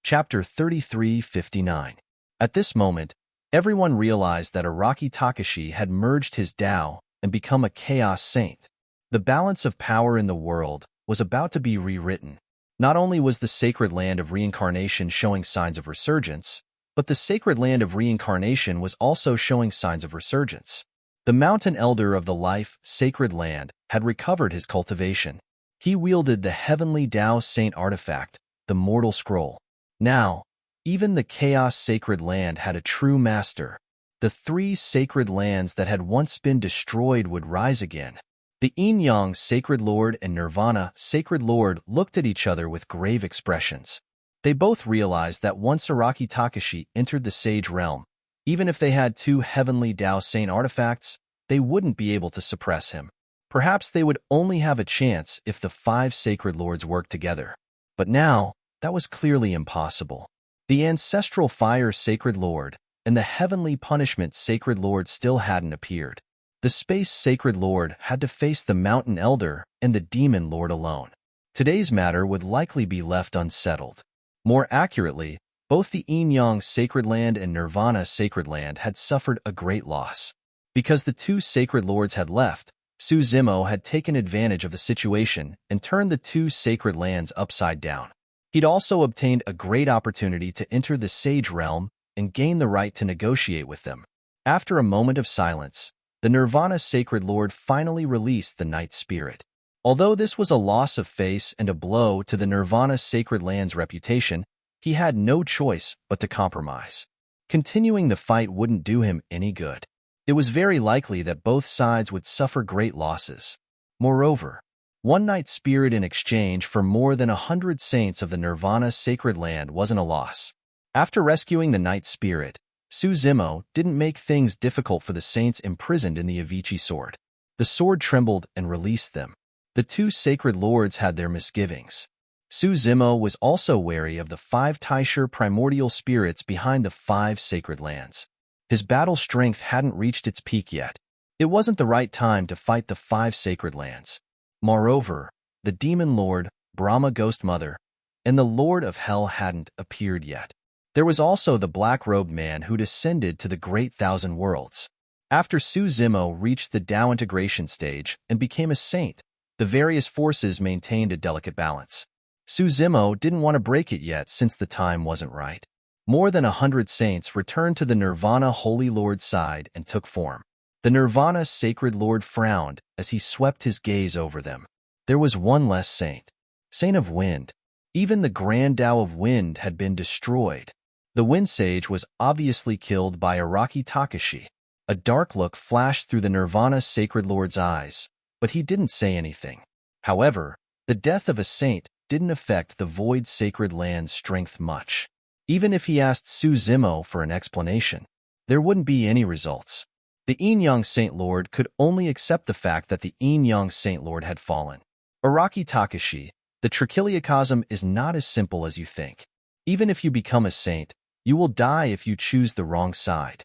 Chapter 3359. At this moment, everyone realized that Araki Takashi had merged his Tao and become a chaos saint. The balance of power in the world was about to be rewritten. Not only was the sacred land of reincarnation showing signs of resurgence, but the sacred land of reincarnation was also showing signs of resurgence. The mountain elder of the life sacred land had recovered his cultivation. He wielded the heavenly Tao saint artifact, the mortal scroll. Now, even the chaos sacred land had a true master. The three sacred lands that had once been destroyed would rise again. The Yin-Yang Sacred Lord and Nirvana Sacred Lord looked at each other with grave expressions. They both realized that once Araki Takashi entered the Sage Realm, even if they had two heavenly Tao Saint artifacts, they wouldn't be able to suppress him. Perhaps they would only have a chance if the five Sacred Lords worked together. But now, that was clearly impossible. The Ancestral Fire Sacred Lord and the Heavenly Punishment Sacred Lord still hadn't appeared. The Space Sacred Lord had to face the Mountain Elder and the Demon Lord alone. Today's matter would likely be left unsettled. More accurately, both the Yin-Yang Sacred Land and Nirvana Sacred Land had suffered a great loss. Because the two Sacred Lords had left, Suzimo had taken advantage of the situation and turned the two sacred lands upside down. He'd also obtained a great opportunity to enter the Sage Realm and gain the right to negotiate with them. After a moment of silence, the Nirvana Sacred Lord finally released the Night Spirit. Although this was a loss of face and a blow to the Nirvana Sacred Land's reputation, he had no choice but to compromise. Continuing the fight wouldn't do him any good. It was very likely that both sides would suffer great losses. Moreover, one Night Spirit in exchange for more than 100 saints of the Nirvana Sacred Land wasn't a loss. After rescuing the Night Spirit, Suzimo didn't make things difficult for the saints imprisoned in the Avicii sword. The sword trembled and released them. The two Sacred Lords had their misgivings. Suzimo was also wary of the 5 Taisher primordial spirits behind the 5 sacred lands. His battle strength hadn't reached its peak yet. It wasn't the right time to fight the 5 sacred lands. Moreover, the Demon Lord, Brahma Ghost Mother, and the Lord of Hell hadn't appeared yet. There was also the black-robed man who descended to the Great Thousand Worlds. After Suzimo reached the Tao integration stage and became a saint, the various forces maintained a delicate balance. Suzimo didn't want to break it yet since the time wasn't right. More than 100 saints returned to the Nirvana Holy Lord's side and took form. The Nirvana Sacred Lord frowned as he swept his gaze over them. There was one less saint. Saint of Wind. Even the Grand Tao of Wind had been destroyed. The Wind Sage was obviously killed by Araki Takashi. A dark look flashed through the Nirvana Sacred Lord's eyes, but he didn't say anything. However, the death of a saint didn't affect the Void Sacred Land's strength much. Even if he asked Suzimo for an explanation, there wouldn't be any results. The Yin-Yang Saint Lord could only accept the fact that the Yin-Yang Saint Lord had fallen. Araki Takashi, the trichiliocosm is not as simple as you think. Even if you become a saint, you will die if you choose the wrong side.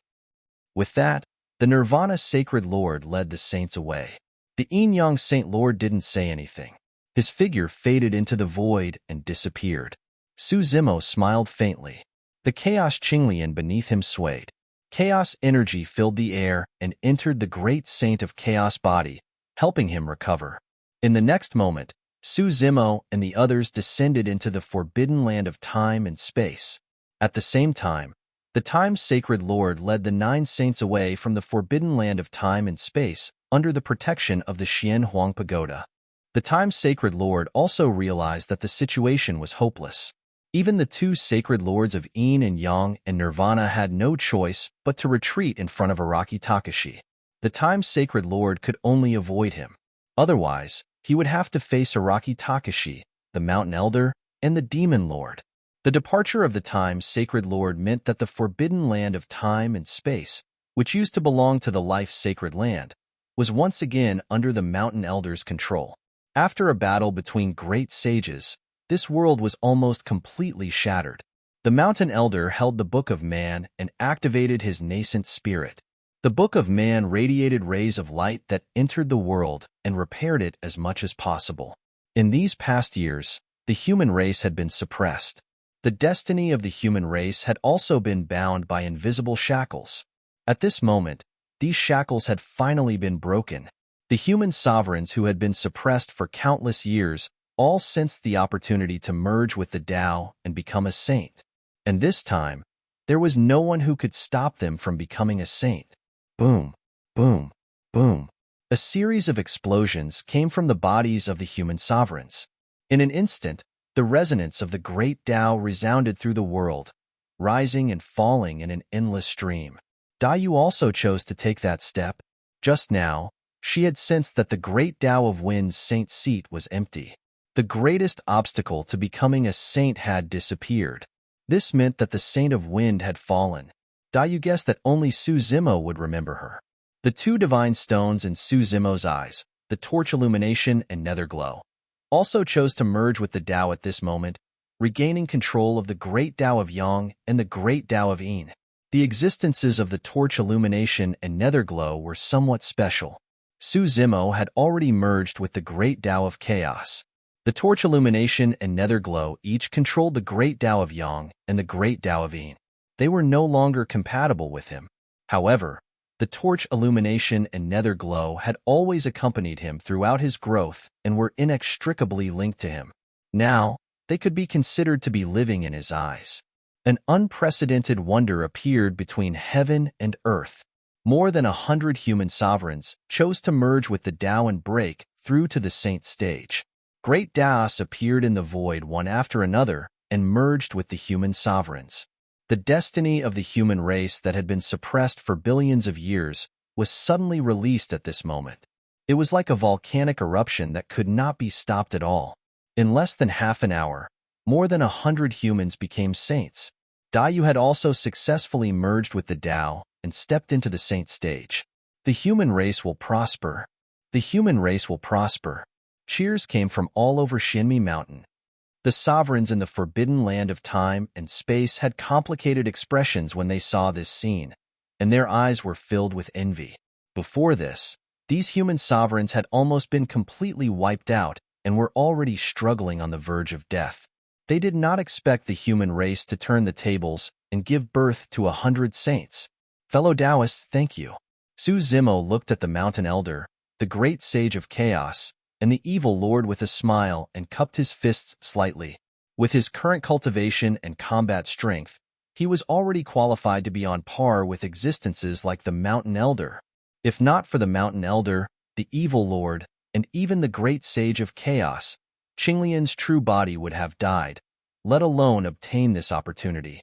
With that, the Nirvana Sacred Lord led the saints away. The Yin-Yang Saint Lord didn't say anything. His figure faded into the void and disappeared. Suzimo smiled faintly. The Chaos Qinglian beneath him swayed. Chaos energy filled the air and entered the great saint of chaos body, helping him recover. In the next moment, Suzimo and the others descended into the forbidden land of time and space. At the same time, the Time Sacred Lord led the 9 saints away from the forbidden land of time and space under the protection of the Xian Huang Pagoda. The Time Sacred Lord also realized that the situation was hopeless. Even the 2 Sacred Lords of Yin and Yang and Nirvana had no choice but to retreat in front of Araki Takashi. The Time Sacred Lord could only avoid him. Otherwise, he would have to face Araki Takashi, the Mountain Elder, and the Demon Lord. The departure of the Time Sacred Lord meant that the forbidden land of time and space, which used to belong to the Life Sacred Land, was once again under the Mountain Elder's control. After a battle between great sages, this world was almost completely shattered. The mountain elder held the Book of Man and activated his nascent spirit. The Book of Man radiated rays of light that entered the world and repaired it as much as possible. In these past years, the human race had been suppressed. The destiny of the human race had also been bound by invisible shackles. At this moment, these shackles had finally been broken. The human sovereigns who had been suppressed for countless years all sensed the opportunity to merge with the Tao and become a saint. And this time, there was no one who could stop them from becoming a saint. Boom, boom, boom. A series of explosions came from the bodies of the human sovereigns. In an instant, the resonance of the great Tao resounded through the world, rising and falling in an endless stream. Dayu also chose to take that step. Just now, she had sensed that the great Tao of Wind's saint seat was empty. The greatest obstacle to becoming a saint had disappeared. This meant that the Saint of Wind had fallen. Dayu guessed that only Su Zimo would remember her. The two divine stones in Su Zimo's eyes, the torch illumination and nether glow, also chose to merge with the Tao at this moment, regaining control of the great Tao of Yang and the great Tao of Yin. The existences of the torch illumination and nether glow were somewhat special. Su Zimo had already merged with the great Tao of Chaos. The torch illumination and nether glow each controlled the great Tao of Yang and the great Tao of Yin. They were no longer compatible with him. However, the torch illumination and nether glow had always accompanied him throughout his growth and were inextricably linked to him. Now, they could be considered to be living in his eyes. An unprecedented wonder appeared between heaven and earth. More than 100 human sovereigns chose to merge with the Tao and break through to the saint stage. Great Taos appeared in the void one after another and merged with the human sovereigns. The destiny of the human race that had been suppressed for billions of years was suddenly released at this moment. It was like a volcanic eruption that could not be stopped at all. In less than half an hour, more than 100 humans became saints. Dayu had also successfully merged with the Tao and stepped into the saint stage. The human race will prosper. The human race will prosper. Cheers came from all over Shinmi Mountain. The sovereigns in the forbidden land of time and space had complicated expressions when they saw this scene, and their eyes were filled with envy. Before this, these human sovereigns had almost been completely wiped out and were already struggling on the verge of death. They did not expect the human race to turn the tables and give birth to 100 saints. Fellow Taoists, thank you. Su Zimo looked at the mountain elder, the great sage of chaos, and the evil lord with a smile and cupped his fists slightly. With his current cultivation and combat strength, he was already qualified to be on par with existences like the mountain elder. If not for the mountain elder, the evil lord, and even the great sage of chaos, Qinglian's true body would have died, let alone obtain this opportunity.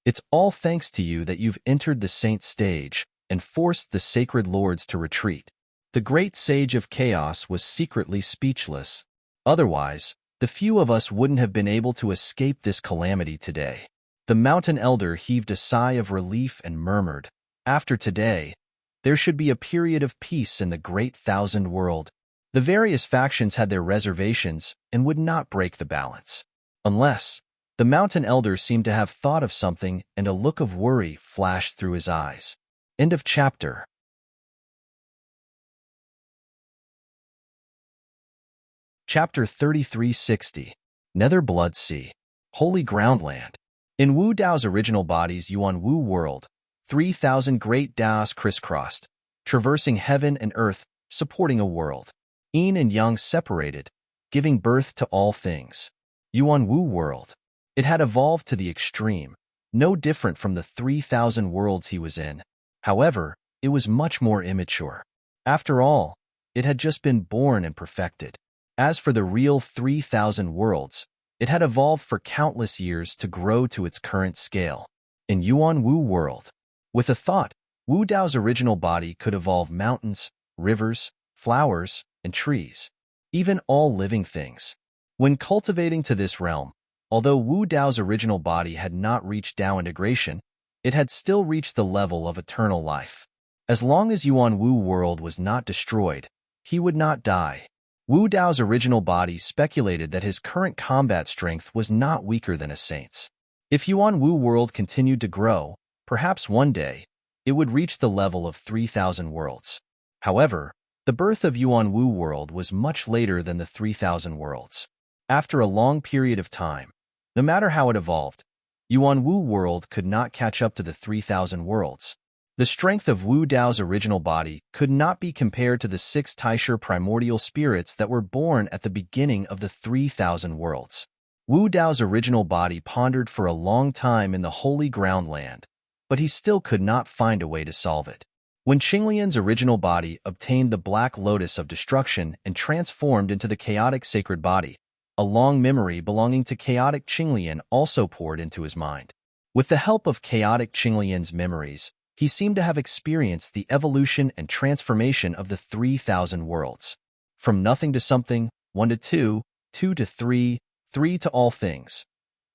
It's all thanks to you that you've entered the saint stage and forced the sacred lords to retreat. The great sage of chaos was secretly speechless. Otherwise, the few of us wouldn't have been able to escape this calamity today. The mountain elder heaved a sigh of relief and murmured, "After today, there should be a period of peace in the great thousand world." The various factions had their reservations and would not break the balance. Unless, the mountain elder seemed to have thought of something and a look of worry flashed through his eyes. End of chapter. Chapter 3360. Nether Blood Sea. Holy Groundland. In Wu Dao's original body's Yuan Wu world, 3,000 great Daos crisscrossed, traversing heaven and earth, supporting a world. Yin and Yang separated, giving birth to all things. Yuan Wu world. It had evolved to the extreme, no different from the 3,000 worlds he was in. However, it was much more immature. After all, it had just been born and perfected. As for the real 3,000 worlds, it had evolved for countless years to grow to its current scale. In Yuan Wu world, with a thought, Wu Dao's original body could evolve mountains, rivers, flowers, and trees, even all living things. When cultivating to this realm, although Wu Dao's original body had not reached Dao integration, it had still reached the level of eternal life. As long as Yuan Wu world was not destroyed, he would not die. Wu Dao's original body speculated that his current combat strength was not weaker than a saint's. If Yuan Wu world continued to grow, perhaps one day, it would reach the level of 3,000 worlds. However, the birth of Yuan Wu world was much later than the 3,000 worlds. After a long period of time, no matter how it evolved, Yuan Wu world could not catch up to the 3,000 worlds. The strength of Wu Dao's original body could not be compared to the 6 Taisher primordial spirits that were born at the beginning of the 3,000 worlds. Wu Dao's original body pondered for a long time in the holy ground land, but he still could not find a way to solve it. When Qinglian's original body obtained the Black Lotus of Destruction and transformed into the chaotic sacred body, a long memory belonging to chaotic Qinglian also poured into his mind. With the help of chaotic Qinglian's memories, he seemed to have experienced the evolution and transformation of the 3,000 worlds. From nothing to something, 1 to 2, 2 to 3, 3 to all things.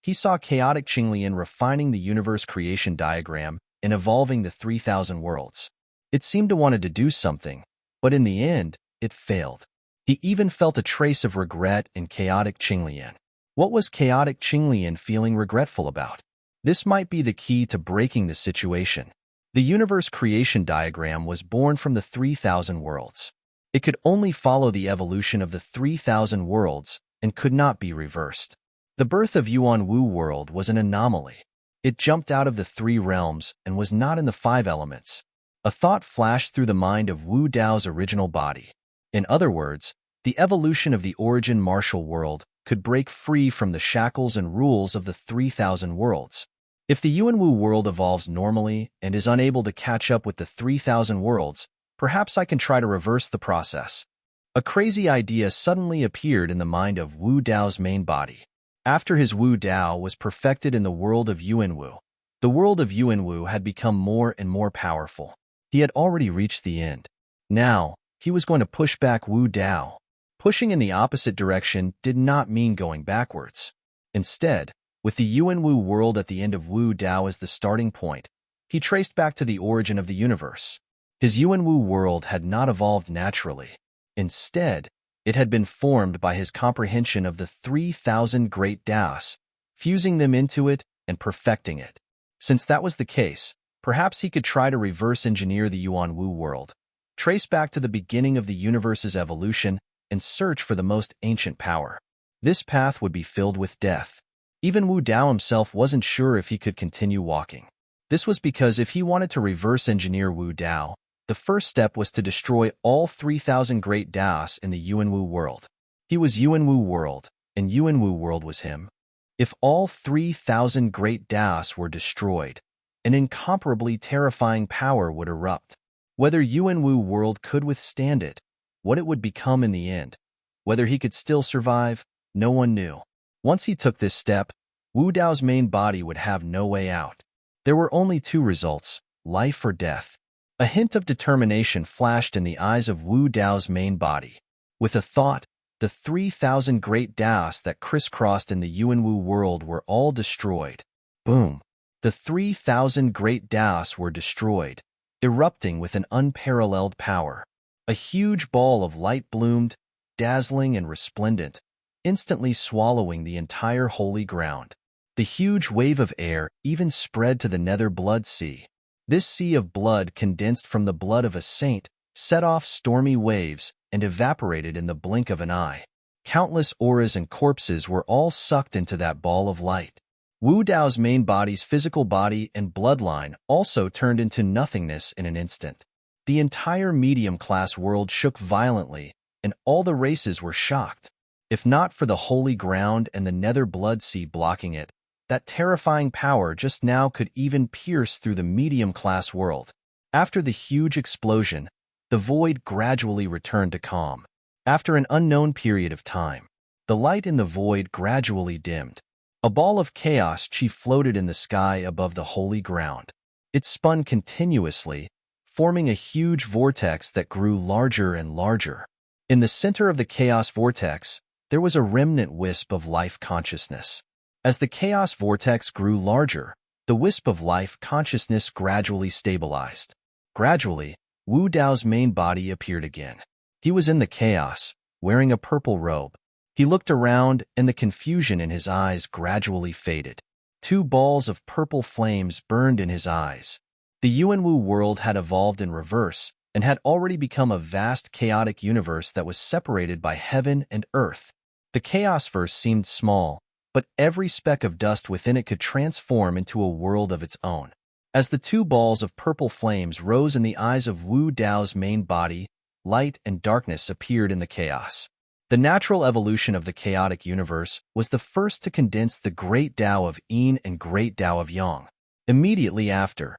He saw chaotic Qinglian refining the universe creation diagram and evolving the 3,000 worlds. It seemed to wanted to do something, but in the end, it failed. He even felt a trace of regret in chaotic Qinglian. What was chaotic Qinglian feeling regretful about? This might be the key to breaking the situation. The universe creation diagram was born from the 3,000 worlds. It could only follow the evolution of the 3,000 worlds and could not be reversed. The birth of Yuan Wu world was an anomaly. It jumped out of the 3 realms and was not in the 5 elements. A thought flashed through the mind of Wu Dao's original body. In other words, the evolution of the origin martial world could break free from the shackles and rules of the 3,000 worlds. If the Yuan Wu world evolves normally and is unable to catch up with the 3,000 worlds, perhaps I can try to reverse the process. A crazy idea suddenly appeared in the mind of Wu Dao's main body. After his Wu Dao was perfected in the world of Yuan Wu, the world of Yuan Wu had become more and more powerful. He had already reached the end. Now, he was going to push back Wu Dao. Pushing in the opposite direction did not mean going backwards. Instead, with the Yuan Wu world at the end of Wu Dao as the starting point, he traced back to the origin of the universe. His Yuan Wu world had not evolved naturally. Instead, it had been formed by his comprehension of the 3,000 great Daos, fusing them into it and perfecting it. Since that was the case, perhaps he could try to reverse engineer the Yuan Wu world, trace back to the beginning of the universe's evolution, and search for the most ancient power. This path would be filled with death. Even Wu Dao himself wasn't sure if he could continue walking. This was because if he wanted to reverse engineer Wu Dao, the first step was to destroy all 3,000 great Daos in the Yuan Wu world. He was Yuan Wu world, and Yuan Wu world was him. If all 3,000 great Daos were destroyed, an incomparably terrifying power would erupt. Whether Yuan Wu world could withstand it, what it would become in the end, whether he could still survive, no one knew. Once he took this step, Wu Dao's main body would have no way out. There were only 2 results, life or death. A hint of determination flashed in the eyes of Wu Dao's main body. With a thought, the 3,000 great Daos that crisscrossed in the Yuan Wu world were all destroyed. Boom! The 3,000 great Daos were destroyed, erupting with an unparalleled power. A huge ball of light bloomed, dazzling and resplendent, instantly swallowing the entire holy ground. The huge wave of air even spread to the nether blood sea. This sea of blood condensed from the blood of a saint, set off stormy waves, and evaporated in the blink of an eye. Countless auras and corpses were all sucked into that ball of light. Wu Dao's main body's physical body and bloodline also turned into nothingness in an instant. The entire medium-class world shook violently, and all the races were shocked. If not for the holy ground and the nether blood sea blocking it, that terrifying power just now could even pierce through the medium-class world. After the huge explosion, the void gradually returned to calm. After an unknown period of time, the light in the void gradually dimmed. A ball of chaos chi floated in the sky above the holy ground. It spun continuously, forming a huge vortex that grew larger and larger. In the center of the chaos vortex, there was a remnant wisp of life consciousness. As the chaos vortex grew larger, the wisp of life consciousness gradually stabilized. Gradually, Wu Dao's main body appeared again. He was in the chaos, wearing a purple robe. He looked around, and the confusion in his eyes gradually faded. 2 balls of purple flames burned in his eyes. The Yuanwu world had evolved in reverse and had already become a vast chaotic universe that was separated by heaven and earth. The chaosverse seemed small, but every speck of dust within it could transform into a world of its own. As the 2 balls of purple flames rose in the eyes of Wu Dao's main body, light and darkness appeared in the chaos. The natural evolution of the chaotic universe was the first to condense the great Tao of Yin and great Tao of Yang. Immediately after,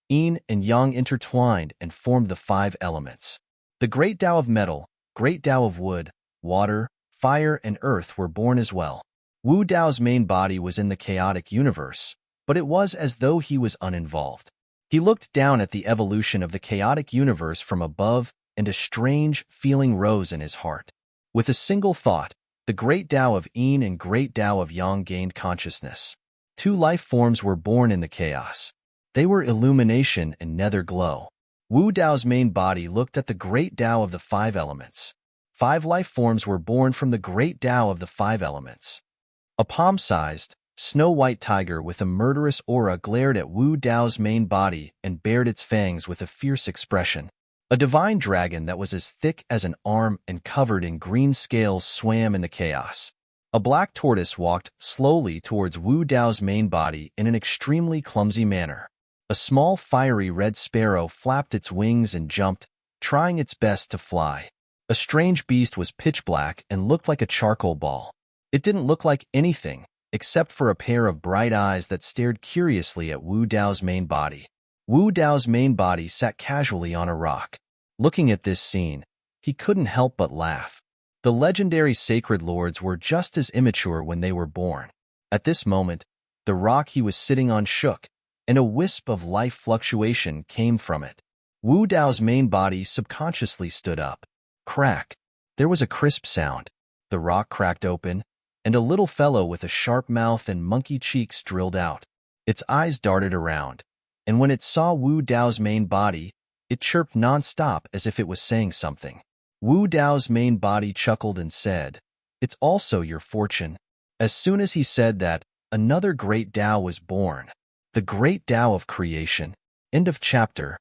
Yin and Yang intertwined and formed the 5 elements. The great Tao of metal, great Tao of wood, water, fire, and earth were born as well. Wu Dao's main body was in the chaotic universe, but it was as though he was uninvolved. He looked down at the evolution of the chaotic universe from above, and a strange feeling rose in his heart. With a single thought, the great Tao of Yin and great Tao of Yang gained consciousness. 2 life forms were born in the chaos. They were illumination and nether glow. Wu Dao's main body looked at the great Tao of the 5 elements. 5 life forms were born from the great Tao of the 5 elements. A palm-sized, snow-white tiger with a murderous aura glared at Wu Dao's main body and bared its fangs with a fierce expression. A divine dragon that was as thick as an arm and covered in green scales swam in the chaos. A black tortoise walked slowly towards Wu Dao's main body in an extremely clumsy manner. A small fiery red sparrow flapped its wings and jumped, trying its best to fly. A strange beast was pitch black and looked like a charcoal ball. It didn't look like anything, except for a pair of bright eyes that stared curiously at Wu Dao's main body. Wu Dao's main body sat casually on a rock. Looking at this scene, he couldn't help but laugh. The legendary sacred lords were just as immature when they were born. At this moment, the rock he was sitting on shook, and a wisp of life fluctuation came from it. Wu Dao's main body subconsciously stood up. Crack! There was a crisp sound. The rock cracked open, and a little fellow with a sharp mouth and monkey cheeks drilled out. Its eyes darted around, and when it saw Wu Dao's main body, it chirped non-stop as if it was saying something. Wu Dao's main body chuckled and said, "It's also your fortune." As soon as he said that, another great Tao was born. The great Tao of creation. End of chapter.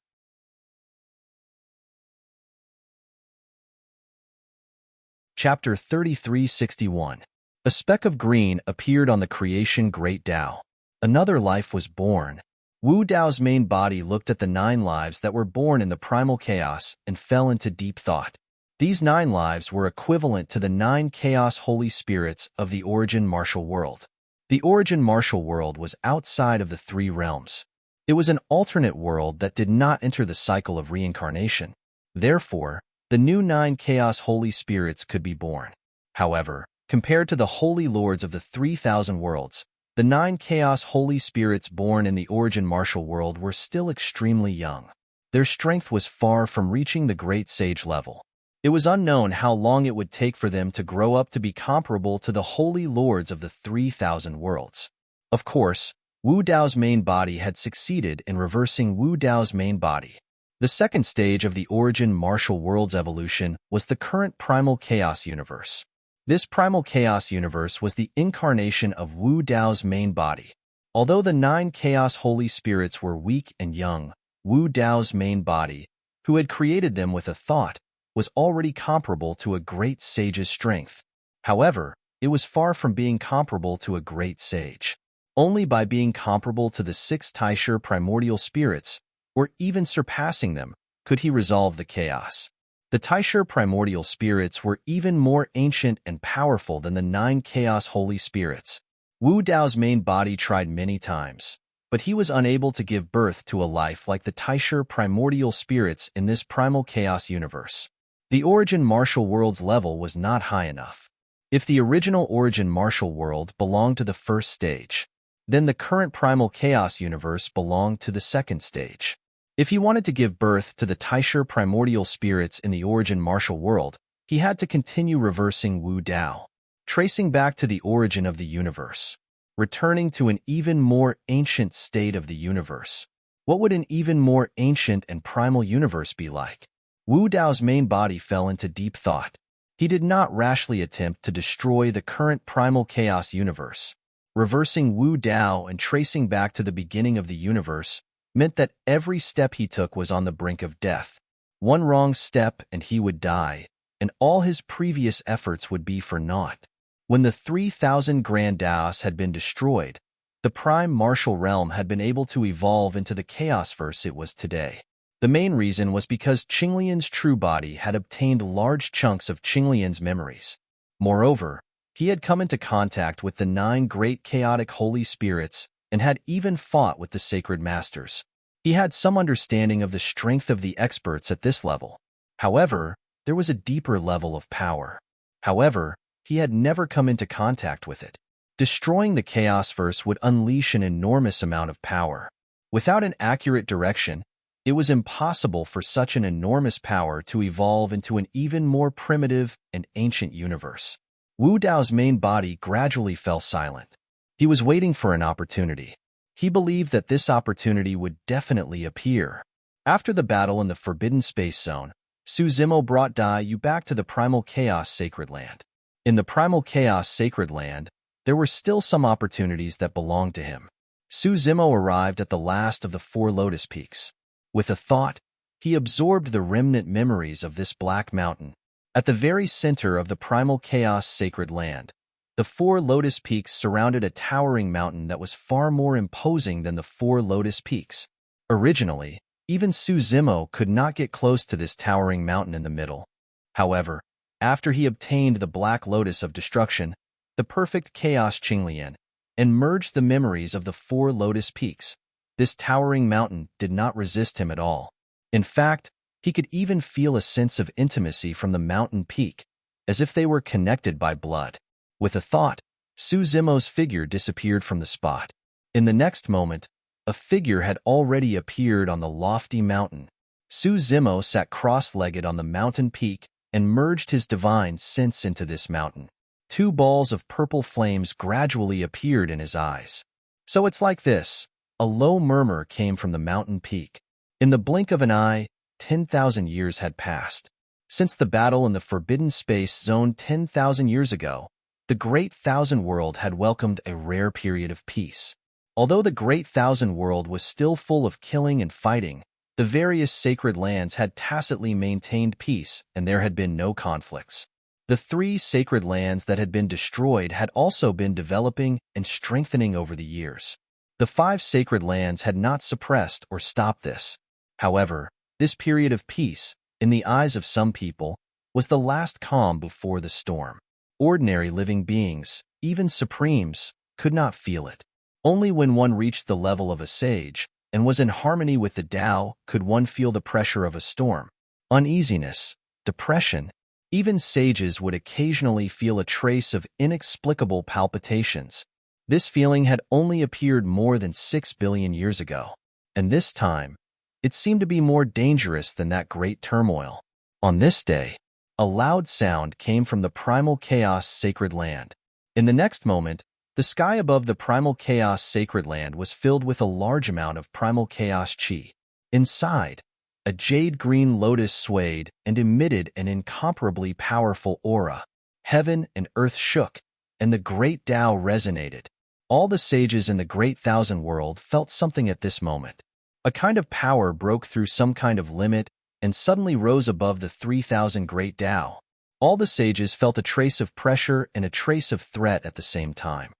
Chapter 3361. A speck of green appeared on the creation great Tao. Another life was born. Wu Dao's main body looked at the 9 lives that were born in the primal chaos and fell into deep thought. These 9 lives were equivalent to the 9 chaos holy spirits of the origin martial world. The origin martial world was outside of the 3 realms. It was an alternate world that did not enter the cycle of reincarnation. Therefore, the new 9 chaos holy spirits could be born. However, compared to the holy lords of the 3,000 worlds, the 9 chaos holy spirits born in the origin martial world were still extremely young. Their strength was far from reaching the great sage level. It was unknown how long it would take for them to grow up to be comparable to the holy lords of the 3,000 worlds. Of course, Wu Dao's main body had succeeded in reversing Wu Dao's main body. The second stage of the origin martial world's evolution was the current primal chaos universe. This primal chaos universe was the incarnation of Wu Dao's main body. Although the 9 chaos holy spirits were weak and young, Wu Dao's main body, who had created them with a thought, was already comparable to a great sage's strength. However, it was far from being comparable to a great sage. Only by being comparable to the 6 Taisher primordial spirits, or even surpassing them, could he resolve the chaos. The Taisher primordial spirits were even more ancient and powerful than the 9 chaos holy spirits. Wu Dao's main body tried many times, but he was unable to give birth to a life like the Taisher primordial spirits in this primal chaos universe. The origin martial world's level was not high enough. If the original origin martial world belonged to the first stage, then the current primal chaos universe belonged to the second stage. If he wanted to give birth to the Taisher primordial spirits in the origin martial world, he had to continue reversing Wu Dao, tracing back to the origin of the universe, returning to an even more ancient state of the universe. What would an even more ancient and primal universe be like? Wu Dao's main body fell into deep thought. He did not rashly attempt to destroy the current primal chaos universe. Reversing Wu Dao and tracing back to the beginning of the universe meant that every step he took was on the brink of death. One wrong step and he would die, and all his previous efforts would be for naught. When the 3,000 Grand Daos had been destroyed, the prime martial realm had been able to evolve into the chaosverse it was today. The main reason was because Qinglian's true body had obtained large chunks of Qinglian's memories. Moreover, he had come into contact with the 9 great chaotic holy spirits and had even fought with the sacred masters. He had some understanding of the strength of the experts at this level. However, there was a deeper level of power. However, he had never come into contact with it. Destroying the chaosverse would unleash an enormous amount of power. Without an accurate direction, it was impossible for such an enormous power to evolve into an even more primitive and ancient universe. Wu Dao's main body gradually fell silent. He was waiting for an opportunity. He believed that this opportunity would definitely appear. After the battle in the Forbidden Space Zone, Su Zimo brought Dai Yu back to the Primal Chaos Sacred Land. In the Primal Chaos Sacred Land, there were still some opportunities that belonged to him. Su Zimo arrived at the last of the 4 Lotus Peaks. With a thought, he absorbed the remnant memories of this black mountain. At the very center of the Primal Chaos Sacred Land, the 4 Lotus Peaks surrounded a towering mountain that was far more imposing than the 4 Lotus Peaks. Originally, even Su Zimo could not get close to this towering mountain in the middle. However, after he obtained the Black Lotus of Destruction, the perfect Chaos Qinglian, and merged the memories of the 4 Lotus Peaks, this towering mountain did not resist him at all. In fact, he could even feel a sense of intimacy from the mountain peak, as if they were connected by blood. With a thought, Su Zimo's figure disappeared from the spot. In the next moment, a figure had already appeared on the lofty mountain. Su Zimo sat cross-legged on the mountain peak and merged his divine sense into this mountain. 2 balls of purple flames gradually appeared in his eyes. So it's like this. A low murmur came from the mountain peak. In the blink of an eye, 10,000 years had passed. Since the battle in the Forbidden Space Zone 10,000 years ago, the Great Thousand World had welcomed a rare period of peace. Although the Great Thousand World was still full of killing and fighting, the various sacred lands had tacitly maintained peace and there had been no conflicts. The 3 sacred lands that had been destroyed had also been developing and strengthening over the years. The 5 sacred lands had not suppressed or stopped this. However, this period of peace, in the eyes of some people, was the last calm before the storm. Ordinary living beings, even supremes, could not feel it. Only when one reached the level of a sage and was in harmony with the Tao could one feel the pressure of a storm. Uneasiness, depression, even sages would occasionally feel a trace of inexplicable palpitations. This feeling had only appeared more than 6 billion years ago, and this time, it seemed to be more dangerous than that great turmoil. On this day, a loud sound came from the Primal Chaos Sacred Land. In the next moment, the sky above the Primal Chaos Sacred Land was filled with a large amount of Primal Chaos Chi. Inside, a jade-green lotus swayed and emitted an incomparably powerful aura. Heaven and earth shook, and the great Tao resonated. All the sages in the Great Thousand World felt something at this moment. A kind of power broke through some kind of limit and suddenly rose above the 3,000 Great Tao. All the sages felt a trace of pressure and a trace of threat at the same time.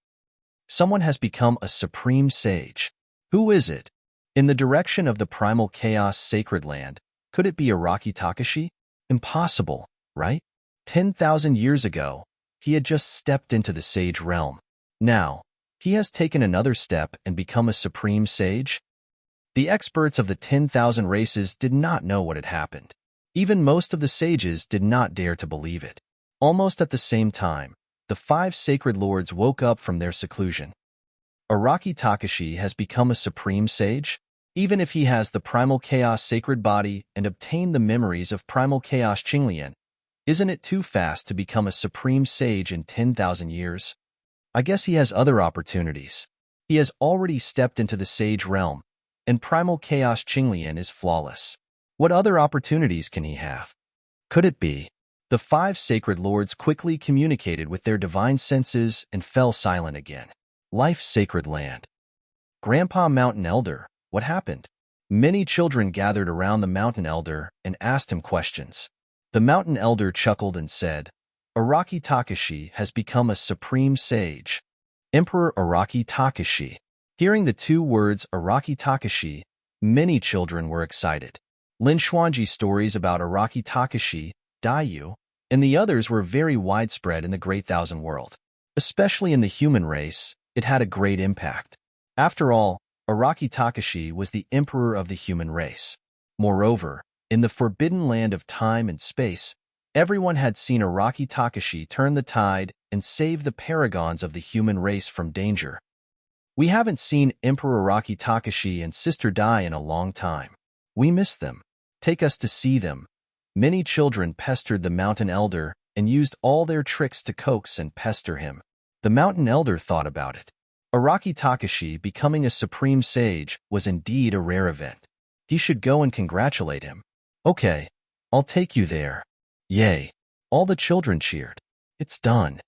Someone has become a supreme sage. Who is it? In the direction of the Primal Chaos Sacred Land, could it be Araki Takashi? Impossible, right? 10,000 years ago, he had just stepped into the sage realm. Now, he has taken another step and become a supreme sage? The experts of the 10,000 races did not know what had happened. Even most of the sages did not dare to believe it. Almost at the same time, the 5 sacred lords woke up from their seclusion. Araki Takashi has become a supreme sage? Even if he has the Primal Chaos Sacred Body and obtained the memories of Primal Chaos Qinglian, isn't it too fast to become a supreme sage in 10,000 years? I guess he has other opportunities. He has already stepped into the sage realm, and Primal Chaos Qinglian is flawless. What other opportunities can he have? Could it be? The 5 sacred lords quickly communicated with their divine senses and fell silent again. Life's sacred land. Grandpa Mountain Elder, what happened? Many children gathered around the Mountain Elder and asked him questions. The Mountain Elder chuckled and said, Araki Takashi has become a supreme sage. Emperor Araki Takashi. Hearing the two words Araki Takashi, many children were excited. Lin Xuanji's stories about Araki Takashi, Daiyu, and the others were very widespread in the Great Thousand World. Especially in the human race, it had a great impact. After all, Araki Takashi was the emperor of the human race. Moreover, in the forbidden land of time and space, everyone had seen Araki Takashi turn the tide and save the paragons of the human race from danger. We haven't seen Emperor Araki Takashi and Sister Dai in a long time. We miss them. Take us to see them. Many children pestered the Mountain Elder and used all their tricks to coax and pester him. The Mountain Elder thought about it. Araki Takashi becoming a supreme sage was indeed a rare event. He should go and congratulate him. Okay, I'll take you there. Yay! All the children cheered. It's done.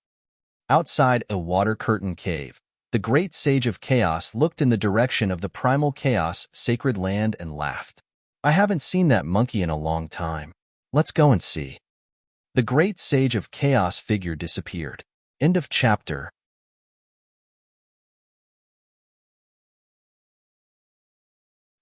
Outside a water curtain cave, the great sage of chaos looked in the direction of the primal chaos sacred land and laughed. I haven't seen that monkey in a long time. Let's go and see. The great sage of chaos figure disappeared. End of chapter.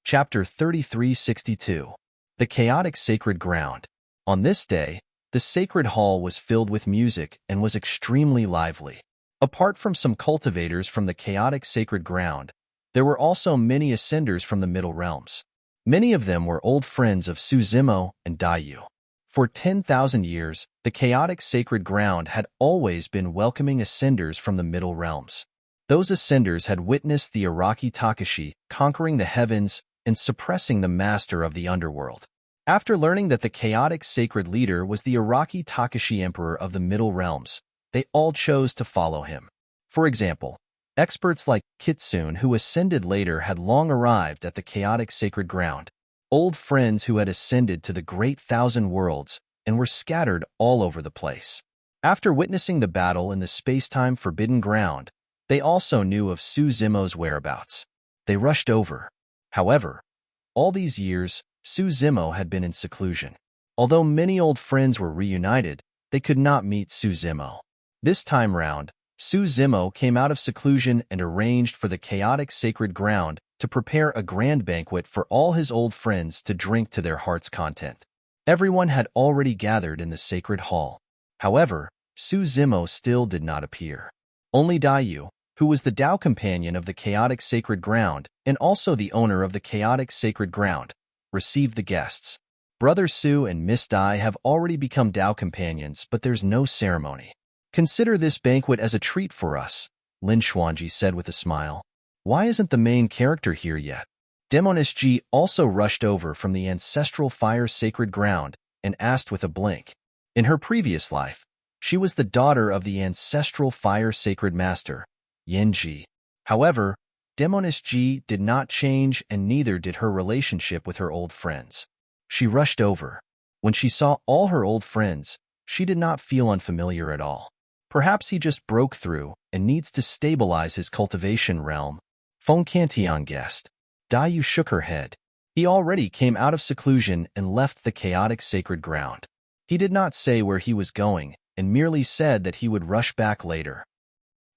Chapter 3362. The Chaotic Sacred Ground. On this day, the sacred hall was filled with music and was extremely lively. Apart from some cultivators from the chaotic sacred ground, there were also many ascenders from the Middle Realms. Many of them were old friends of Suzimo and Daiyu. For 10,000 years, the chaotic sacred ground had always been welcoming ascenders from the Middle Realms. Those ascenders had witnessed the Araki Takashi conquering the heavens and suppressing the master of the underworld. After learning that the chaotic sacred leader was the Araki Takashi Emperor of the Middle Realms, they all chose to follow him. For example, experts like Kitsune, who ascended later, had long arrived at the chaotic sacred ground. Old friends who had ascended to the Great Thousand Worlds and were scattered all over the place. After witnessing the battle in the space-time forbidden ground, they also knew of Suzimo's whereabouts. They rushed over. However, all these years, Suzimo had been in seclusion. Although many old friends were reunited, they could not meet Suzimo. This time round, Suzimo came out of seclusion and arranged for the chaotic sacred ground to prepare a grand banquet for all his old friends to drink to their heart's content. Everyone had already gathered in the sacred hall. However, Suzimo still did not appear. Only Daiyu, who was the Tao companion of the chaotic sacred ground and also the owner of the chaotic sacred ground, received the guests. Brother Su and Miss Dai have already become Tao companions, but there's no ceremony. Consider this banquet as a treat for us, Lin Xuanji said with a smile. Why isn't the main character here yet? Demoness Ji also rushed over from the ancestral fire sacred ground and asked with a blink. In her previous life, she was the daughter of the ancestral fire sacred master, Yen Ji. However, Demoness Ji did not change, and neither did her relationship with her old friends. She rushed over. When she saw all her old friends, she did not feel unfamiliar at all. Perhaps he just broke through and needs to stabilize his cultivation realm. Feng Cantian guessed. Daiyu shook her head. He already came out of seclusion and left the chaotic sacred ground. He did not say where he was going and merely said that he would rush back later.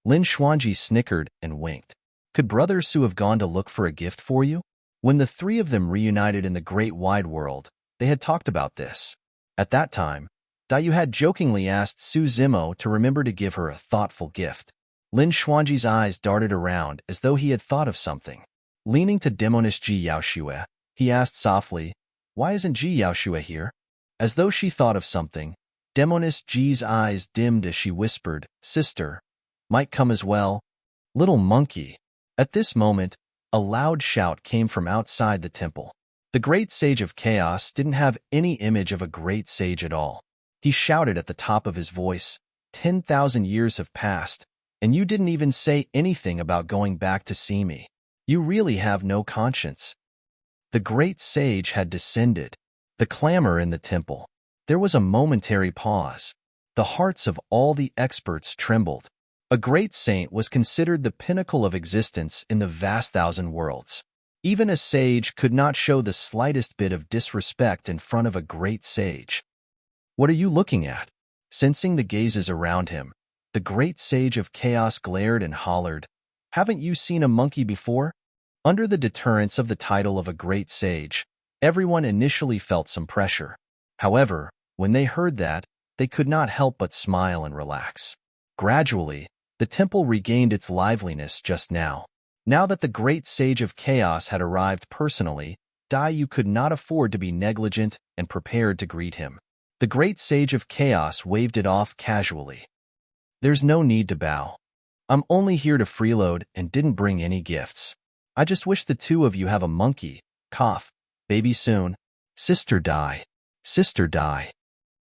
Lin Xuanji snickered and winked. Could Brother Su have gone to look for a gift for you? When the three of them reunited in the great wide world, they had talked about this. At that time, Daiyu had jokingly asked Suzimo to remember to give her a thoughtful gift. Lin Xuanji's eyes darted around as though he had thought of something. Leaning to Demoness Ji Yaoshue, he asked softly, "Why isn't Ji Yaoshue here?" As though she thought of something, Demoness Ji's eyes dimmed as she whispered, "Sister, might come as well." Little monkey. At this moment, a loud shout came from outside the temple. The great sage of chaos didn't have any image of a great sage at all. He shouted at the top of his voice, 10,000 years have passed, and you didn't even say anything about going back to see me. You really have no conscience." The great sage had descended. The clamor in the temple. There was a momentary pause. The hearts of all the experts trembled. A great saint was considered the pinnacle of existence in the vast thousand worlds. Even a sage could not show the slightest bit of disrespect in front of a great sage. "What are you looking at?" Sensing the gazes around him, the great sage of chaos glared and hollered, "Haven't you seen a monkey before?" Under the deterrence of the title of a great sage, everyone initially felt some pressure. However, when they heard that, they could not help but smile and relax. Gradually, the temple regained its liveliness just now. Now that the great sage of chaos had arrived personally, Dayu could not afford to be negligent and prepared to greet him. The great sage of chaos waved it off casually. "There's no need to bow. I'm only here to freeload and didn't bring any gifts. I just wish the two of you have a monkey. Cough. Baby soon. Sister die. Sister die."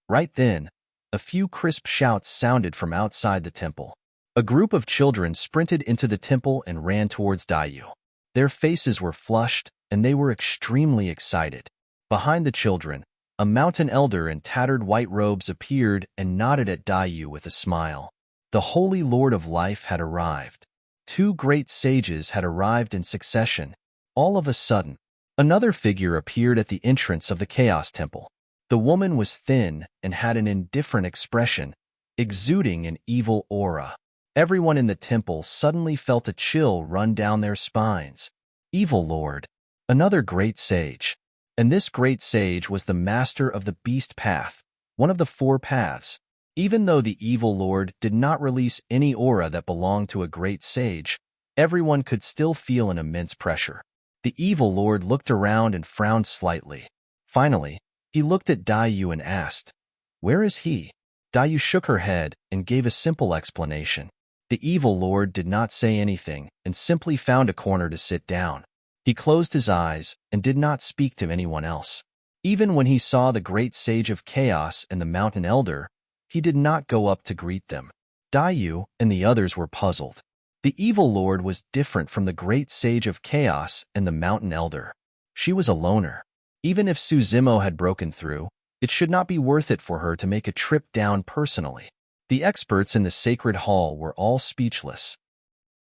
Right then, a few crisp shouts sounded from outside the temple. A group of children sprinted into the temple and ran towards Dayu. Their faces were flushed, and they were extremely excited. Behind the children, a mountain elder in tattered white robes appeared and nodded at Dayu with a smile. The Holy Lord of Life had arrived. Two great sages had arrived in succession. All of a sudden, another figure appeared at the entrance of the Chaos Temple. The woman was thin and had an indifferent expression, exuding an evil aura. Everyone in the temple suddenly felt a chill run down their spines. Evil Lord, another great sage. And this great sage was the master of the beast path, one of the four paths. Even though the evil lord did not release any aura that belonged to a great sage, everyone could still feel an immense pressure. The evil lord looked around and frowned slightly. Finally, he looked at Dayu and asked, "Where is he?" Dayu shook her head and gave a simple explanation. The evil lord did not say anything and simply found a corner to sit down. He closed his eyes and did not speak to anyone else. Even when he saw the great sage of chaos and the mountain elder, he did not go up to greet them. Dayu and the others were puzzled. The evil lord was different from the great sage of chaos and the mountain elder. She was a loner. Even if Suzimo had broken through, it should not be worth it for her to make a trip down personally. The experts in the sacred hall were all speechless.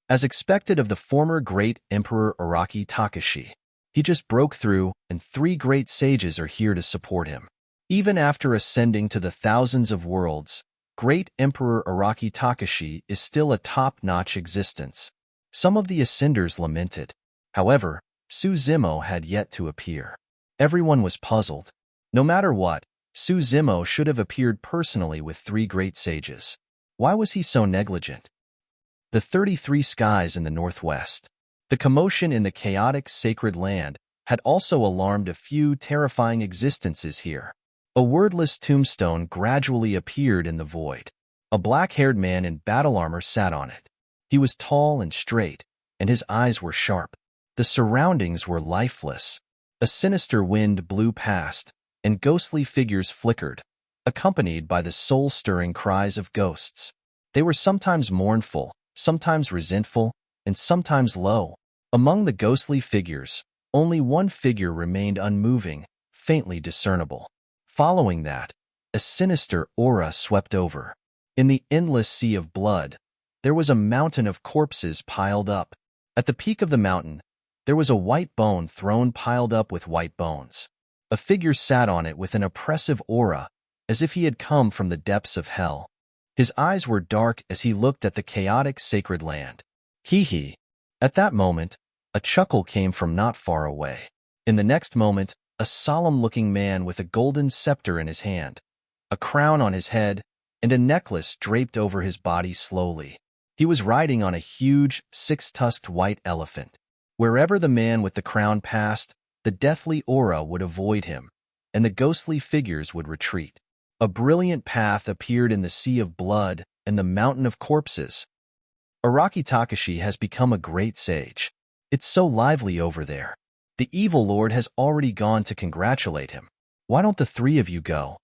As expected of the former great Emperor Araki Takashi, he just broke through, and three great sages are here to support him. Even after ascending to the thousands of worlds, great Emperor Araki Takashi is still a top-notch existence. Some of the ascenders lamented. However, Suzimo had yet to appear. Everyone was puzzled. No matter what, Suzimo should have appeared personally with three great sages. Why was he so negligent? The 33 skies in the northwest. The commotion in the chaotic sacred land had also alarmed a few terrifying existences here. A wordless tombstone gradually appeared in the void. A black-haired man in battle armor sat on it. He was tall and straight, and his eyes were sharp. The surroundings were lifeless. A sinister wind blew past, and ghostly figures flickered, accompanied by the soul-stirring cries of ghosts. They were sometimes mournful, sometimes resentful, and sometimes low. Among the ghostly figures, only one figure remained unmoving, faintly discernible. Following that, a sinister aura swept over. In the endless sea of blood, there was a mountain of corpses piled up. At the peak of the mountain, there was a white bone throne piled up with white bones. A figure sat on it with an oppressive aura, as if he had come from the depths of hell. His eyes were dark as he looked at the chaotic sacred land. Hee. At that moment, a chuckle came from not far away. In the next moment, a solemn-looking man with a golden scepter in his hand, a crown on his head, and a necklace draped over his body slowly. He was riding on a huge, six-tusked white elephant. Wherever the man with the crown passed, the deathly aura would avoid him, and the ghostly figures would retreat. A brilliant path appeared in the sea of blood and the mountain of corpses. Araki Takashi has become a great sage. It's so lively over there. The evil lord has already gone to congratulate him. Why don't the three of you go?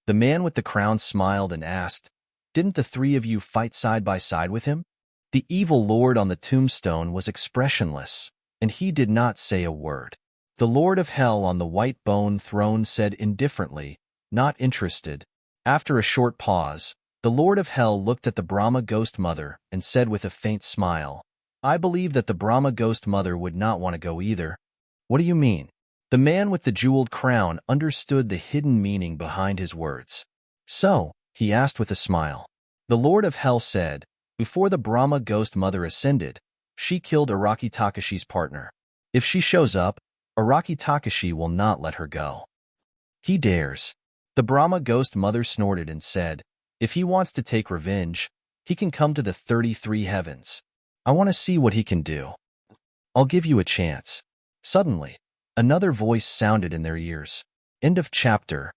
The man with the crown smiled and asked, "Didn't the three of you fight side by side with him?" The evil lord on the tombstone was expressionless, and he did not say a word. The Lord of Hell on the white bone throne said indifferently, "Not interested." After a short pause, The Lord of Hell looked at the Brahma ghost mother and said with a faint smile, I believe that the Brahma ghost mother would not want to go either. What do you mean? The man with the jeweled crown understood the hidden meaning behind his words. So, he asked with a smile. The Lord of Hell said, before the Brahma ghost mother ascended, she killed Araki Takashi's partner. If she shows up, Araki Takashi will not let her go. He dares. The Brahma ghost mother snorted and said, if he wants to take revenge, he can come to the 33 heavens. I want to see what he can do. I'll give you a chance. Suddenly, another voice sounded in their ears. End of chapter.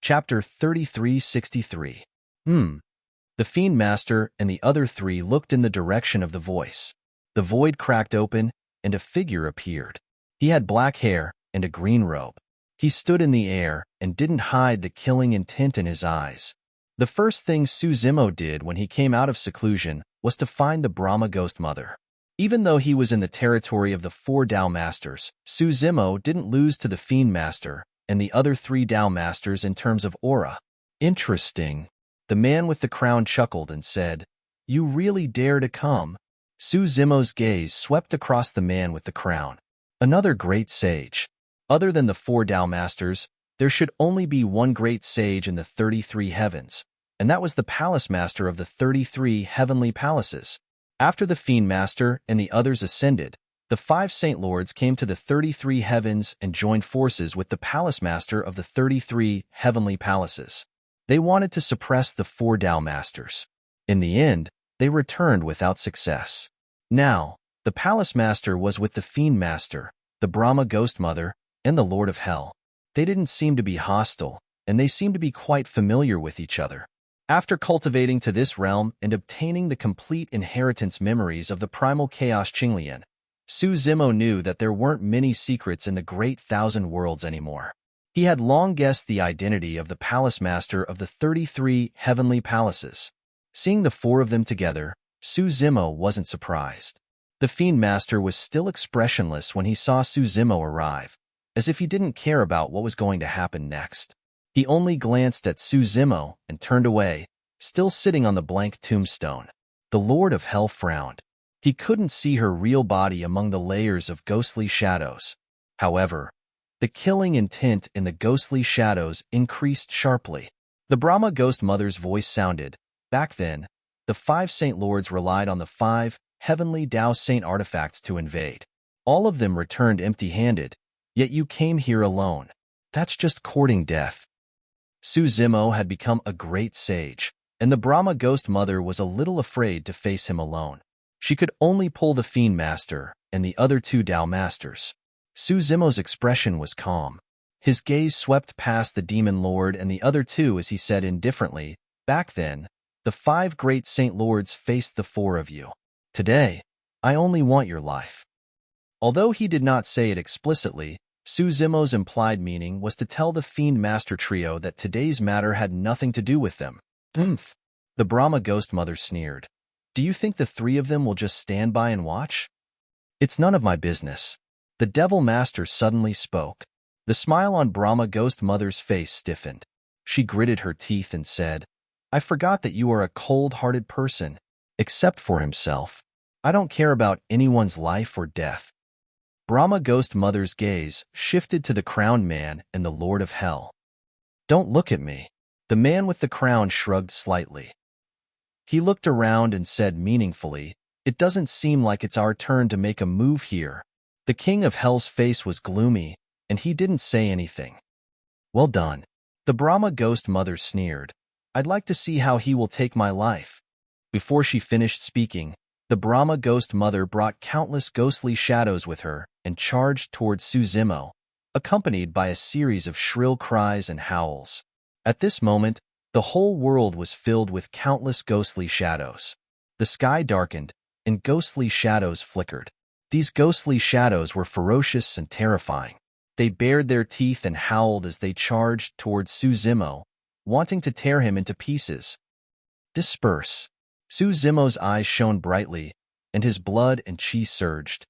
Chapter 3363. The Fiend Master and the other three looked in the direction of the voice. The void cracked open, and a figure appeared. He had black hair and a green robe. He stood in the air and didn't hide the killing intent in his eyes. The first thing Suzimo did when he came out of seclusion was to find the Brahma ghost mother. Even though he was in the territory of the 4 Tao Masters, Suzimo didn't lose to the Fiend Master and the other 3 Tao Masters in terms of aura. Interesting. The man with the crown chuckled and said, you really dare to come? Suzimo's gaze swept across the man with the crown. Another great sage. Other than the 4 Tao Masters, there should only be one great sage in the 33 heavens, and that was the Palace Master of the 33 heavenly palaces. After the Fiend Master and the others ascended, the 5 Saint Lords came to the 33 heavens and joined forces with the Palace Master of the 33 heavenly palaces. They wanted to suppress the 4 Tao Masters. In the end, they returned without success. Now, the Palace Master was with the Fiend Master, the Brahma Ghost Mother, and the Lord of Hell. They didn't seem to be hostile, and they seemed to be quite familiar with each other. After cultivating to this realm and obtaining the complete inheritance memories of the primal chaos Qinglian, Suzimo knew that there weren't many secrets in the Great Thousand Worlds anymore. He had long guessed the identity of the Palace Master of the 33 heavenly palaces. Seeing the 4 of them together, Suzimo wasn't surprised. The Fiend Master was still expressionless when he saw Suzimo arrive, as if he didn't care about what was going to happen next. He only glanced at Suzimo and turned away, still sitting on the blank tombstone. The Lord of Hell frowned. He couldn't see her real body among the layers of ghostly shadows. However, the killing intent in the ghostly shadows increased sharply. The Brahma Ghost Mother's voice sounded. Back then, the 5 Saint Lords relied on the 5 heavenly Tao Saint artifacts to invade. All of them returned empty-handed, yet you came here alone. That's just courting death. Suzimo had become a great sage, and the Brahma Ghost Mother was a little afraid to face him alone. She could only pull the Fiend Master and the other 2 Tao Masters. Suzimo's expression was calm. His gaze swept past the Demon Lord and the other 2 as he said indifferently, back then, the 5 great Saint Lords faced the 4 of you. Today, I only want your life. Although he did not say it explicitly, Suzimo's implied meaning was to tell the Fiend Master trio that today's matter had nothing to do with them. The Brahma Ghost Mother sneered. Do you think the 3 of them will just stand by and watch? It's none of my business. The Devil Master suddenly spoke. The smile on Brahma Ghost Mother's face stiffened. She gritted her teeth and said, I forgot that you are a cold-hearted person, except for himself. I don't care about anyone's life or death. Brahma Ghost Mother's gaze shifted to the crowned man and the Lord of Hell. Don't look at me. The man with the crown shrugged slightly. He looked around and said meaningfully, it doesn't seem like it's our turn to make a move here. The King of Hell's face was gloomy, and he didn't say anything. Well done. The Brahma Ghost Mother sneered. I'd like to see how he will take my life. Before she finished speaking, the Brahma Ghost Mother brought countless ghostly shadows with her and charged towards Suzimo, accompanied by a series of shrill cries and howls. At this moment, the whole world was filled with countless ghostly shadows. The sky darkened, and ghostly shadows flickered. These ghostly shadows were ferocious and terrifying. They bared their teeth and howled as they charged towards Suzimo, wanting to tear him into pieces. Disperse. Suzimo's eyes shone brightly, and his blood and chi surged.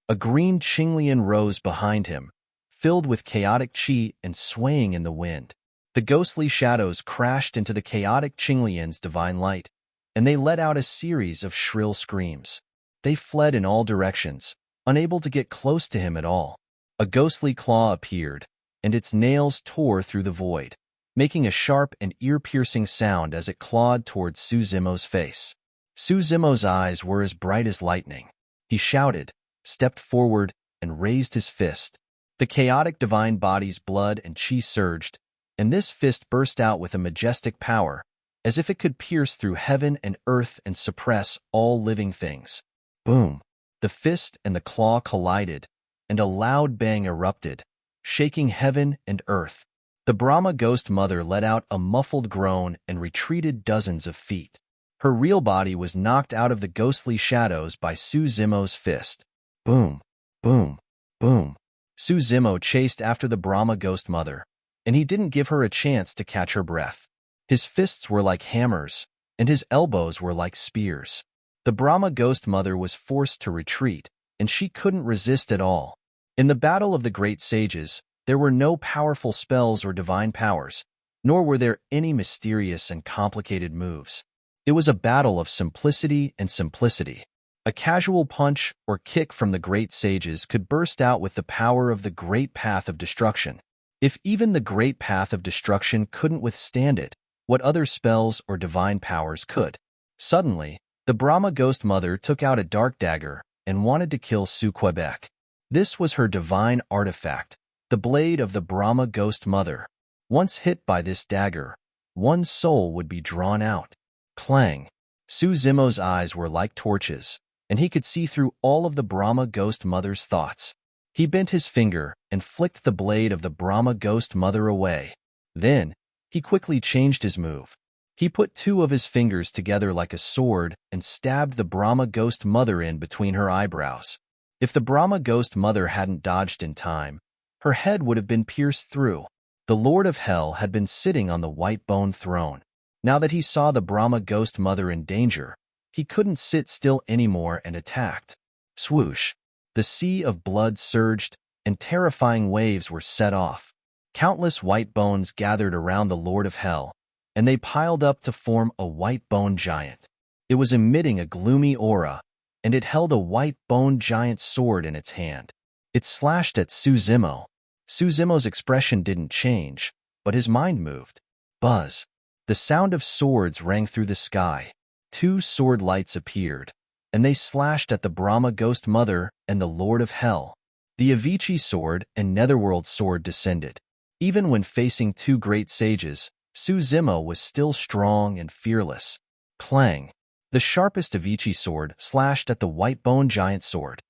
A green Qinglian rose behind him, filled with chaotic chi and swaying in the wind. The ghostly shadows crashed into the chaotic Qinglian's divine light, and they let out a series of shrill screams. They fled in all directions, unable to get close to him at all. A ghostly claw appeared, and its nails tore through the void, making a sharp and ear-piercing sound as it clawed towards Suzimo's face. Suzimo's eyes were as bright as lightning. He shouted, stepped forward, and raised his fist. The chaotic divine body's blood and chi surged, and this fist burst out with a majestic power, as if it could pierce through heaven and earth and suppress all living things. Boom! The fist and the claw collided, and a loud bang erupted, shaking heaven and earth. The Brahma ghost mother let out a muffled groan and retreated dozens of feet. Her real body was knocked out of the ghostly shadows by Suzimo's fist. Boom! Boom! Boom! Suzimo chased after the Brahma ghost mother, and he didn't give her a chance to catch her breath. His fists were like hammers, and his elbows were like spears. The Brahma ghost mother was forced to retreat, and she couldn't resist at all. In the battle of the great sages, there were no powerful spells or divine powers, nor were there any mysterious and complicated moves. It was a battle of simplicity and simplicity. A casual punch or kick from the great sages could burst out with the power of the great path of destruction. If even the great path of destruction couldn't withstand it, what other spells or divine powers could? Suddenly, the Brahma ghost mother took out a dark dagger and wanted to kill Su Quebec. This was her divine artifact, the blade of the Brahma ghost mother. Once hit by this dagger, one's soul would be drawn out. Clang! Suzimo's eyes were like torches, and he could see through all of the Brahma ghost mother's thoughts. He bent his finger and flicked the blade of the Brahma ghost mother away. Then, he quickly changed his move. He put two of his fingers together like a sword and stabbed the Brahma ghost mother in between her eyebrows. If the Brahma ghost mother hadn't dodged in time, her head would have been pierced through. The Lord of Hell had been sitting on the white bone throne. Now that he saw the Brahma ghost mother in danger, he couldn't sit still anymore and attacked. Swoosh! The sea of blood surged, and terrifying waves were set off. Countless white bones gathered around the Lord of Hell, and they piled up to form a white bone giant. It was emitting a gloomy aura, and it held a white bone giant sword in its hand. It slashed at Suzimo. Suzimo's expression didn't change, but his mind moved. Buzz! The sound of swords rang through the sky. Two sword lights appeared, and they slashed at the Brahma ghost mother and the Lord of Hell. The Avicii sword and Netherworld sword descended. Even when facing two great sages, Suzimo was still strong and fearless. Clang! The sharpest Avicii sword slashed at the white bone giant sword.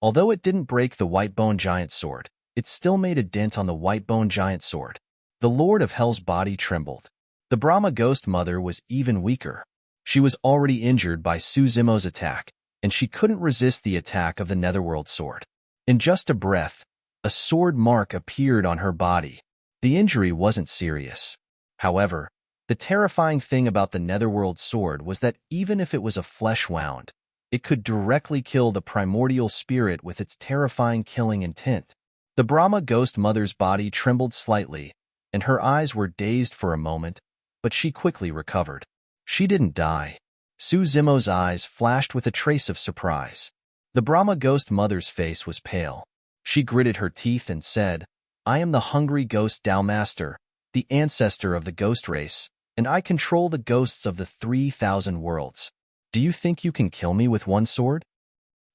Although it didn't break the white bone giant sword, it still made a dent on the white bone giant sword. The Lord of Hell's body trembled. The Brahma ghost mother was even weaker. She was already injured by Suzimo's attack, and she couldn't resist the attack of the Netherworld sword. In just a breath, a sword mark appeared on her body. The injury wasn't serious. However, the terrifying thing about the Netherworld sword was that even if it was a flesh wound, it could directly kill the primordial spirit with its terrifying killing intent. The Brahma ghost mother's body trembled slightly, and her eyes were dazed for a moment, but she quickly recovered. She didn't die. Suzimo's eyes flashed with a trace of surprise. The Brahma ghost mother's face was pale. She gritted her teeth and said, "I am the hungry ghost Tao Master, the ancestor of the ghost race, and I control the ghosts of the 3,000 worlds. Do you think you can kill me with one sword?"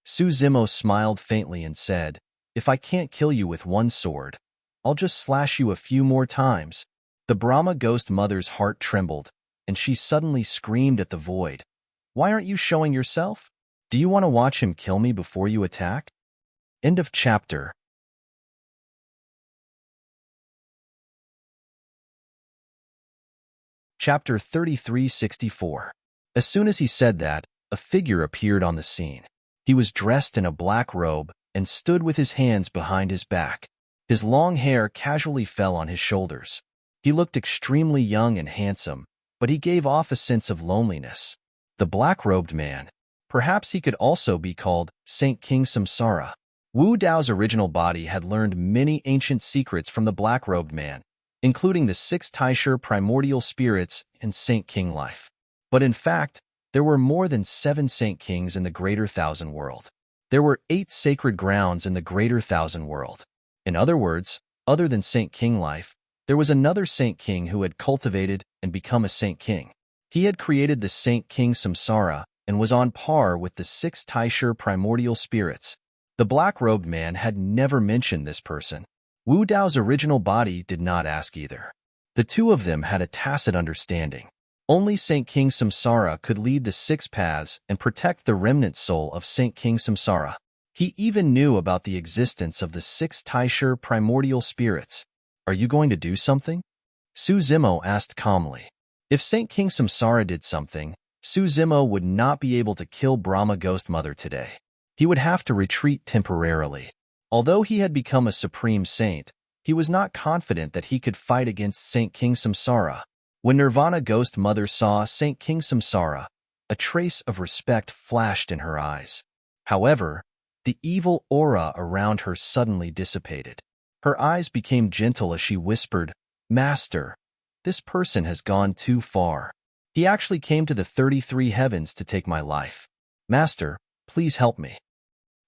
Suzimo smiled faintly and said, "If I can't kill you with one sword, I'll just slash you a few more times." The Brahma ghost mother's heart trembled, and she suddenly screamed at the void. "Why aren't you showing yourself? Do you want to watch him kill me before you attack?" End of chapter. Chapter 3364. As soon as he said that, a figure appeared on the scene. He was dressed in a black robe and stood with his hands behind his back. His long hair casually fell on his shoulders. He looked extremely young and handsome, but he gave off a sense of loneliness. The black-robed man. Perhaps he could also be called Saint King Samsara. Wu Dao's original body had learned many ancient secrets from the black-robed man, including the 6 Taisher primordial spirits and Saint King life. But in fact, there were more than 7 Saint Kings in the Greater Thousand World. There were 8 sacred grounds in the Greater Thousand World. In other words, other than Saint King life, there was another Saint King who had cultivated and become a Saint King. He had created the Saint King Samsara and was on par with the 6 Taisher primordial spirits. The black-robed man had never mentioned this person. Wu Dao's original body did not ask either. The two of them had a tacit understanding. Only Saint King Samsara could lead the 6 paths and protect the remnant soul of Saint King Samsara. He even knew about the existence of the 6 Taisher primordial spirits. "Are you going to do something?" Su Zimo asked calmly. If Saint King Samsara did something, Su Zimo would not be able to kill Brahma Ghost Mother today. He would have to retreat temporarily. Although he had become a supreme saint, he was not confident that he could fight against Saint King Samsara. When Nirvana Ghost Mother saw Saint King Samsara, a trace of respect flashed in her eyes. However, the evil aura around her suddenly dissipated. Her eyes became gentle as she whispered, "Master, this person has gone too far. He actually came to the 33 heavens to take my life. Master, please help me."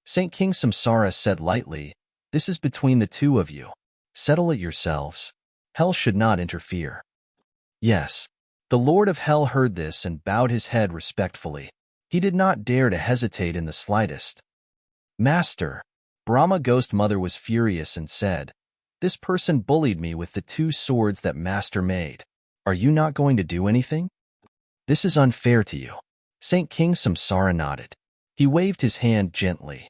Saint King Samsara said lightly, "This is between the two of you. Settle it yourselves. Hell should not interfere." Yes. The Lord of Hell heard this and bowed his head respectfully. He did not dare to hesitate in the slightest. "Master," Brahma Ghost Mother was furious and said, "This person bullied me with the 2 swords that Master made. Are you not going to do anything? This is unfair to you." Saint King Samsara nodded. He waved his hand gently.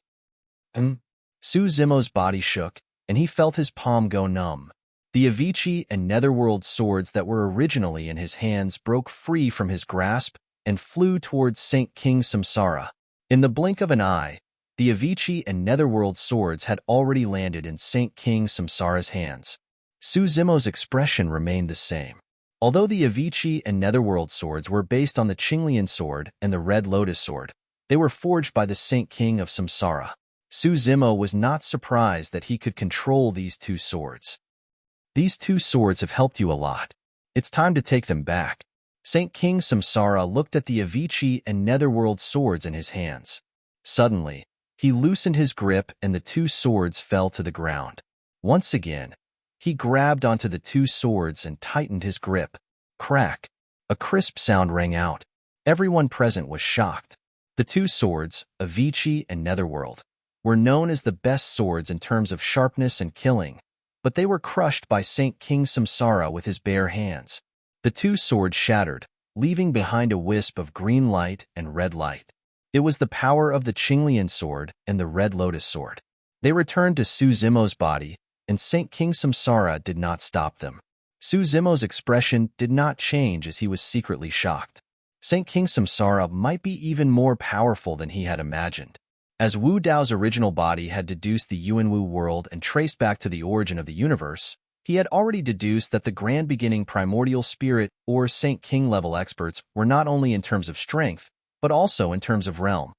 Su Zimo's body shook, and he felt his palm go numb. The Avicii and Netherworld swords that were originally in his hands broke free from his grasp and flew towards Saint King Samsara. In the blink of an eye, the Avicii and Netherworld swords had already landed in Saint King Samsara's hands. Su Zimo's expression remained the same. Although the Avicii and Netherworld swords were based on the Qinglian sword and the Red Lotus sword, they were forged by the Saint King of Samsara. Su Zimo was not surprised that he could control these 2 swords. "These 2 swords have helped you a lot. It's time to take them back." Saint King Samsara looked at the Avicii and Netherworld swords in his hands. Suddenly, he loosened his grip and the 2 swords fell to the ground. Once again, he grabbed onto the 2 swords and tightened his grip. Crack! A crisp sound rang out. Everyone present was shocked. The 2 swords, Avicii and Netherworld, were known as the best swords in terms of sharpness and killing, but they were crushed by Saint King Samsara with his bare hands. The 2 swords shattered, leaving behind a wisp of green light and red light. It was the power of the Qinglian sword and the Red Lotus sword. They returned to Su Zimo's body, and Saint King Samsara did not stop them. Su Zimo's expression did not change as he was secretly shocked. Saint King Samsara might be even more powerful than he had imagined. As Wu Dao's original body had deduced the Yuanwu world and traced back to the origin of the universe, he had already deduced that the grand beginning primordial spirit or Saint King level experts were not only in terms of strength, but also in terms of realm.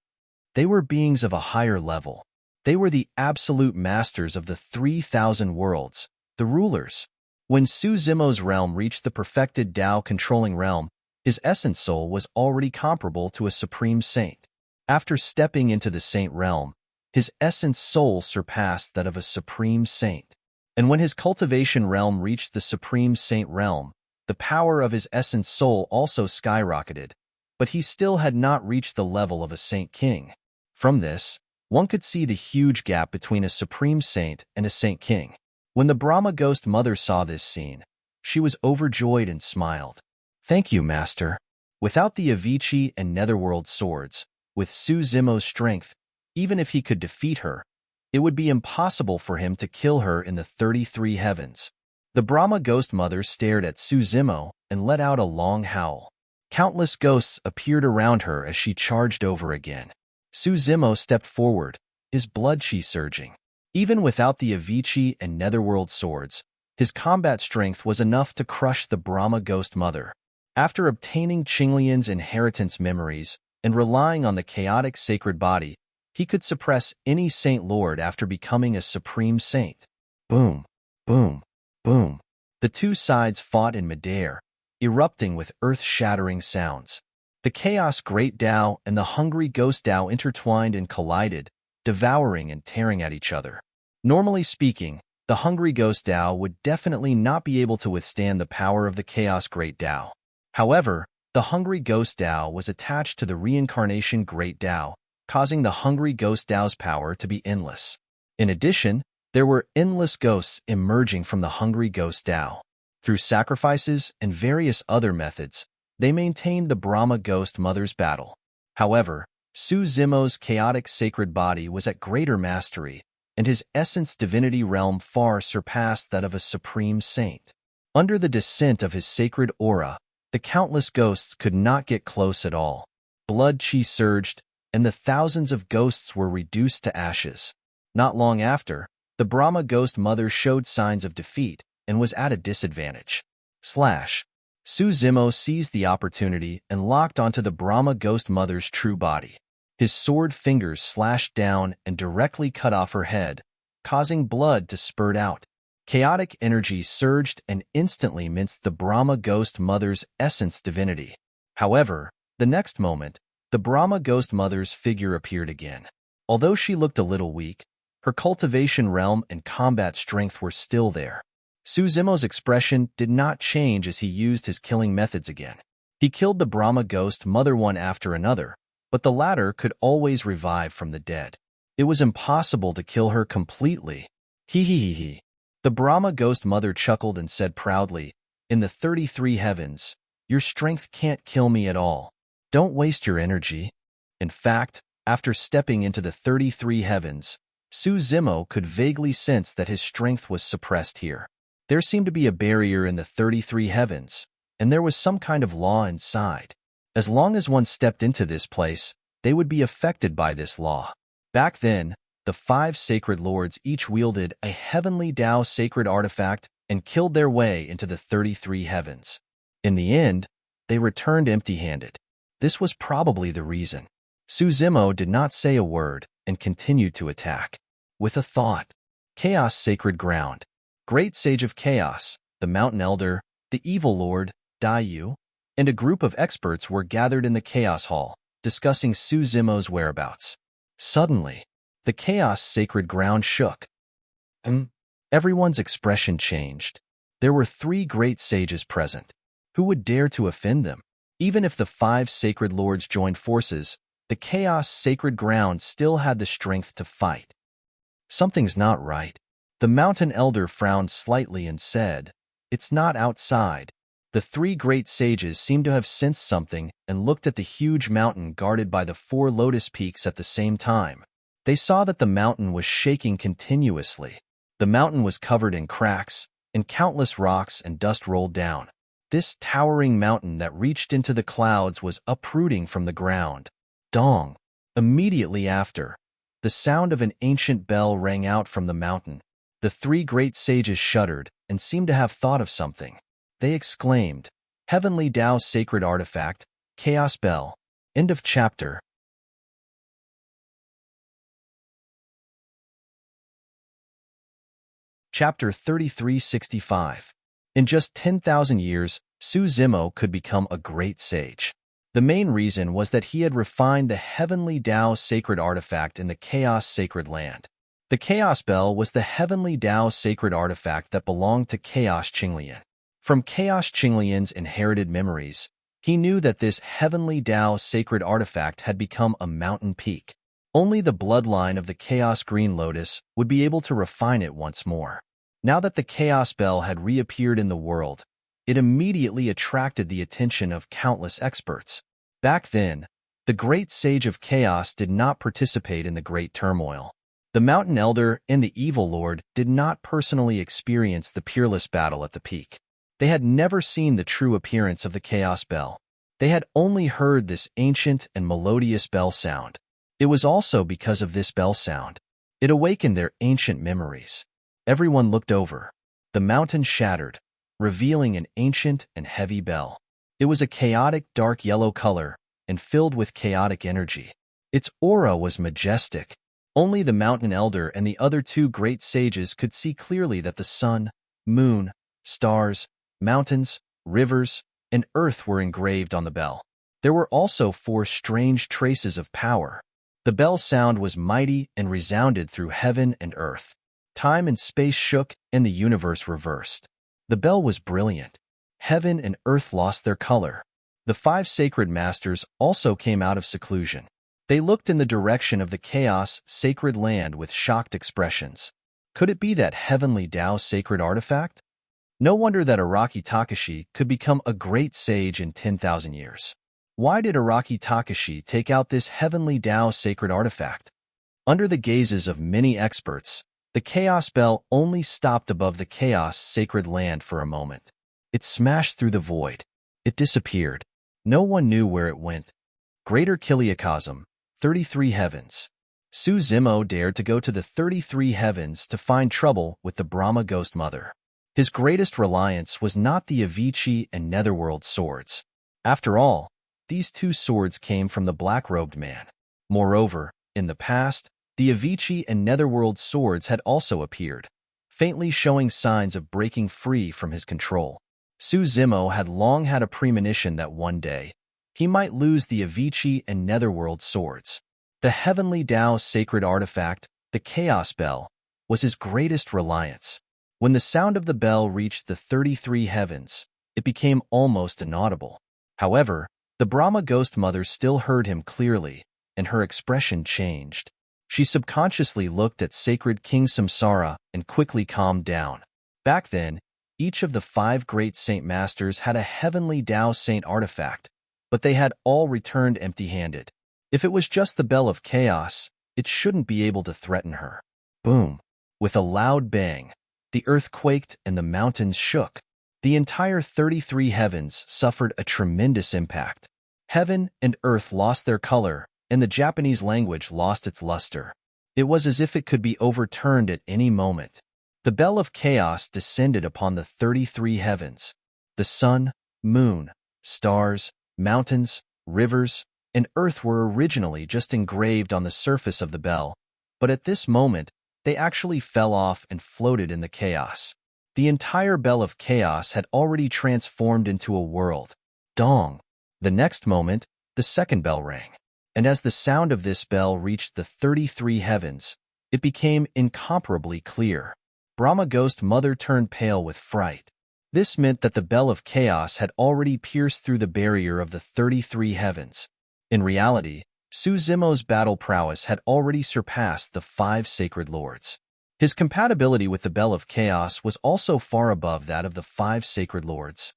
They were beings of a higher level. They were the absolute masters of the 3,000 worlds, the rulers. When Su Zimo's realm reached the perfected Dao controlling realm, his essence soul was already comparable to a supreme saint. After stepping into the saint realm, his essence soul surpassed that of a supreme saint. And when his cultivation realm reached the supreme saint realm, the power of his essence soul also skyrocketed, but he still had not reached the level of a saint king. From this, one could see the huge gap between a supreme saint and a saint king. When the Brahma Ghost Mother saw this scene, she was overjoyed and smiled. "Thank you, Master." Without the Avicii and Netherworld swords, with Su Zimo's strength, even if he could defeat her, it would be impossible for him to kill her in the 33 heavens. The Brahma Ghost Mother stared at Su Zimo and let out a long howl. Countless ghosts appeared around her as she charged over again. Su Zimo stepped forward, his blood chi surging. Even without the Avicii and Netherworld swords, his combat strength was enough to crush the Brahma Ghost Mother. After obtaining Qinglian's inheritance memories and relying on the chaotic sacred body, He could suppress any Saint Lord after becoming a supreme saint. Boom, boom, boom. The two sides fought in midair, erupting with earth-shattering sounds. The Chaos Great Tao and the Hungry Ghost Tao intertwined and collided, devouring and tearing at each other. Normally speaking, the Hungry Ghost Tao would definitely not be able to withstand the power of the Chaos Great Tao. However, the Hungry Ghost Tao was attached to the Reincarnation Great Tao, causing the Hungry Ghost Tao's power to be endless. In addition, there were endless ghosts emerging from the Hungry Ghost Tao. Through sacrifices and various other methods, they maintained the Brahma Ghost Mother's battle. However, Su Zimo's chaotic sacred body was at greater mastery, and his essence divinity realm far surpassed that of a supreme saint. Under the descent of his sacred aura, the countless ghosts could not get close at all. Blood chi surged, and the thousands of ghosts were reduced to ashes. Not long after, the Brahma Ghost Mother showed signs of defeat and was at a disadvantage. Su Zimo seized the opportunity and locked onto the Brahma Ghost Mother's true body. His sword fingers slashed down and directly cut off her head, causing blood to spurt out. Chaotic energy surged and instantly minced the Brahma Ghost Mother's essence divinity. However, the next moment, the Brahma Ghost Mother's figure appeared again. Although she looked a little weak, her cultivation realm and combat strength were still there. Su Zimo's expression did not change as he used his killing methods again. He killed the Brahma Ghost Mother one after another, but the latter could always revive from the dead. It was impossible to kill her completely. He. The Brahma Ghost Mother chuckled and said proudly, "In the 33 heavens, your strength can't kill me at all. Don't waste your energy." In fact, after stepping into the 33 heavens, Su Zimo could vaguely sense that his strength was suppressed here. There seemed to be a barrier in the 33 heavens, and there was some kind of law inside. As long as one stepped into this place, they would be affected by this law. Back then, the 5 sacred lords each wielded a heavenly Tao sacred artifact and killed their way into the 33 heavens. In the end, they returned empty-handed. This was probably the reason. Su Zimo did not say a word and continued to attack. With a thought, Chaos Sacred Ground. Great Sage of Chaos, the Mountain Elder, the Evil Lord, Daiyu, and a group of experts were gathered in the Chaos Hall, discussing Su Zimo's whereabouts. Suddenly, the Chaos Sacred Ground shook. Everyone's expression changed. There were 3 great sages present. Who would dare to offend them? Even if the 5 sacred lords joined forces, the Chaos Sacred Ground still had the strength to fight. Something's not right. The Mountain Elder frowned slightly and said, "It's not outside." The 3 great sages seemed to have sensed something and looked at the huge mountain guarded by the 4 lotus peaks at the same time. They saw that the mountain was shaking continuously. The mountain was covered in cracks, and countless rocks and dust rolled down. This towering mountain that reached into the clouds was uprooting from the ground. Dong! Immediately after, the sound of an ancient bell rang out from the mountain. The 3 great sages shuddered and seemed to have thought of something. They exclaimed, "Heavenly Tao Sacred Artifact, Chaos Bell." End of chapter. Chapter 3365. In just 10,000 years, Su Zimo could become a great sage. The main reason was that he had refined the Heavenly Tao Sacred Artifact in the Chaos Sacred Land. The Chaos Bell was the Heavenly Tao Sacred Artifact that belonged to Chaos Qinglian. From Chaos Qinglian's inherited memories, he knew that this Heavenly Tao Sacred Artifact had become a mountain peak. Only the bloodline of the Chaos Green Lotus would be able to refine it once more. Now that the Chaos Bell had reappeared in the world, it immediately attracted the attention of countless experts. Back then, the Great Sage of Chaos did not participate in the Great Turmoil. The Mountain Elder and the Evil Lord did not personally experience the peerless battle at the peak. They had never seen the true appearance of the Chaos Bell. They had only heard this ancient and melodious bell sound. It was also because of this bell sound. It awakened their ancient memories. Everyone looked over. The mountain shattered, revealing an ancient and heavy bell. It was a chaotic dark yellow color and filled with chaotic energy. Its aura was majestic. Only the mountain elder and the other two great sages could see clearly that the sun, moon, stars, mountains, rivers, and earth were engraved on the bell. There were also 4 strange traces of power. The bell's sound was mighty and resounded through heaven and earth. Time and space shook, and the universe reversed. The bell was brilliant. Heaven and earth lost their color. The 5 sacred masters also came out of seclusion. They looked in the direction of the chaos sacred land with shocked expressions. Could it be that heavenly Tao sacred artifact? No wonder that Araki Takashi could become a great sage in 10,000 years. Why did Araki Takashi take out this heavenly Tao sacred artifact? Under the gazes of many experts, the Chaos Bell only stopped above the Chaos Sacred Land for a moment. It smashed through the void. It disappeared. No one knew where it went. Greater Kiliakosm, 33 Heavens. Suzimo dared to go to the 33 Heavens to find trouble with the Brahma Ghost Mother. His greatest reliance was not the Avicii and Netherworld swords. After all, these 2 swords came from the black-robed man. Moreover, in the past, the Avicii and Netherworld swords had also appeared, faintly showing signs of breaking free from his control. Suzimo had long had a premonition that one day, he might lose the Avicii and Netherworld swords. The heavenly Tao sacred artifact, the Chaos Bell, was his greatest reliance. When the sound of the bell reached the 33 Heavens, it became almost inaudible. However, the Brahma Ghost Mother still heard him clearly, and her expression changed. She subconsciously looked at sacred King Samsara and quickly calmed down. Back then, each of the 5 great saint masters had a heavenly Tao saint artifact, but they had all returned empty-handed. If it was just the Bell of Chaos, it shouldn't be able to threaten her. Boom! With a loud bang, the earth quaked and the mountains shook. The entire 33 Heavens suffered a tremendous impact. Heaven and earth lost their color, and the Japanese language lost its luster. It was as if it could be overturned at any moment. The Bell of Chaos descended upon the 33 Heavens. The sun, moon, stars, mountains, rivers, and earth were originally just engraved on the surface of the bell, but at this moment, they actually fell off and floated in the chaos. The entire Bell of Chaos had already transformed into a world. Dong! The next moment, the second bell rang, and as the sound of this bell reached the 33 Heavens, it became incomparably clear. Brahma Ghost Mother turned pale with fright. This meant that the Bell of Chaos had already pierced through the barrier of the 33 Heavens. In reality, Suzimo's battle prowess had already surpassed the 5 sacred lords. His compatibility with the Bell of Chaos was also far above that of the 5 sacred lords.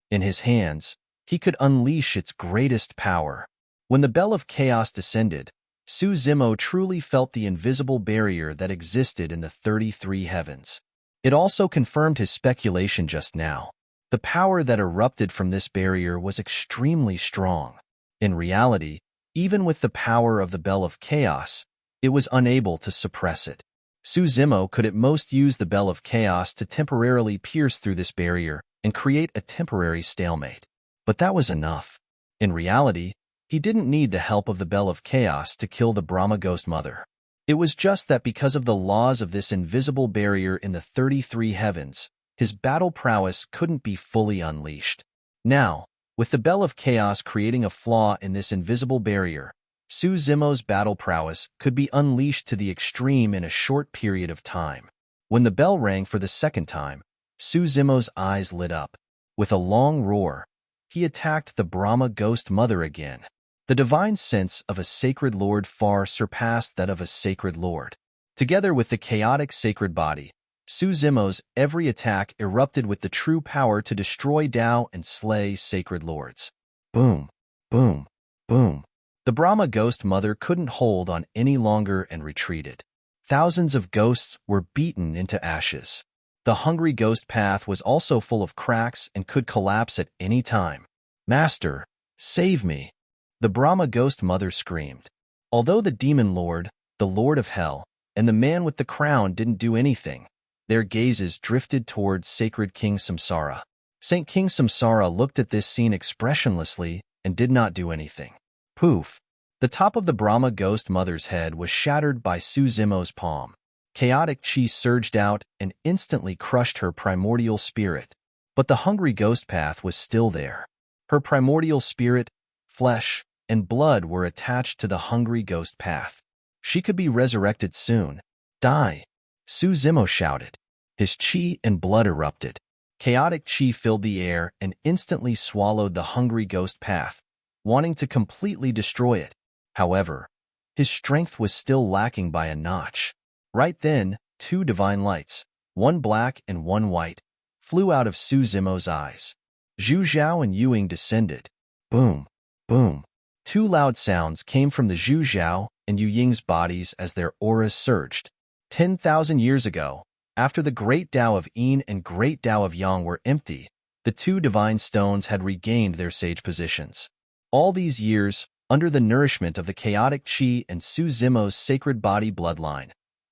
In his hands, he could unleash its greatest power. When the Bell of Chaos descended, Suzimo truly felt the invisible barrier that existed in the 33 Heavens. It also confirmed his speculation just now. The power that erupted from this barrier was extremely strong. In reality, even with the power of the Bell of Chaos, it was unable to suppress it. Suzimo could at most use the Bell of Chaos to temporarily pierce through this barrier and create a temporary stalemate. But that was enough. In reality, he didn't need the help of the Bell of Chaos to kill the Brahma Ghost Mother. It was just that because of the laws of this invisible barrier in the 33 Heavens, his battle prowess couldn't be fully unleashed. Now, with the Bell of Chaos creating a flaw in this invisible barrier, Suzimo's battle prowess could be unleashed to the extreme in a short period of time. When the bell rang for the second time, Suzimo's eyes lit up. With a long roar, he attacked the Brahma Ghost Mother again. The divine sense of a sacred lord far surpassed that of a sacred lord. Together with the chaotic sacred body, Suzimo's every attack erupted with the true power to destroy Tao and slay sacred lords. Boom, boom, boom. The Brahma Ghost Mother couldn't hold on any longer and retreated. Thousands of ghosts were beaten into ashes. The hungry ghost path was also full of cracks and could collapse at any time. Master, save me! The Brahma Ghost Mother screamed. Although the Demon Lord, the Lord of Hell, and the man with the crown didn't do anything, their gazes drifted towards sacred King Samsara. Saint King Samsara looked at this scene expressionlessly and did not do anything. Poof! The top of the Brahma ghost mother's head was shattered by Suzimo's palm. Chaotic chi surged out and instantly crushed her primordial spirit. But the hungry ghost path was still there. Her primordial spirit, flesh, and blood were attached to the hungry ghost path. She could be resurrected soon. Die! Suzimo shouted. His chi and blood erupted. Chaotic chi filled the air and instantly swallowed the hungry ghost path, wanting to completely destroy it. However, his strength was still lacking by a notch. Right then, two divine lights, one black and one white, flew out of Suzimo's eyes. Zhu Zhao and Yuing descended. Boom, boom. Two loud sounds came from the Zhu Zhao and Yu Ying's bodies as their auras surged. 10,000 years ago, after the Great Tao of Yin and Great Tao of Yang were empty, the two divine stones had regained their sage positions. All these years, under the nourishment of the chaotic chi and Suzimo's sacred body bloodline,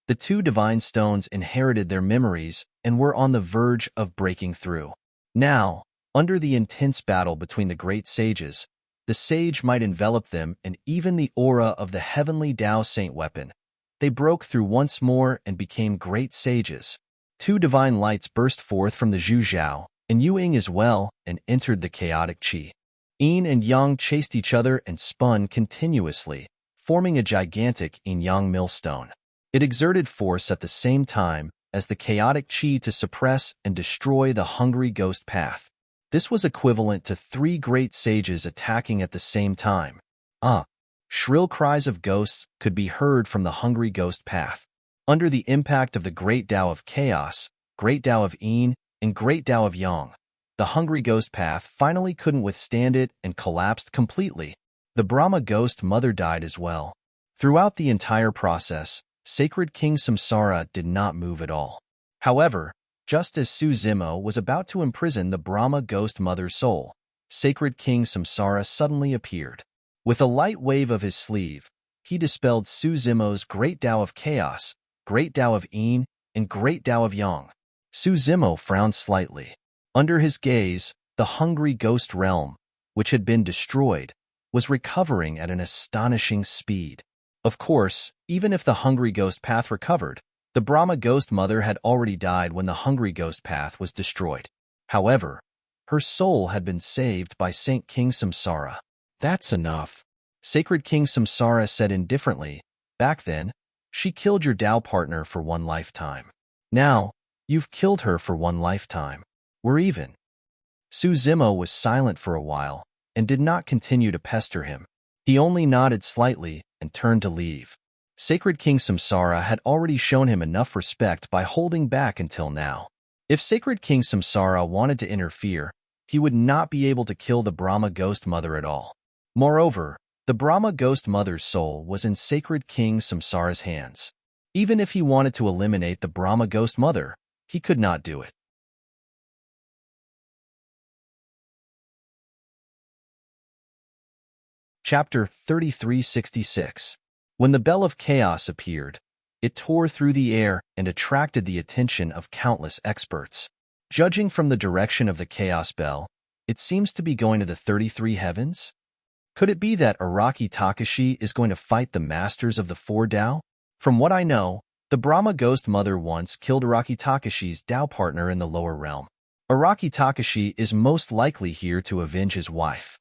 the two divine stones inherited their memories and were on the verge of breaking through. Now, under the intense battle between the great sages, the sage might envelop them and even the aura of the heavenly Tao Saint weapon. They broke through once more and became great sages. Two divine lights burst forth from the Zhu Zhao, and Yuing as well, and entered the chaotic chi. Yin and Yang chased each other and spun continuously, forming a gigantic yin-yang millstone. It exerted force at the same time as the chaotic chi to suppress and destroy the hungry ghost path. This was equivalent to three great sages attacking at the same time. Shrill cries of ghosts could be heard from the hungry ghost path. Under the impact of the Great Tao of Chaos, Great Tao of Yin, and Great Tao of Yang, the hungry ghost path finally couldn't withstand it and collapsed completely. The Brahma ghost mother died as well. Throughout the entire process, Sacred King Samsara did not move at all. However, just as Suzimo was about to imprison the Brahma ghost mother's soul, Sacred King Samsara suddenly appeared. With a light wave of his sleeve, he dispelled Suzimo's Great Tao of Chaos, Great Tao of Yin, and Great Tao of Yang. Suzimo frowned slightly. Under his gaze, the hungry ghost realm, which had been destroyed, was recovering at an astonishing speed. Of course, even if the hungry ghost path recovered, the Brahma ghost mother had already died when the hungry ghost path was destroyed. However, her soul had been saved by Saint King Samsara. That's enough. Sacred King Samsara said indifferently, back then, she killed your Tao partner for one lifetime. Now, you've killed her for one lifetime. We're even. Suzimo was silent for a while and did not continue to pester him. He only nodded slightly and turned to leave. Sacred King Samsara had already shown him enough respect by holding back until now. If Sacred King Samsara wanted to interfere, he would not be able to kill the Brahma ghost mother at all. Moreover, the Brahma ghost mother's soul was in Sacred King Samsara's hands. Even if he wanted to eliminate the Brahma ghost mother, he could not do it. Chapter 3366. When the Bell of Chaos appeared, it tore through the air and attracted the attention of countless experts. Judging from the direction of the Chaos Bell, it seems to be going to the 33 heavens? Could it be that Araki Takashi is going to fight the masters of the Four Tao? From what I know, the Brahma ghost mother once killed Araki Takashi's Tao partner in the lower realm. Araki Takashi is most likely here to avenge his wife.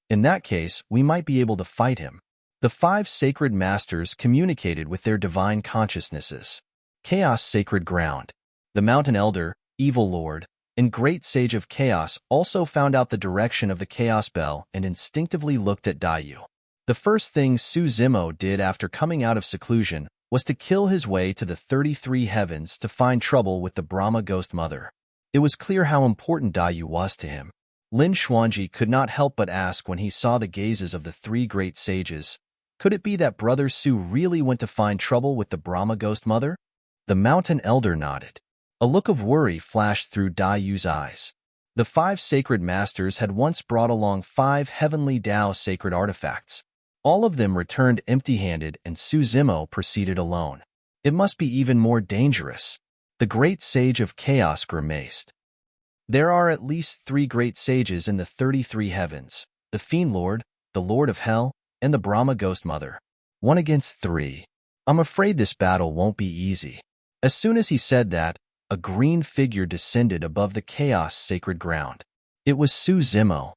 In that case, we might be able to fight him. The five sacred masters communicated with their divine consciousnesses. Chaos Sacred Ground. The Mountain Elder, Evil Lord, and Great Sage of Chaos also found out the direction of the Chaos Bell and instinctively looked at Dayu. The first thing Suzimo did after coming out of seclusion was to kill his way to the 33 heavens to find trouble with the Brahma ghost mother. It was clear how important Dayu was to him. Lin Xuanji could not help but ask when he saw the gazes of the three great sages, could it be that Brother Su really went to find trouble with the Brahma ghost mother? The Mountain Elder nodded. A look of worry flashed through Dayu's eyes. The five sacred masters had once brought along 5 heavenly Tao sacred artifacts. All of them returned empty-handed and Suzimo proceeded alone. It must be even more dangerous. The great sage of chaos grimaced. There are at least 3 great sages in the 33 heavens, the Fiend Lord, the Lord of Hell, and the Brahma Ghost Mother. 1 against 3. I'm afraid this battle won't be easy. As soon as he said that, a green figure descended above the chaos sacred ground. It was Zimo.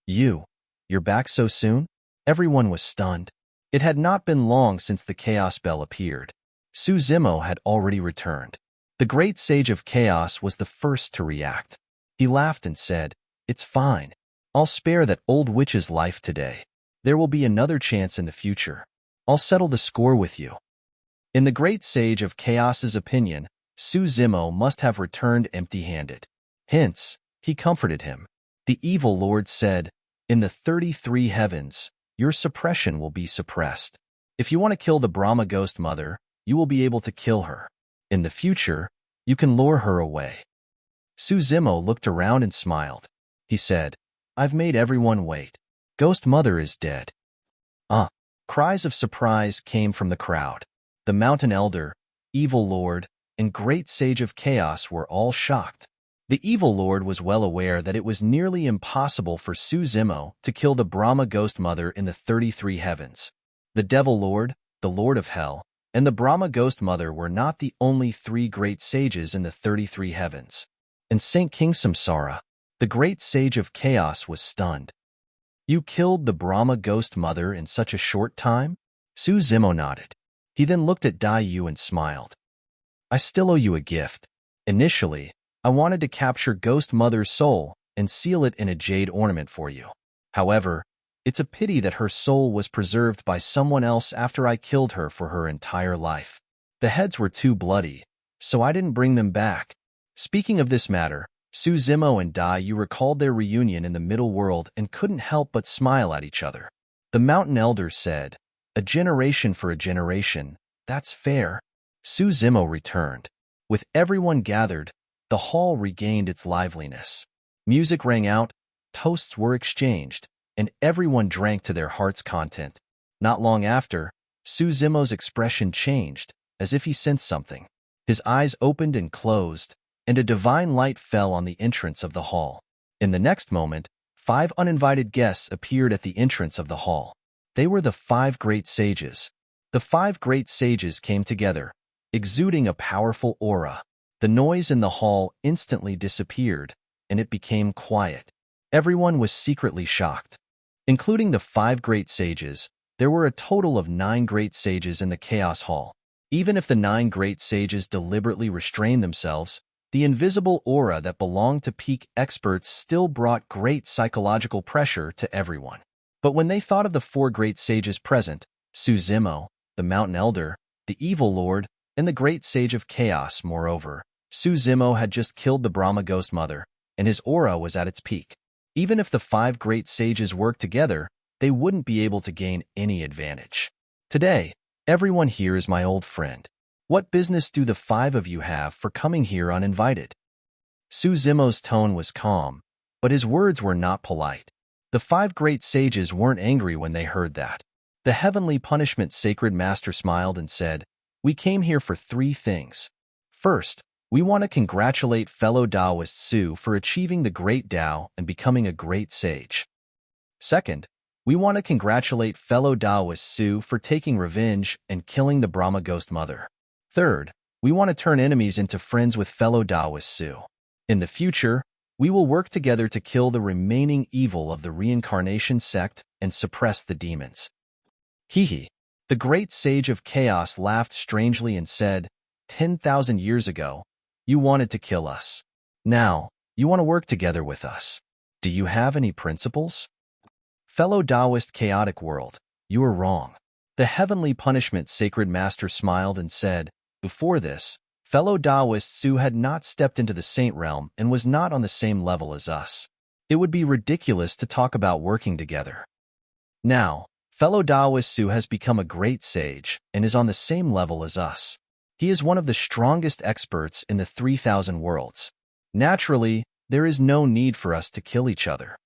You're back so soon? Everyone was stunned. It had not been long since the Chaos Bell appeared. Zimo had already returned. The great sage of chaos was the first to react. He laughed and said, "It's fine. I'll spare that old witch's life today. There will be another chance in the future. I'll settle the score with you." In the great sage of chaos's opinion, Zimo must have returned empty-handed. Hence, he comforted him. The evil lord said, "In the 33 heavens, your suppression will be suppressed. If you want to kill the Brahma Ghost Mother, you will be able to kill her. In the future, you can lure her away." Zimo looked around and smiled. He said, "I've made everyone wait. Ghost Mother is dead." Cries of surprise came from the crowd. The Mountain Elder, Evil Lord, and Great Sage of Chaos were all shocked. The Evil Lord was well aware that it was nearly impossible for Zimo to kill the Brahma Ghost Mother in the 33 heavens. The Devil Lord, the Lord of Hell, and the Brahma Ghost Mother were not the only 3 great sages in the 33 heavens. And Saint King Samsara, the Great Sage of Chaos, was stunned. "You killed the Brahma Ghost Mother in such a short time?" Zimo nodded. He then looked at Dai Yu and smiled. "I still owe you a gift. Initially, I wanted to capture Ghost Mother's soul and seal it in a jade ornament for you. However, it's a pity that her soul was preserved by someone else after I killed her for her entire life. The heads were too bloody, so I didn't bring them back." Speaking of this matter, Zimo and Dai Yu recalled their reunion in the middle world and couldn't help but smile at each other. The Mountain Elder said, "A generation for a generation, that's fair." Zimo returned. With everyone gathered, the hall regained its liveliness. Music rang out, toasts were exchanged, and everyone drank to their heart's content. Not long after, Zimo's expression changed, as if he sensed something. His eyes opened and closed, and a divine light fell on the entrance of the hall. In the next moment, 5 uninvited guests appeared at the entrance of the hall. They were the 5 great sages. The 5 great sages came together, exuding a powerful aura. The noise in the hall instantly disappeared, and it became quiet. Everyone was secretly shocked. Including the 5 great sages, there were a total of 9 great sages in the Chaos Hall. Even if the 9 great sages deliberately restrained themselves, the invisible aura that belonged to peak experts still brought great psychological pressure to everyone. But when they thought of the 4 great sages present, Zimo, the Mountain Elder, the Evil Lord, and the Great Sage of Chaos, moreover, Zimo had just killed the Brahma Ghost Mother, and his aura was at its peak. Even if the 5 great sages worked together, they wouldn't be able to gain any advantage. Today, everyone here is my old friend. What business do the 5 of you have for coming here uninvited? Zimo's tone was calm, but his words were not polite. The 5 great sages weren't angry when they heard that. The Heavenly Punishment Sacred Master smiled and said, "We came here for 3 things. First, we want to congratulate fellow Taoist Su for achieving the Great Tao and becoming a great sage. Second, we want to congratulate fellow Taoist Su for taking revenge and killing the Brahma Ghost Mother. Third, we want to turn enemies into friends with fellow Taoist Su. In the future, we will work together to kill the remaining evil of the reincarnation sect and suppress the demons." Hee. The great sage of chaos laughed strangely and said, 10,000 years ago, you wanted to kill us. Now, you want to work together with us. Do you have any principles? Fellow Taoist chaotic world, you are wrong. The Heavenly Punishment Sacred Master smiled and said, before this, fellow Taoist Su had not stepped into the saint realm and was not on the same level as us. It would be ridiculous to talk about working together. Now, fellow Taoist Su has become a great sage and is on the same level as us. He is one of the strongest experts in the 3,000 worlds. Naturally, there is no need for us to kill each other.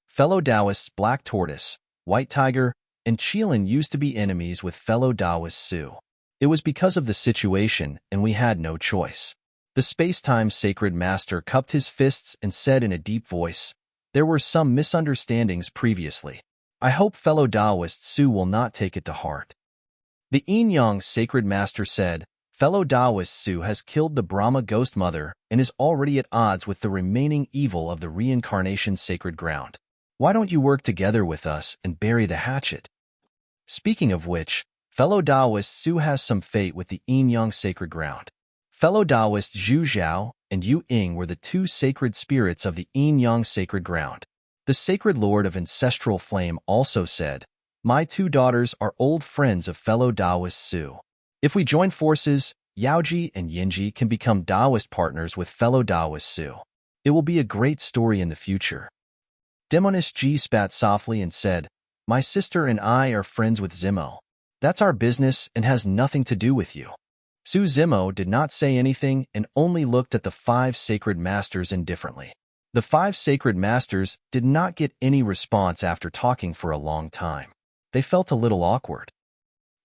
Fellow Taoists Black Tortoise, White Tiger, and Qilin used to be enemies with fellow Taoist Su. It was because of the situation, and we had no choice. The space-time sacred master cupped his fists and said in a deep voice, there were some misunderstandings previously. I hope fellow Taoist Su will not take it to heart. The Yin-Yang Sacred Master said, fellow Taoist Su has killed the Brahma Ghost Mother and is already at odds with the remaining evil of the reincarnation sacred ground. Why don't you work together with us and bury the hatchet? Speaking of which, fellow Taoist Su has some fate with the Yin-Yang sacred ground. Fellow Taoist Zhu Zhao and Yu Ying were the two sacred spirits of the Yin-Yang sacred ground. The sacred lord of ancestral flame also said, my two daughters are old friends of fellow Taoist Su. If we join forces, Yaoji and Yinji can become Taoist partners with fellow Taoist Su. It will be a great story in the future. Demonist Ji spat softly and said, my sister and I are friends with Zimo. That's our business and has nothing to do with you. Su Zimo did not say anything and only looked at the 5 sacred masters indifferently. The 5 sacred masters did not get any response after talking for a long time. They felt a little awkward.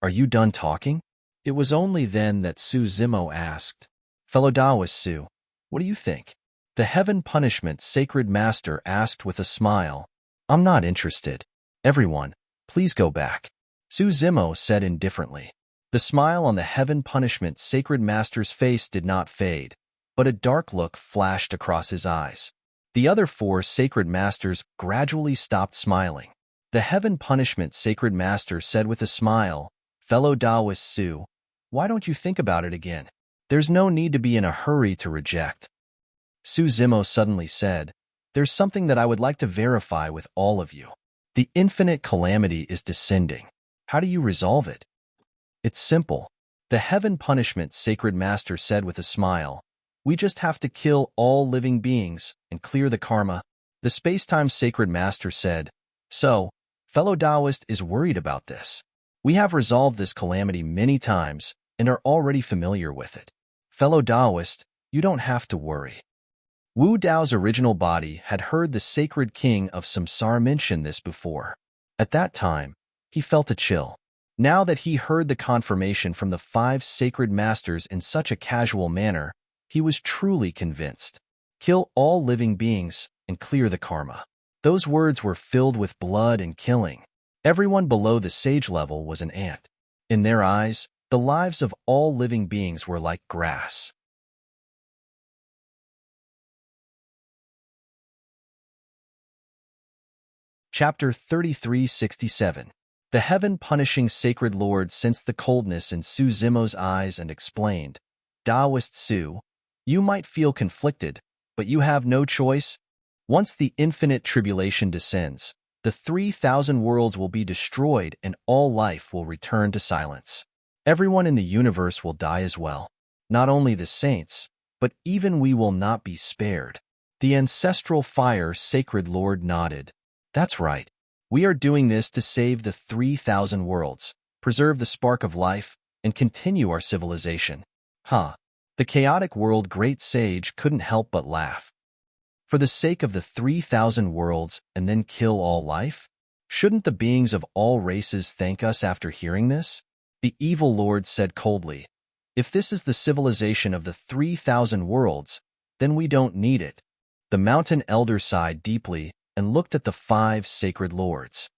Are you done talking? It was only then that Su Zimo asked, fellow Taoist Su, what do you think? The Heaven Punishment Sacred Master asked with a smile, I'm not interested. Everyone, please go back. Su Zimo said indifferently. The smile on the Heaven Punishment Sacred Master's face did not fade, but a dark look flashed across his eyes. The other 4 sacred masters gradually stopped smiling. The Heaven Punishment Sacred Master said with a smile, fellow Taoist Su, why don't you think about it again? There's no need to be in a hurry to reject. Su Zimo suddenly said, there's something that I would like to verify with all of you. The infinite calamity is descending. How do you resolve it? It's simple. The Heaven Punishment Sacred Master said with a smile, we just have to kill all living beings and clear the karma. The Space-Time Sacred Master said, so, fellow Taoist is worried about this. We have resolved this calamity many times and are already familiar with it. Fellow Taoist, you don't have to worry. Wu Dao's original body had heard the sacred king of Samsara mention this before. At that time, he felt a chill. Now that he heard the confirmation from the 5 sacred masters in such a casual manner, he was truly convinced. Kill all living beings and clear the karma. Those words were filled with blood and killing. Everyone below the sage level was an ant. In their eyes, the lives of all living beings were like grass. Chapter 3367. The Heaven-Punishing Sacred Lord sensed the coldness in Su Zimo's eyes and explained, Taoist Su, you might feel conflicted, but you have no choice. Once the infinite tribulation descends, the 3,000 worlds will be destroyed and all life will return to silence. Everyone in the universe will die as well. Not only the saints, but even we will not be spared. The ancestral fire sacred Lord nodded. That's right. We are doing this to save the 3,000 worlds, preserve the spark of life, and continue our civilization. The chaotic world great sage couldn't help but laugh. For the sake of the 3,000 worlds and then kill all life? Shouldn't the beings of all races thank us after hearing this? The evil lord said coldly, if this is the civilization of the 3,000 worlds, then we don't need it. The mountain elder sighed deeply and looked at the 5 sacred lords.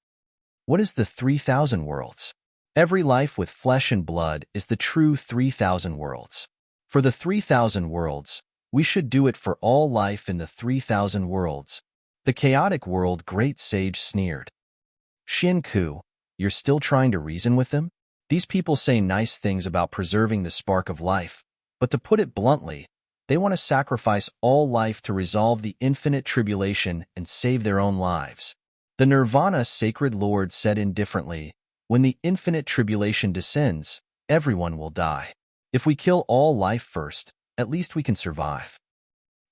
What is the 3,000 worlds? Every life with flesh and blood is the true 3,000 worlds. For the 3,000 worlds, we should do it for all life in the 3,000 worlds. The chaotic world great sage sneered. Xin Ku, you're still trying to reason with them? These people say nice things about preserving the spark of life, but to put it bluntly, they want to sacrifice all life to resolve the infinite tribulation and save their own lives. The Nirvana Sacred Lord said indifferently, when the infinite tribulation descends, everyone will die. If we kill all life first, at least we can survive.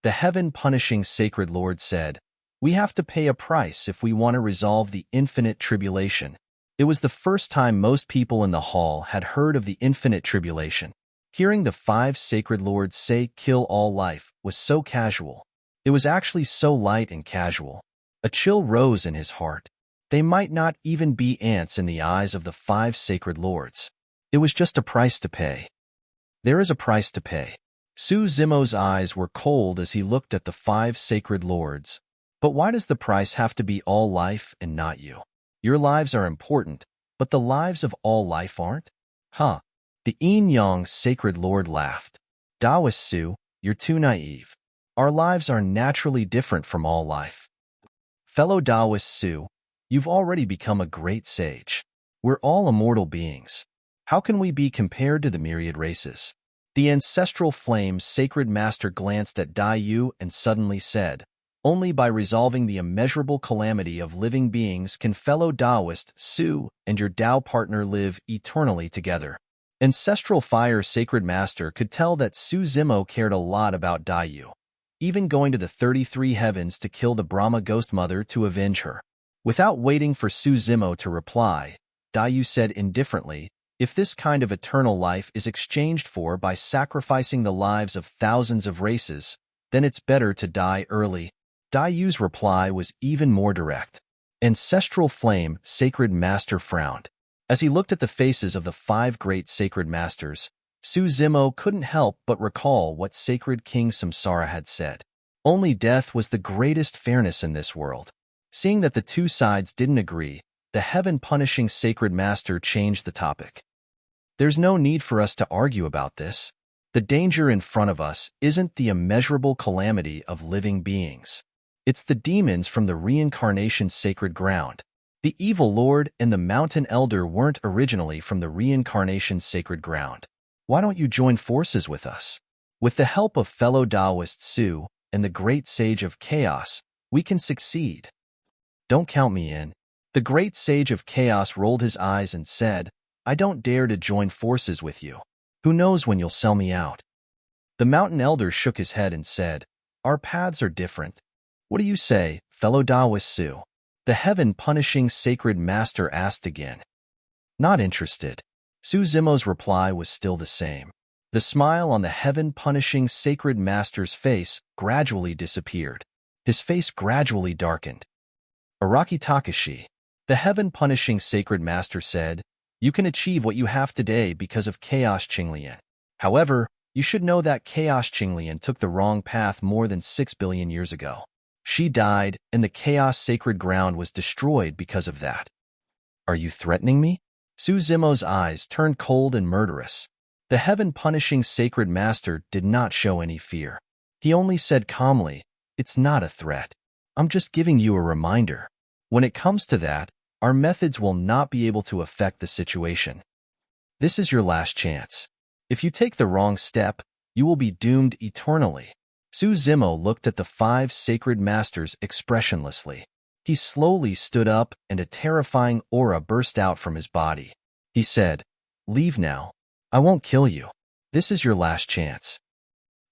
The Heaven-Punishing Sacred Lord said, we have to pay a price if we want to resolve the infinite tribulation. It was the first time most people in the hall had heard of the infinite tribulation. Hearing the 5 sacred lords say kill all life was so casual. It was actually so light and casual. A chill rose in his heart. They might not even be ants in the eyes of the 5 sacred lords. It was just a price to pay. There is a price to pay. Su Zimo's eyes were cold as he looked at the 5 sacred lords. But why does the price have to be all life and not you? Your lives are important, but the lives of all life aren't? Huh. The Yin-Yang Sacred Lord laughed. Taoist Su, you're too naive. Our lives are naturally different from all life. Fellow Taoist Su, you've already become a great sage. We're all immortal beings. How can we be compared to the myriad races? The ancestral flame sacred master glanced at Dai Yu and suddenly said, only by resolving the immeasurable calamity of living beings can fellow Taoist Su and your Tao partner live eternally together. Ancestral fire sacred master could tell that Su Zimo cared a lot about Dai Yu, even going to the 33 heavens to kill the Brahma ghost mother to avenge her. Without waiting for Su Zimo to reply, Dai Yu said indifferently, if this kind of eternal life is exchanged for by sacrificing the lives of thousands of races, then it's better to die early. Dai Yu's reply was even more direct. Ancestral flame sacred master frowned. As he looked at the faces of the 5 great sacred masters, Su Zimo couldn't help but recall what sacred King Samsara had said. Only death was the greatest fairness in this world. Seeing that the two sides didn't agree, the heaven-punishing sacred master changed the topic. There's no need for us to argue about this. The danger in front of us isn't the immeasurable calamity of living beings. It's the demons from the reincarnation sacred ground. The evil lord and the mountain elder weren't originally from the reincarnation sacred ground. Why don't you join forces with us? With the help of fellow Taoist Su and the great sage of chaos, we can succeed. Don't count me in. The great sage of chaos rolled his eyes and said, I don't dare to join forces with you. Who knows when you'll sell me out? The mountain elder shook his head and said, our paths are different. What do you say, fellow Taoist Su? The heaven-punishing sacred master asked again. Not interested. Su Zimo's reply was still the same. The smile on the heaven-punishing sacred master's face gradually disappeared. His face gradually darkened. Araki Takashi, the heaven-punishing sacred master said, you can achieve what you have today because of Chaos Qinglian. However, you should know that Chaos Qinglian took the wrong path more than 6 billion years ago. She died, and the Chaos Sacred Ground was destroyed because of that. Are you threatening me? Su Zimo's eyes turned cold and murderous. The heaven-punishing sacred master did not show any fear. He only said calmly, it's not a threat. I'm just giving you a reminder. When it comes to that, our methods will not be able to affect the situation. This is your last chance. If you take the wrong step, you will be doomed eternally. Su Zimo looked at the 5 sacred masters expressionlessly. He slowly stood up and a terrifying aura burst out from his body. He said, leave now. I won't kill you. This is your last chance.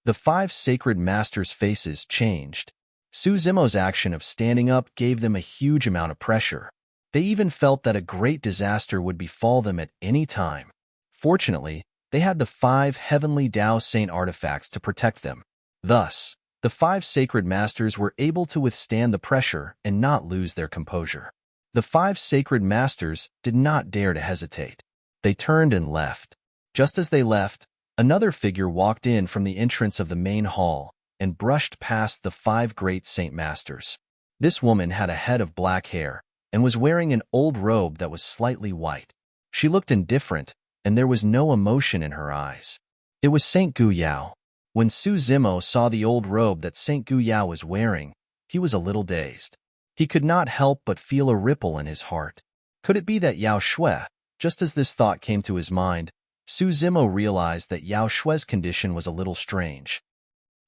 The 5 sacred masters' faces changed. Su Zimo's action of standing up gave them a huge amount of pressure. They even felt that a great disaster would befall them at any time. Fortunately, they had the 5 heavenly Tao Saint artifacts to protect them. Thus, the 5 sacred masters were able to withstand the pressure and not lose their composure. The 5 sacred masters did not dare to hesitate. They turned and left. Just as they left, another figure walked in from the entrance of the main hall and brushed past the 5 great saint masters. This woman had a head of black hair and was wearing an old robe that was slightly white. She looked indifferent, and there was no emotion in her eyes. It was Saint Gu Yao. When Su Zimo saw the old robe that Saint Gu Yao was wearing, he was a little dazed. He could not help but feel a ripple in his heart. Could it be that Yao Shui? Just as this thought came to his mind, Su Zimo realized that Yao Shui's condition was a little strange.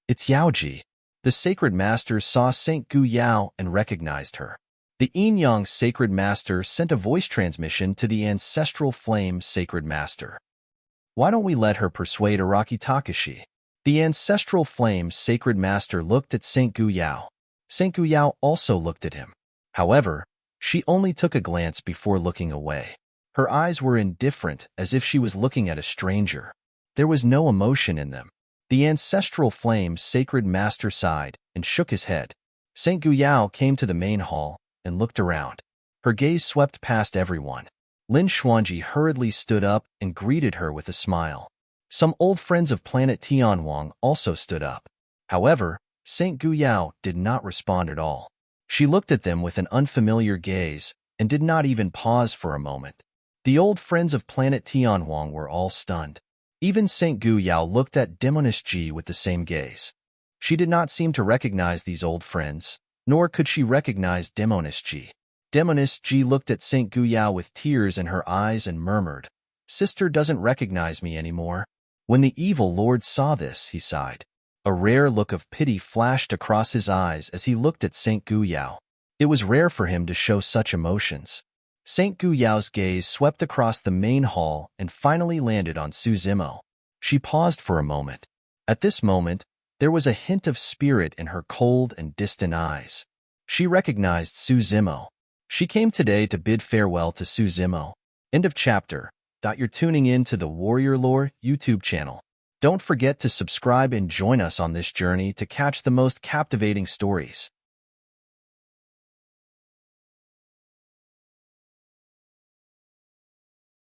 It's Yaoji. The sacred master saw Saint Gu Yao and recognized her. The Yin-Yang sacred master sent a voice transmission to the ancestral flame sacred master. Why don't we let her persuade Araki Takashi? The ancestral flame sacred master looked at Saint Gu Yao. Saint Gu Yao also looked at him. However, she only took a glance before looking away. Her eyes were indifferent, as if she was looking at a stranger. There was no emotion in them. The ancestral flame sacred master sighed and shook his head. Saint Gu Yao came to the main hall and looked around. Her gaze swept past everyone. Lin Xuanji hurriedly stood up and greeted her with a smile. Some old friends of planet Tianwang also stood up. However, Saint Gu Yao did not respond at all. She looked at them with an unfamiliar gaze, and did not even pause for a moment. The old friends of planet Tianhuang were all stunned. Even St. Gu Yao looked at Demoness Ji with the same gaze. She did not seem to recognize these old friends, nor could she recognize Demoness Ji. Demoness Ji looked at St. Gu Yao with tears in her eyes and murmured, "Sister doesn't recognize me anymore." When the evil lord saw this, he sighed. A rare look of pity flashed across his eyes as he looked at St. Gu Yao. It was rare for him to show such emotions. St. Gu Yao's gaze swept across the main hall and finally landed on Su Zimo. She paused for a moment. At this moment, there was a hint of spirit in her cold and distant eyes. She recognized Su Zimo. She came today to bid farewell to Su Zimo. End of chapter. You're tuning in to the Warrior Lore YouTube channel. Don't forget to subscribe and join us on this journey to catch the most captivating stories.